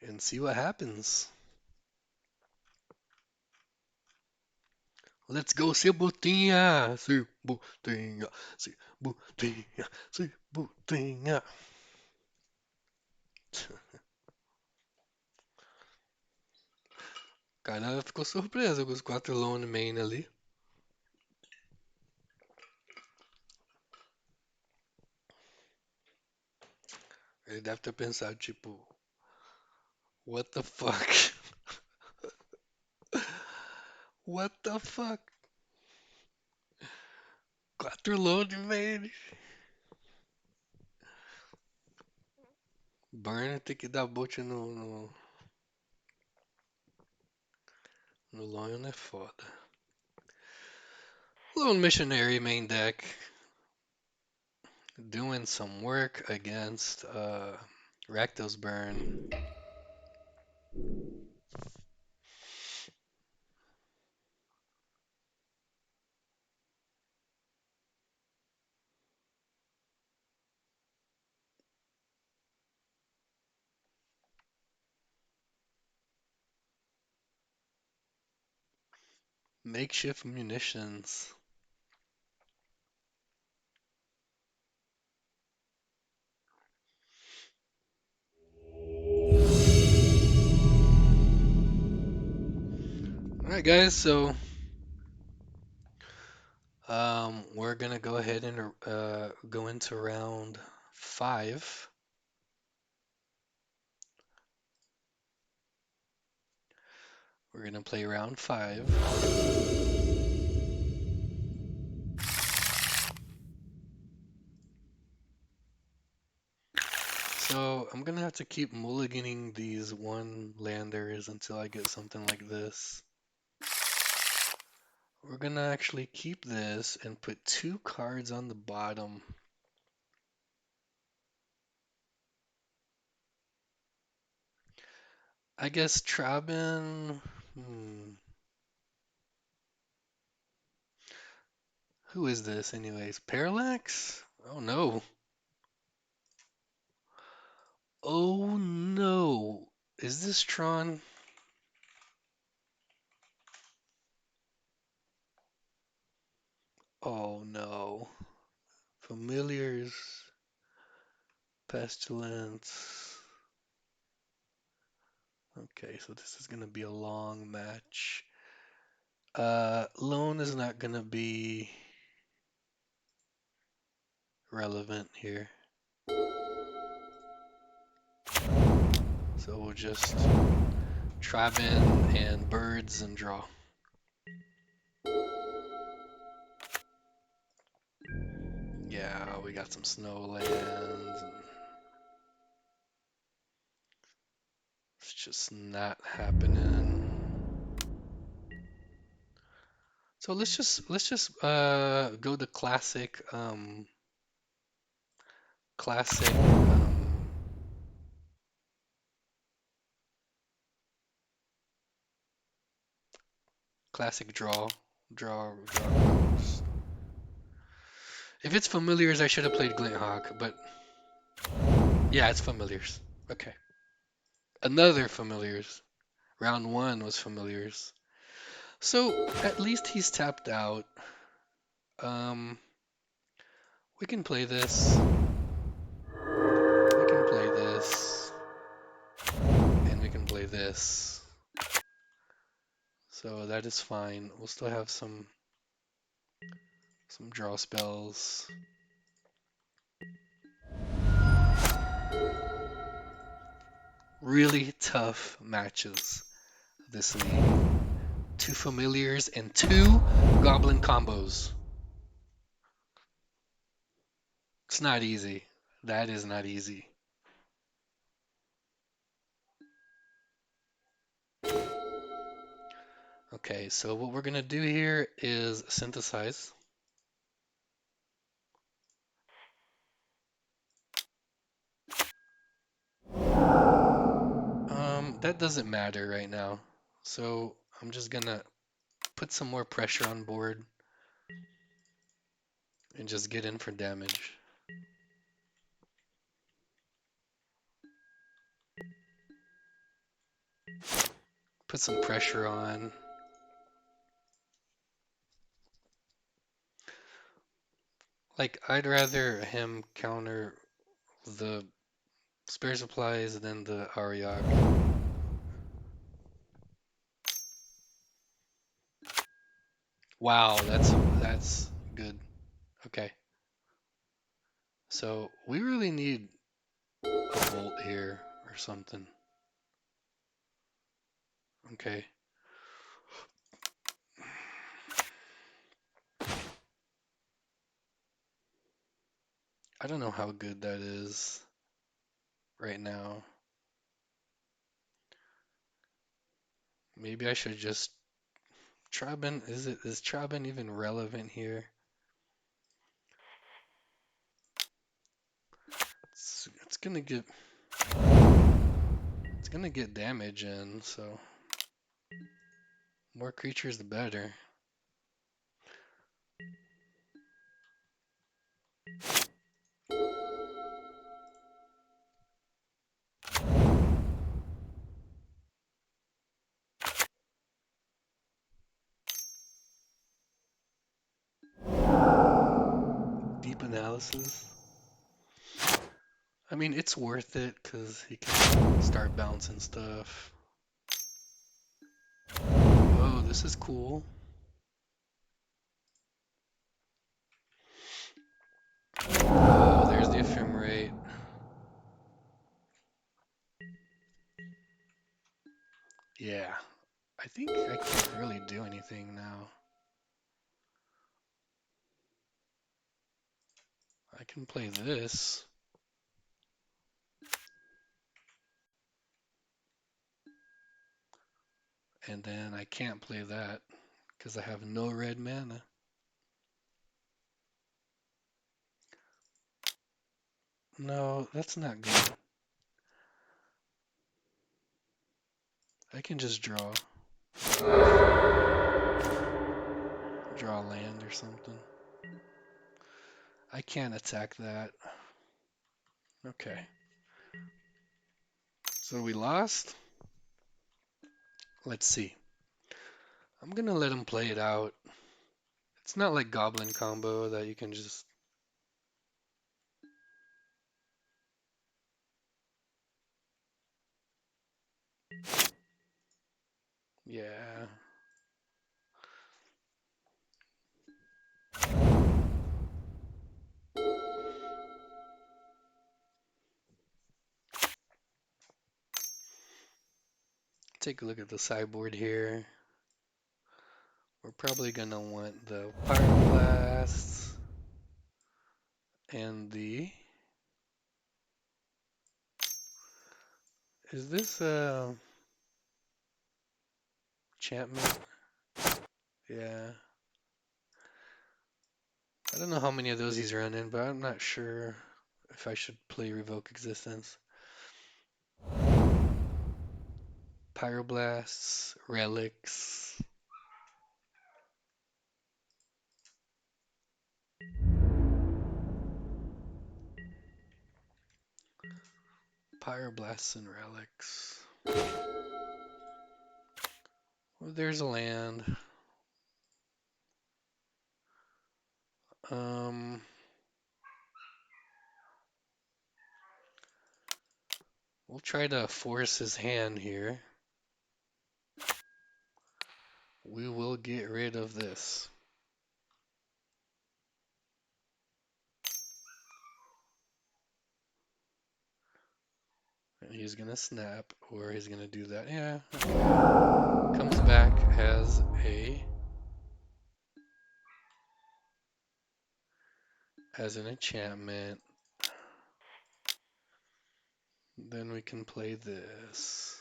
And see what happens. Let's go, Cibutinha! Cibutinha! Cibutinha! Cibutinha! O cara ficou surpreso com os 4 lone main ali. Ele deve ter pensado, tipo, what the fuck? What the fuck? 4 lone main. Burn tem que dar boot no Lion é foda. Lone Missionary main deck. Doing some work against Rakdos Burn. Makeshift munitions. Alright guys, so we're gonna go ahead and go into round 5. We're gonna play round 5. So I'm gonna have to keep mulliganing these one landers until I get something like this. We're gonna actually keep this and put 2 cards on the bottom. I guess Trabin. Who is this, anyways? Parallax? Oh no. Oh no. Is this Tron? Oh no. Familiars. Pestilence. Okay, so this is gonna be a long match. Lone is not gonna be relevant here. So we'll just tribe in and birds and draw. Yeah, we got some snow lands. It's just not happening. So let's just go the classic classic classic draw cards. If it's familiars, I should have played Glinthawk, but yeah, it's familiars. Okay. Another familiars. Round 1 was familiars. So at least he's tapped out. Um, we can play this. We can play this. And we can play this. So that is fine. We'll still have some draw spells. Really tough matches this league. 2 familiars and 2 goblin combos. It's not easy. That is not easy. Okay, so what we're gonna do here is synthesize. That doesn't matter right now. So I'm just gonna put some more pressure on board and just get in for damage. Put some pressure on. Like, I'd rather him counter the spare supplies than the Ariak. Wow, that's good. Okay. So we really need a bolt here or something. Okay. I don't know how good that is right now. Maybe I should just Trabin. Is Trabin even relevant here? It's gonna get damage in, so more creatures the better. Deep analysis. I mean, it's worth it because he can start bouncing stuff. Oh, this is cool. Oh, there's the ephemerate. Yeah, I think I can't really do anything now. I can play this. And then I can't play that because I have no red mana. No, that's not good. I can just draw. Draw land or something. I can't attack that. Okay. So we lost. Let's see. I'm gonna let him play it out. It's not like Goblin combo that you can just... Yeah. Take a look at the sideboard here. We're probably gonna want the Pyroblast and the... Is this a enchantment? Yeah. I don't know how many of those he's running, but I'm not sure if I should play Revoke Existence. Pyroblasts, Relics. Pyroblasts and Relics. Well, there's a land. Um, we'll try to force his hand here. We will get rid of this. And he's gonna snap, or he's gonna do that. Yeah, okay. Comes back, has an enchantment. Then we can play this.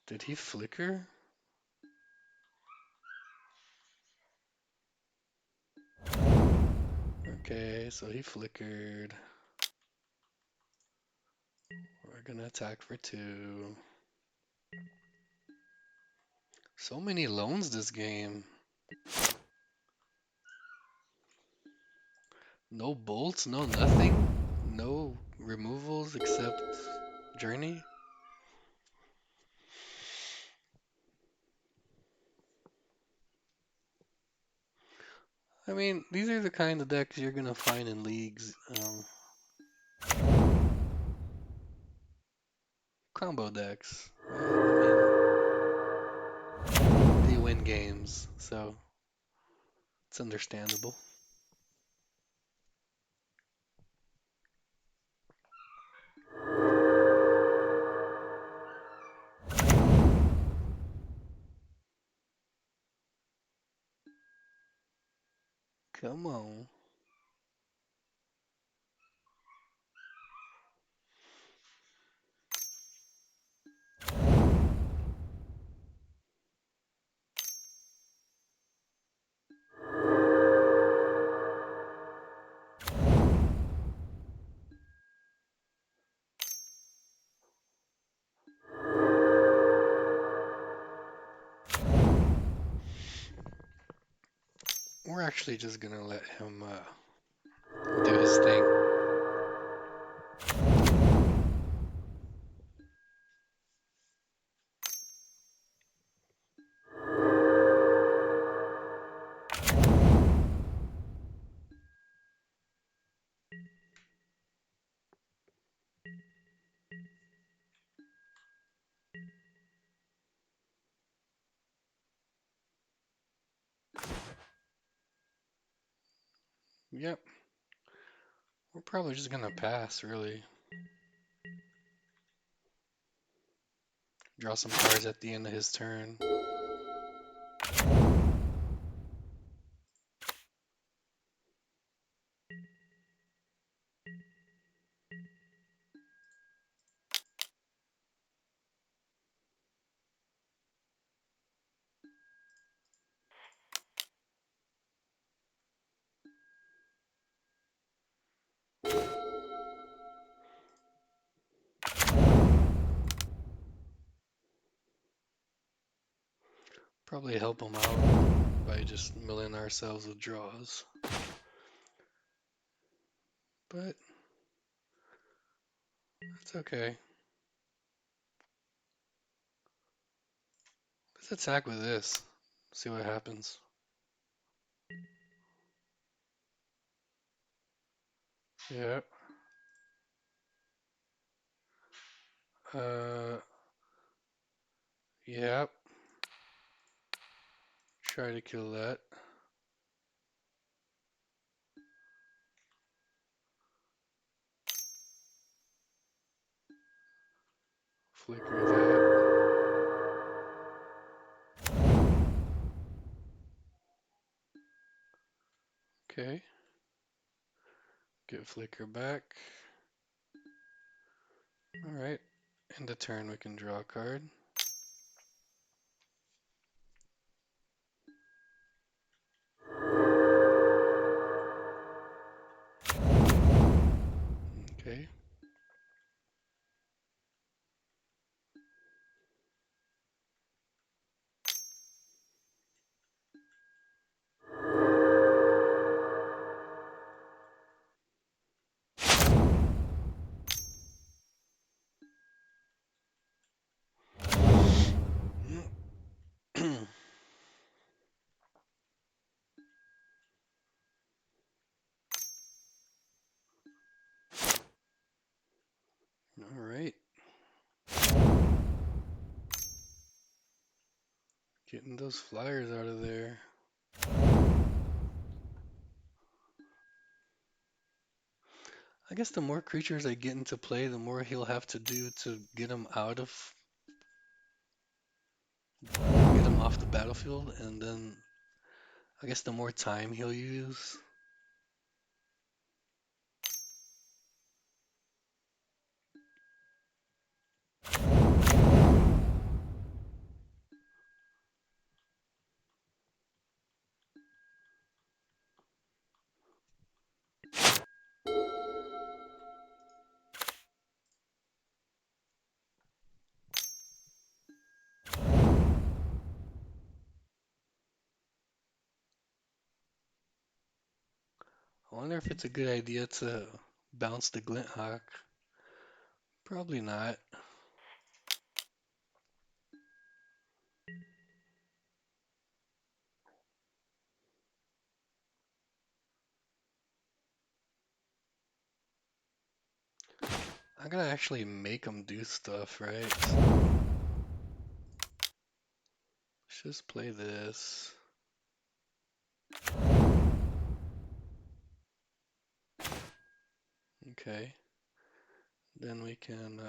Did he flicker? Okay, so he flickered. We're gonna attack for 2. So many loans this game. No bolts, no nothing. No removals except Journey. I mean, these are the kind of decks you're gonna find in leagues. Combo decks. They win games, so it's understandable. Come on. We're actually just gonna let him do his thing. Yep. We're probably just gonna pass, really. Draw some cards at the end of his turn. Probably help him out by just milling ourselves with draws. But it's okay. Let's attack with this. See what happens. Yep. Yep. Try to kill that. Flicker that. Okay. Get flicker back. Alright. End of turn we can draw a card. Okay. All right. Getting those flyers out of there. I guess the more creatures I get into play, the more he'll have to do to get them off the battlefield, and then I guess the more time he'll use. I wonder if it's a good idea to bounce the Glint Hawk. Probably not. I'm gonna actually make him do stuff, right? So let's just play this. Okay. Then we can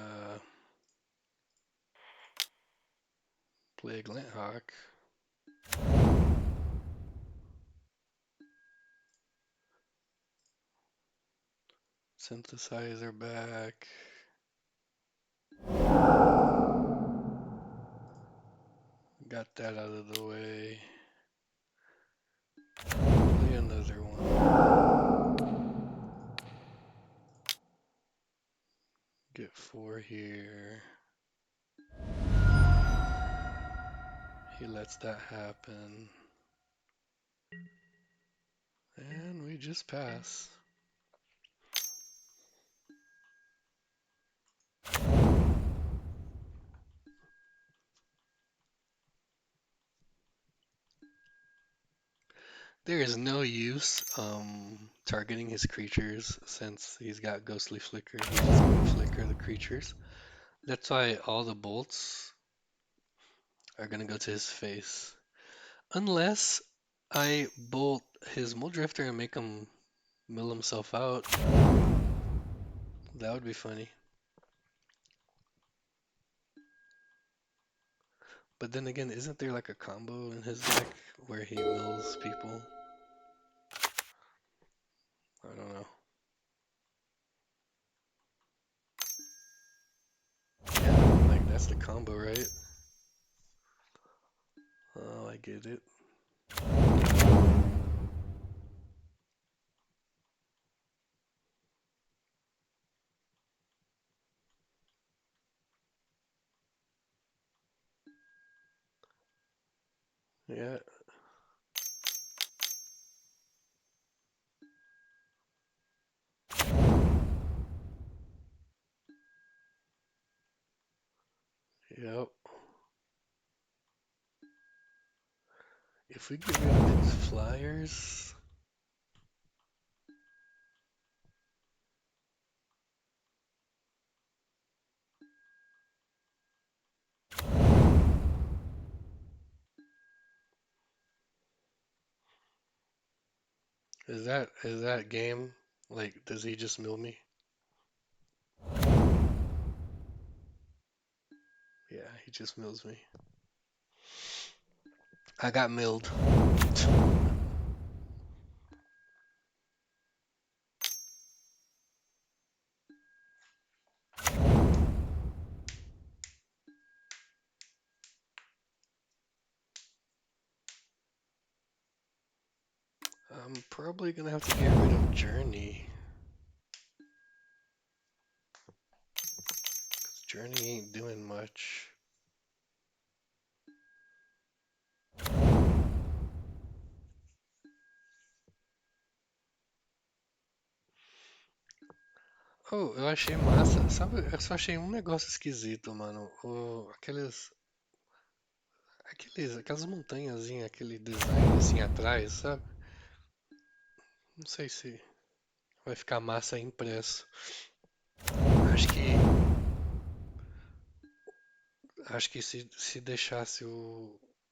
play a Glint Hawk. Synthesizer back. Got that out of the way. Play another one. Get 4 here. He lets that happen. And we just pass. There is no use targeting his creatures since he's got Ghostly Flicker. He's just gonna flicker the creatures. That's why all the bolts are gonna go to his face. Unless I bolt his Muldrifter and make him mill himself out. That would be funny. But then again, isn't there like a combo in his deck where he mills people? I don't know. Yeah, like that's the combo, right? Oh, I get it. Yeah. Yep. If we get rid of his flyers, is that game? Like, does he just mill me? Yeah, he just mills me. I got milled. I'm probably gonna have to get rid of Journey. 'Cause Journey ain't doing much. Oh, eu achei massa. Sabe, eu só achei um negócio esquisito, mano. Aquelas montanhazinhas, aquele design assim atrás, sabe? Não sei se vai ficar massa impresso. Acho que Acho que se deixasse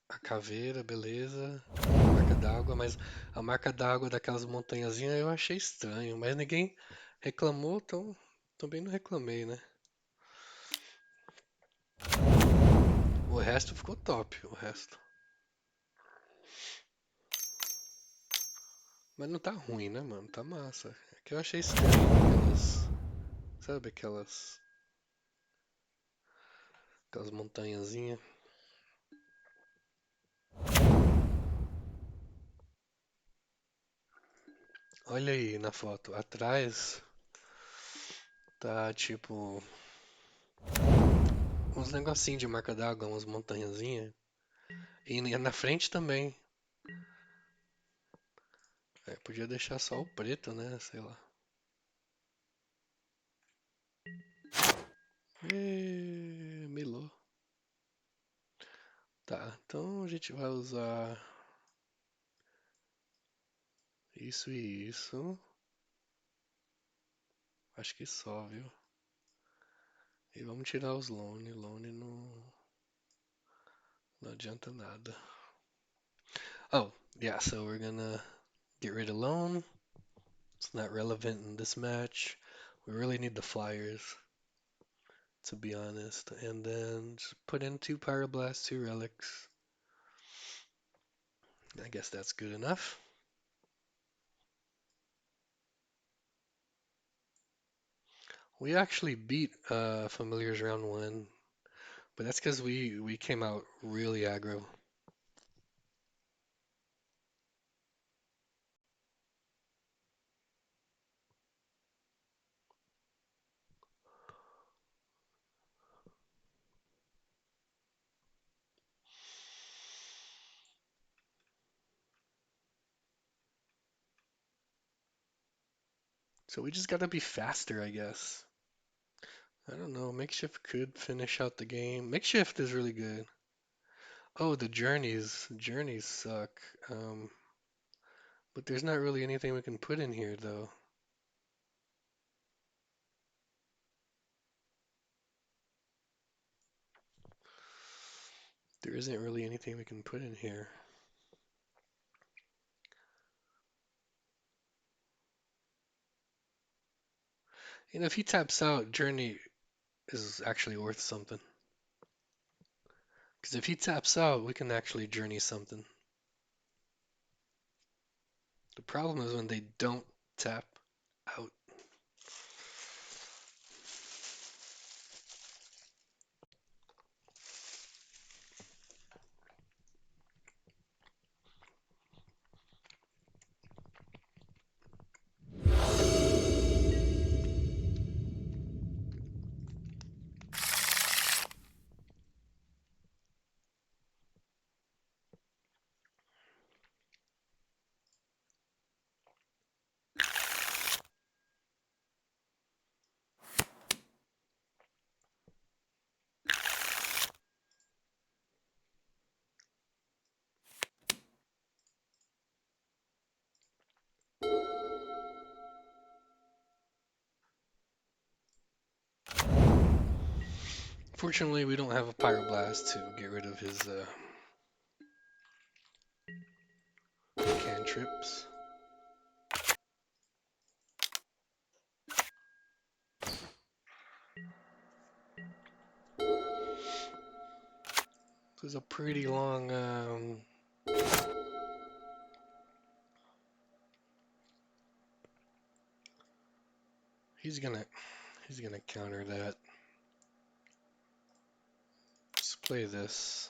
a caveira, beleza. A marca d'água, mas a marca d'água daquelas montanhazinhas eu achei estranho. Mas ninguém reclamou, então também não reclamei, né? O resto ficou top, o resto. Mas não tá ruim, né, mano? Tá massa. É que eu achei estranho aquelas. Sabe aquelas montanhazinhas? Olha aí na foto. Atrás tá tipo uns negocinhos de marca d'água, umas montanhazinhas. E na frente também. É, podia deixar só o preto, né? Sei lá. Melou. Tá, então a gente vai usar isso e isso. Acho que só, viu? E vamos tirar os lone. Lone não adianta nada. Oh, yeah, so we're gonna get rid of lone. It's not relevant in this match. We really need the flyers, to be honest. And then just put in 2 Pyroblasts, 2 relics. I guess that's good enough. We actually beat Familiars round 1, but that's because we came out really aggro. So we just gotta be faster, I guess. I don't know. Makeshift could finish out the game. Makeshift is really good. Oh, the journeys. Journeys suck. Um, but there's not really anything we can put in here, though. There isn't really anything we can put in here. You know, if he taps out, Journey is actually worth something. Because if he taps out, we can actually Journey something. The problem is when they don't tap out. Fortunately, we don't have a Pyroblast to get rid of his cantrips. This is a pretty long. He's gonna counter that. Let's play this.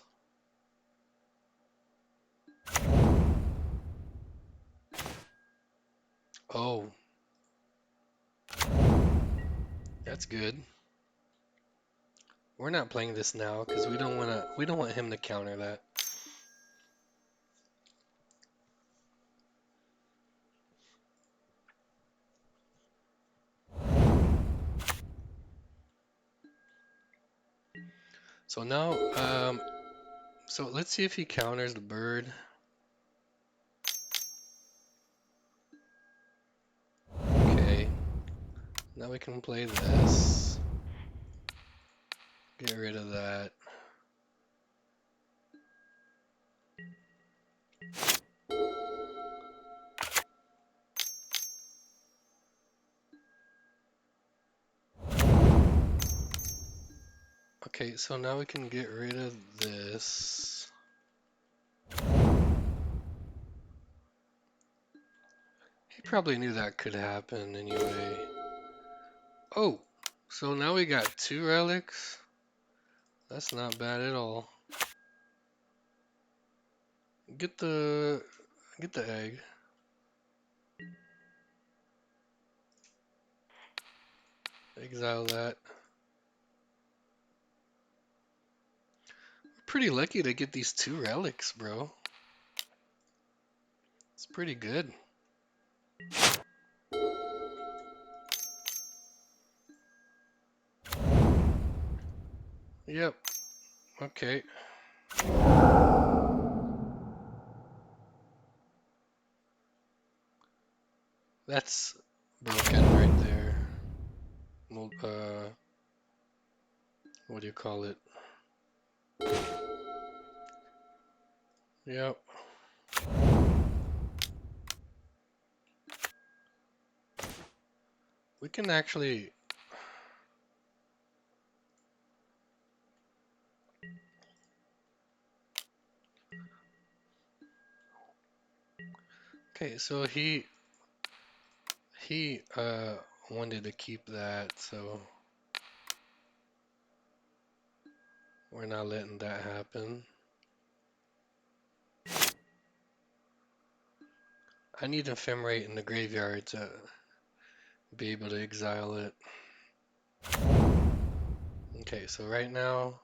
Oh, that's good. We're not playing this now because we don't want him to counter that. So now, so let's see if he counters the bird. Okay. Now we can play this. Get rid of that. Okay, so now we can get rid of this. He probably knew that could happen anyway. Oh, so now we got 2 relics. That's not bad at all. Get the egg. Exile that. Pretty lucky to get these 2 relics, bro. It's pretty good. Yep. Okay. That's broken right there. Well, what do you call it? Yep. We can actually... Okay, so he wanted to keep that, so we're not letting that happen. I need ephemerate in the graveyard to be able to exile it. Okay, so right now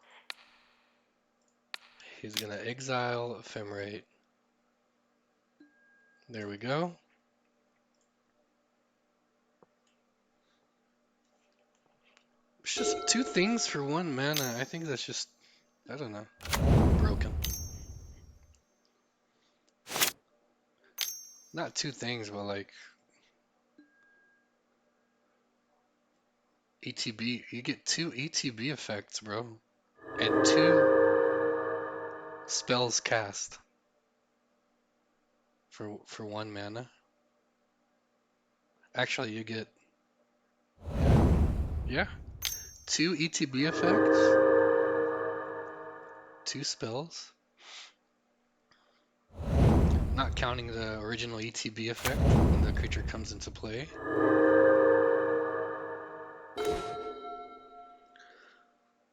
he's gonna exile ephemerate. There we go. It's just 2 things for 1 mana. I think that's just, I don't know, broken. Not 2 things, but like ETB. You get 2 ETB effects, bro, and 2 spells cast for 1 mana. Actually, you get, yeah, 2 ETB effects, 2 spells. Not counting the original ETB effect when the creature comes into play.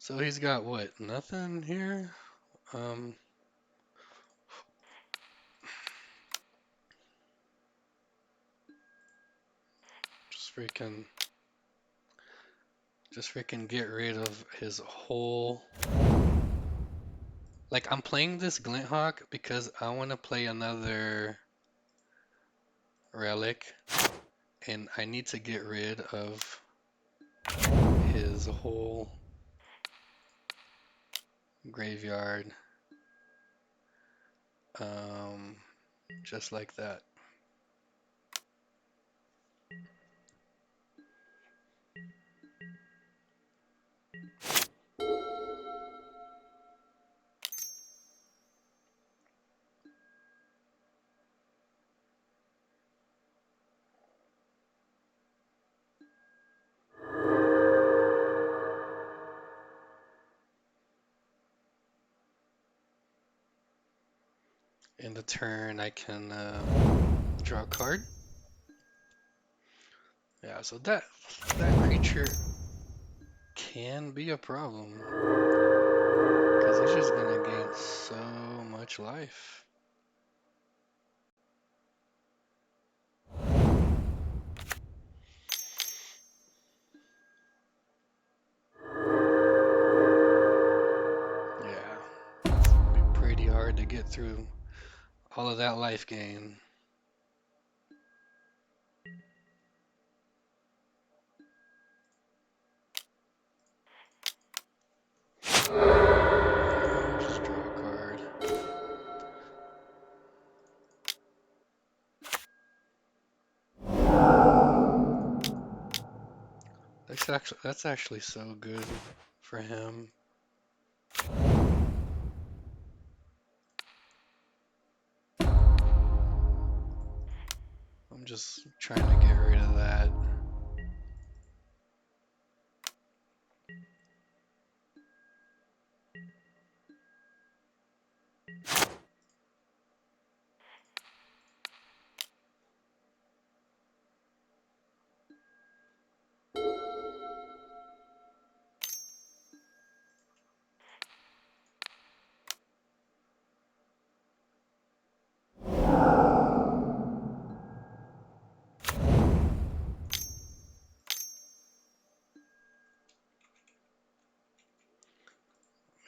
So he's got what? Nothing here? Just freaking get rid of his whole... Like, I'm playing this Glinthawk because I want to play another relic, and I need to get rid of his whole graveyard. Just like that. In the turn, I can draw a card. Yeah, so that creature can be a problem because he's just gonna gain so much life. Yeah, it'll be pretty hard to get through all of that life gain. Just draw a card. That's actually so good for him. I'm just trying to get rid of that.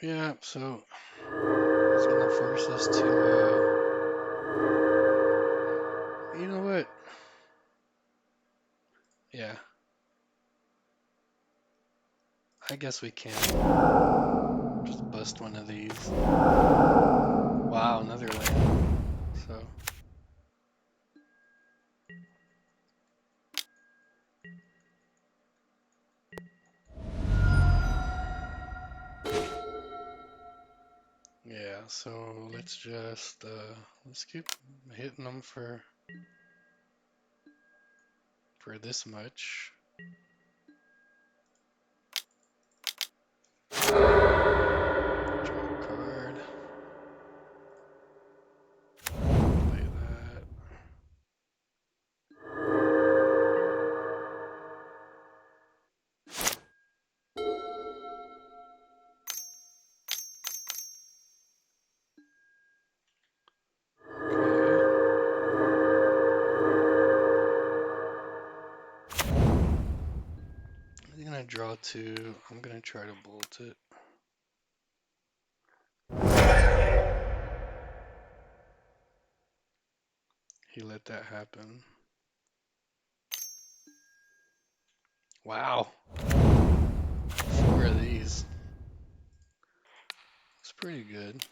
Yeah, so it's gonna force us to, you know what? Yeah, I guess we can just bust one of these. Wow, another land. So, yeah, so let's just, let's keep hitting them for this much. Draw a card. Play that. I'm gonna draw two. I'm gonna try to bolt it. He let that happen. Wow. Four of these. It's pretty good.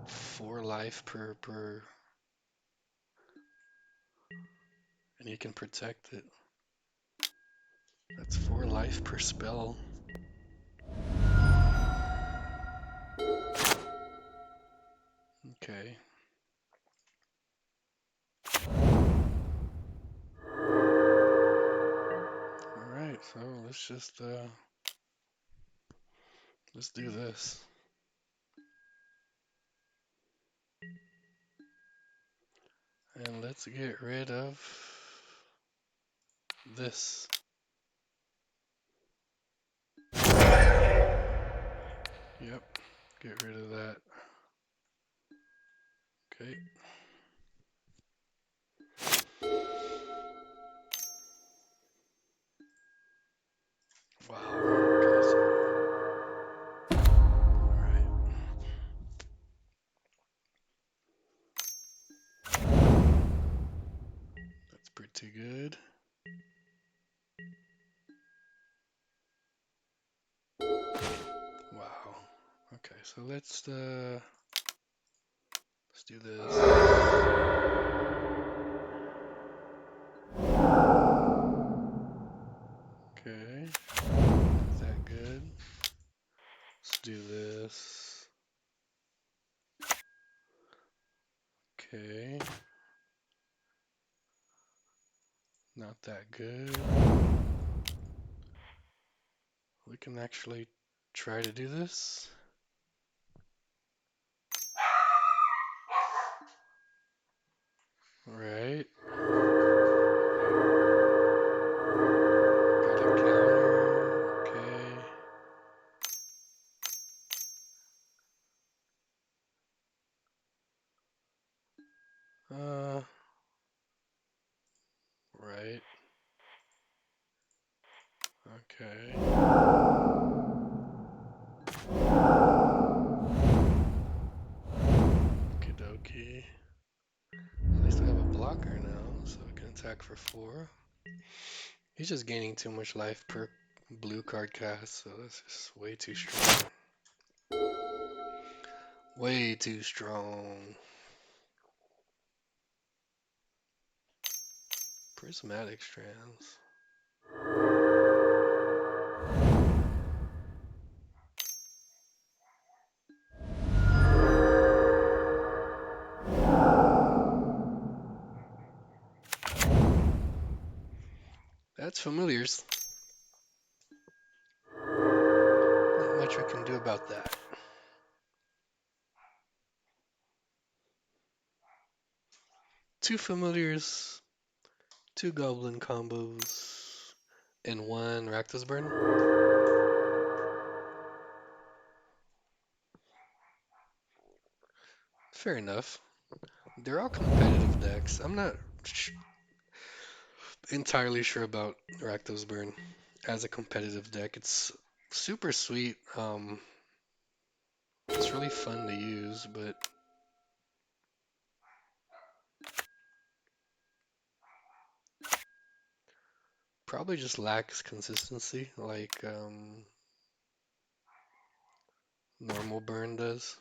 4 life per, and you can protect it. That's 4 life per spell. Okay. Alright, so let's do this. And let's get rid of this. Yep, get rid of that. Okay. Wow. Okay, so. Alright. That's pretty good. Wow. Okay, so let's do this. Okay. Is that good? Let's do this. Okay. Not that good. We can actually try to do this. Right. Got a counter. Okay. Right. Okay. Okie dokie. At least we have a blocker now, so we can attack for 4. He's just gaining too much life per blue card cast, so that's just way too strong. Way too strong. Prismatic strands. That's familiars. Not much we can do about that. Two familiars, 2 goblin combos, and 1 Rakdos burn. Fair enough. They're all competitive decks. I'm not entirely sure about Rakdos burn. as a competitive deck. It's super sweet. It's really fun to use, but probably just lacks consistency like normal burn does.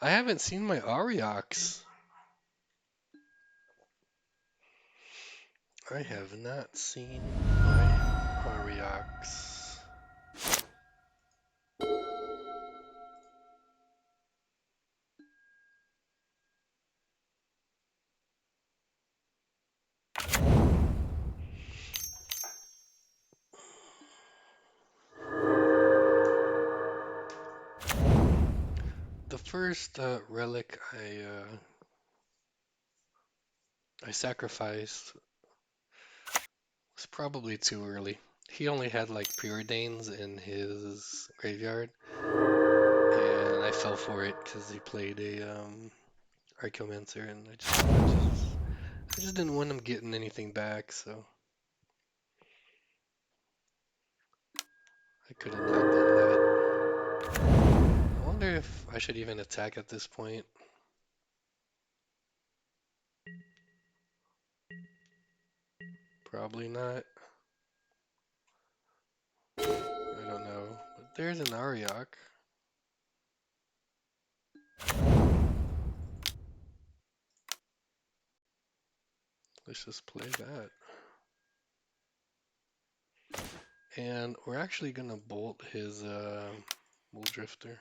I haven't seen my Ariox. I have not seen my Ariox. The first relic I sacrificed was probably too early. He only had like Preordains in his graveyard, and I fell for it because he played a Archaeomancer, and I just didn't want him getting anything back, so I could have not done that. I wonder if I should even attack at this point. Probably not. I don't know. But there's an Ariok. Let's just play that. And we're actually gonna bolt his Wool Drifter.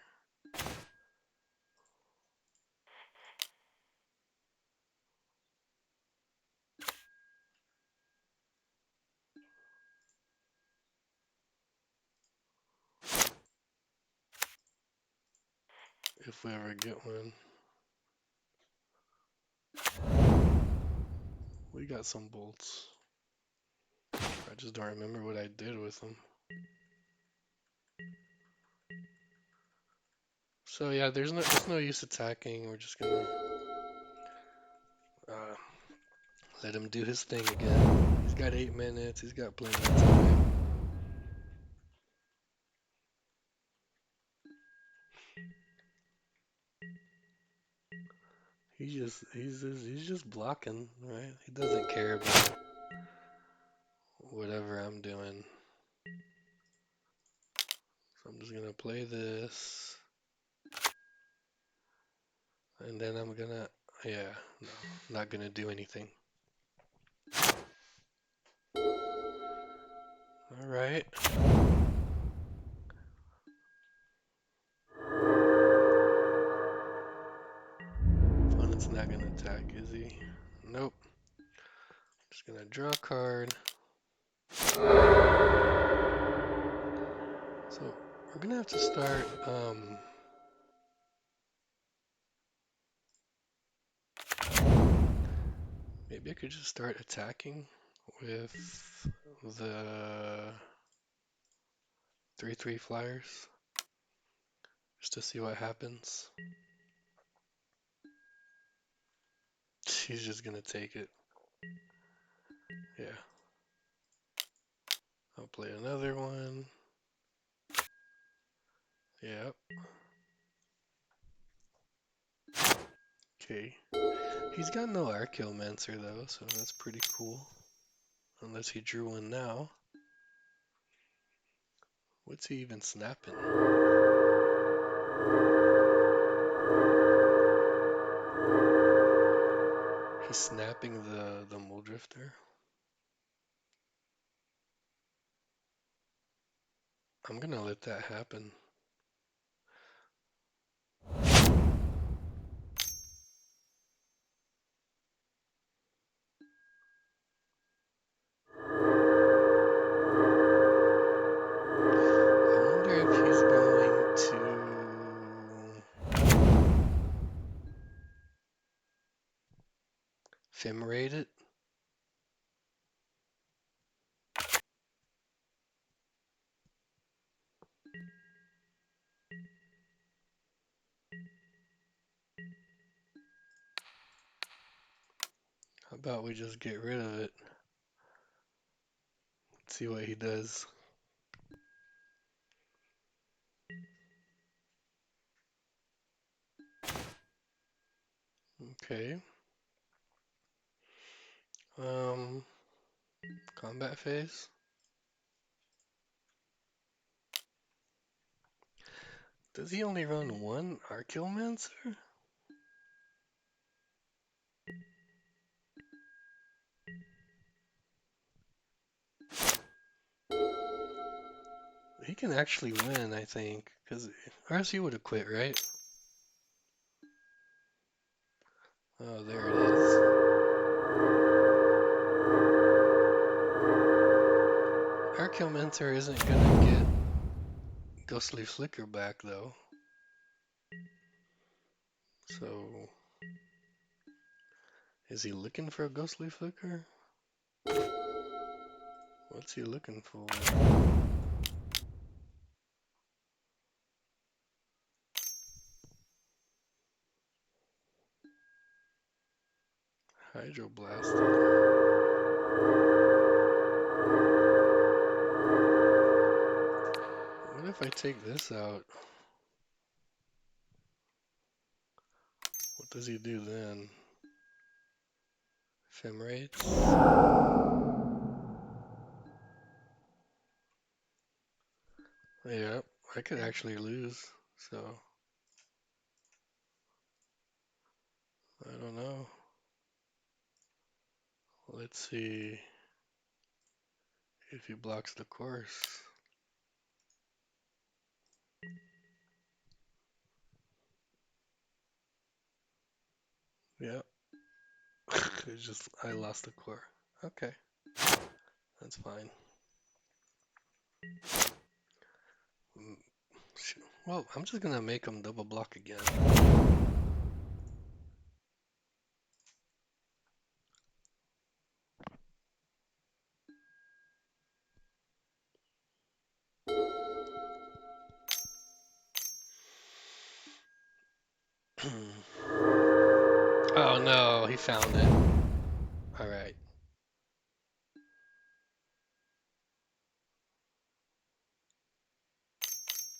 If we ever get one. We got some bolts. I just don't remember what I did with them. So yeah, there's no use attacking. We're just gonna let him do his thing again. He's got 8 minutes. He's got plenty of time. He's just blocking, right? He doesn't care about whatever I'm doing. So I'm just gonna play this, and then I'm gonna, yeah, no, not gonna do anything. All right. Opponent's not gonna attack, is he? Nope. Just gonna draw a card. So we're gonna have to start. Maybe I could just start attacking with the 3/3 flyers just to see what happens. She's just gonna take it. Yeah. I'll play another one. Yep. Okay. He's got no Archaeomancer though, so that's pretty cool. Unless he drew one now. What's he even snapping? He's snapping the Mole Drifter. I'm gonna let that happen. I wonder if he's going to ephemerate it. How about we just get rid of it? See what he does. Okay. Um, combat phase. Does he only run one Archaeomancer? He can actually win, I think, because or else he would have quit, right? Oh, there it is. Archaeomancer isn't gonna get Ghostly Flicker back though. So, is he looking for a Ghostly Flicker? What's he looking for? Hydroblasted. What if I take this out? What does he do then? Ephemerate? Yeah, I could actually lose, so I don't know. Let's see if he blocks the course. Yeah, it's just I lost the core. Okay, that's fine. Well, I'm just gonna make him double block again. Oh no, he found it. All right.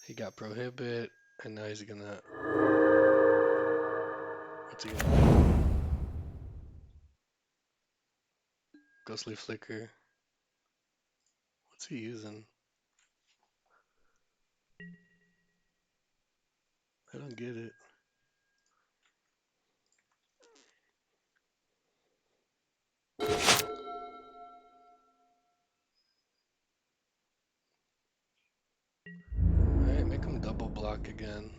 He got prohibit, and now he's gonna. What's he gonna do? Ghostly Flicker. What's he using? I don't get it. Alright, make him double block again.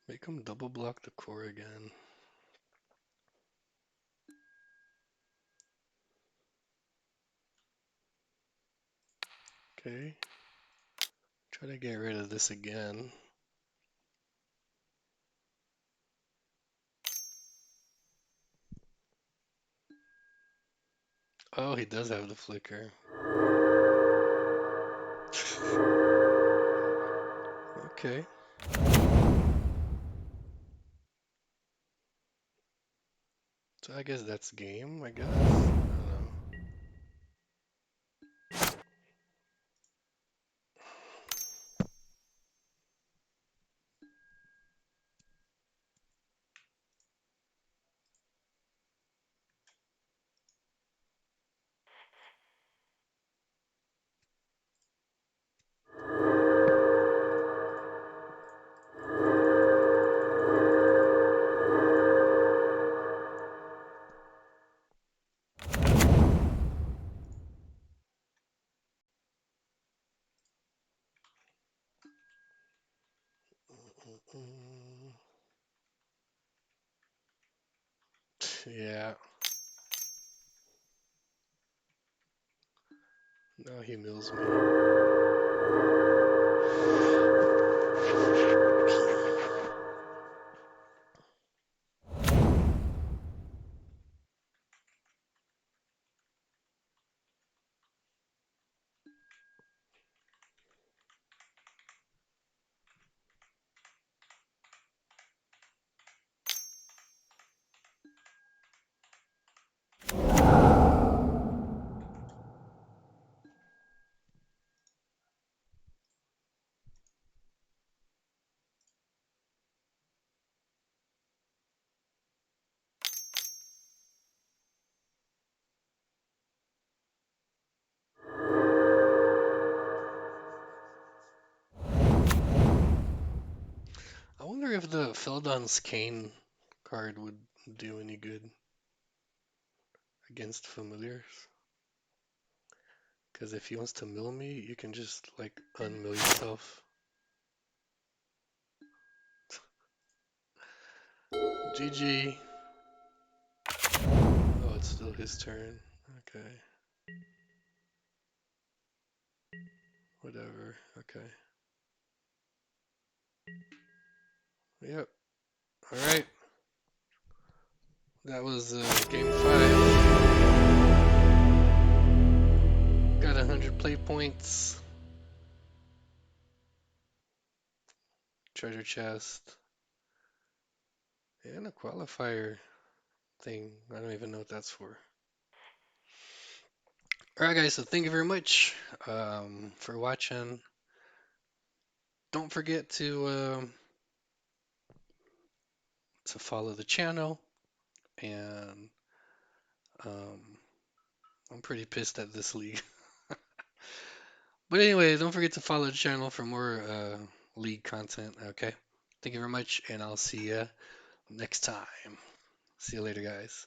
Make him double block the core again. Okay. Try to get rid of this again. Oh, he does have the flicker. Okay. So I guess that's game, I guess. I don't know. Mm, yeah. Now he mills me. I wonder if the Feldon's Cane card would do any good against familiars. Because if he wants to mill me, you can just like unmill yourself. GG. Oh, it's still his turn. Okay. Whatever. Okay. Yep. All right. That was game 5. Got 100 play points. Treasure chest. And a qualifier thing. I don't even know what that's for. Alright guys, so thank you very much for watching. Don't forget to follow the channel, and um, I'm pretty pissed at this league. But anyway, don't forget to follow the channel for more league content, okay? Thank you very much, and I'll see you next time. See you later, guys.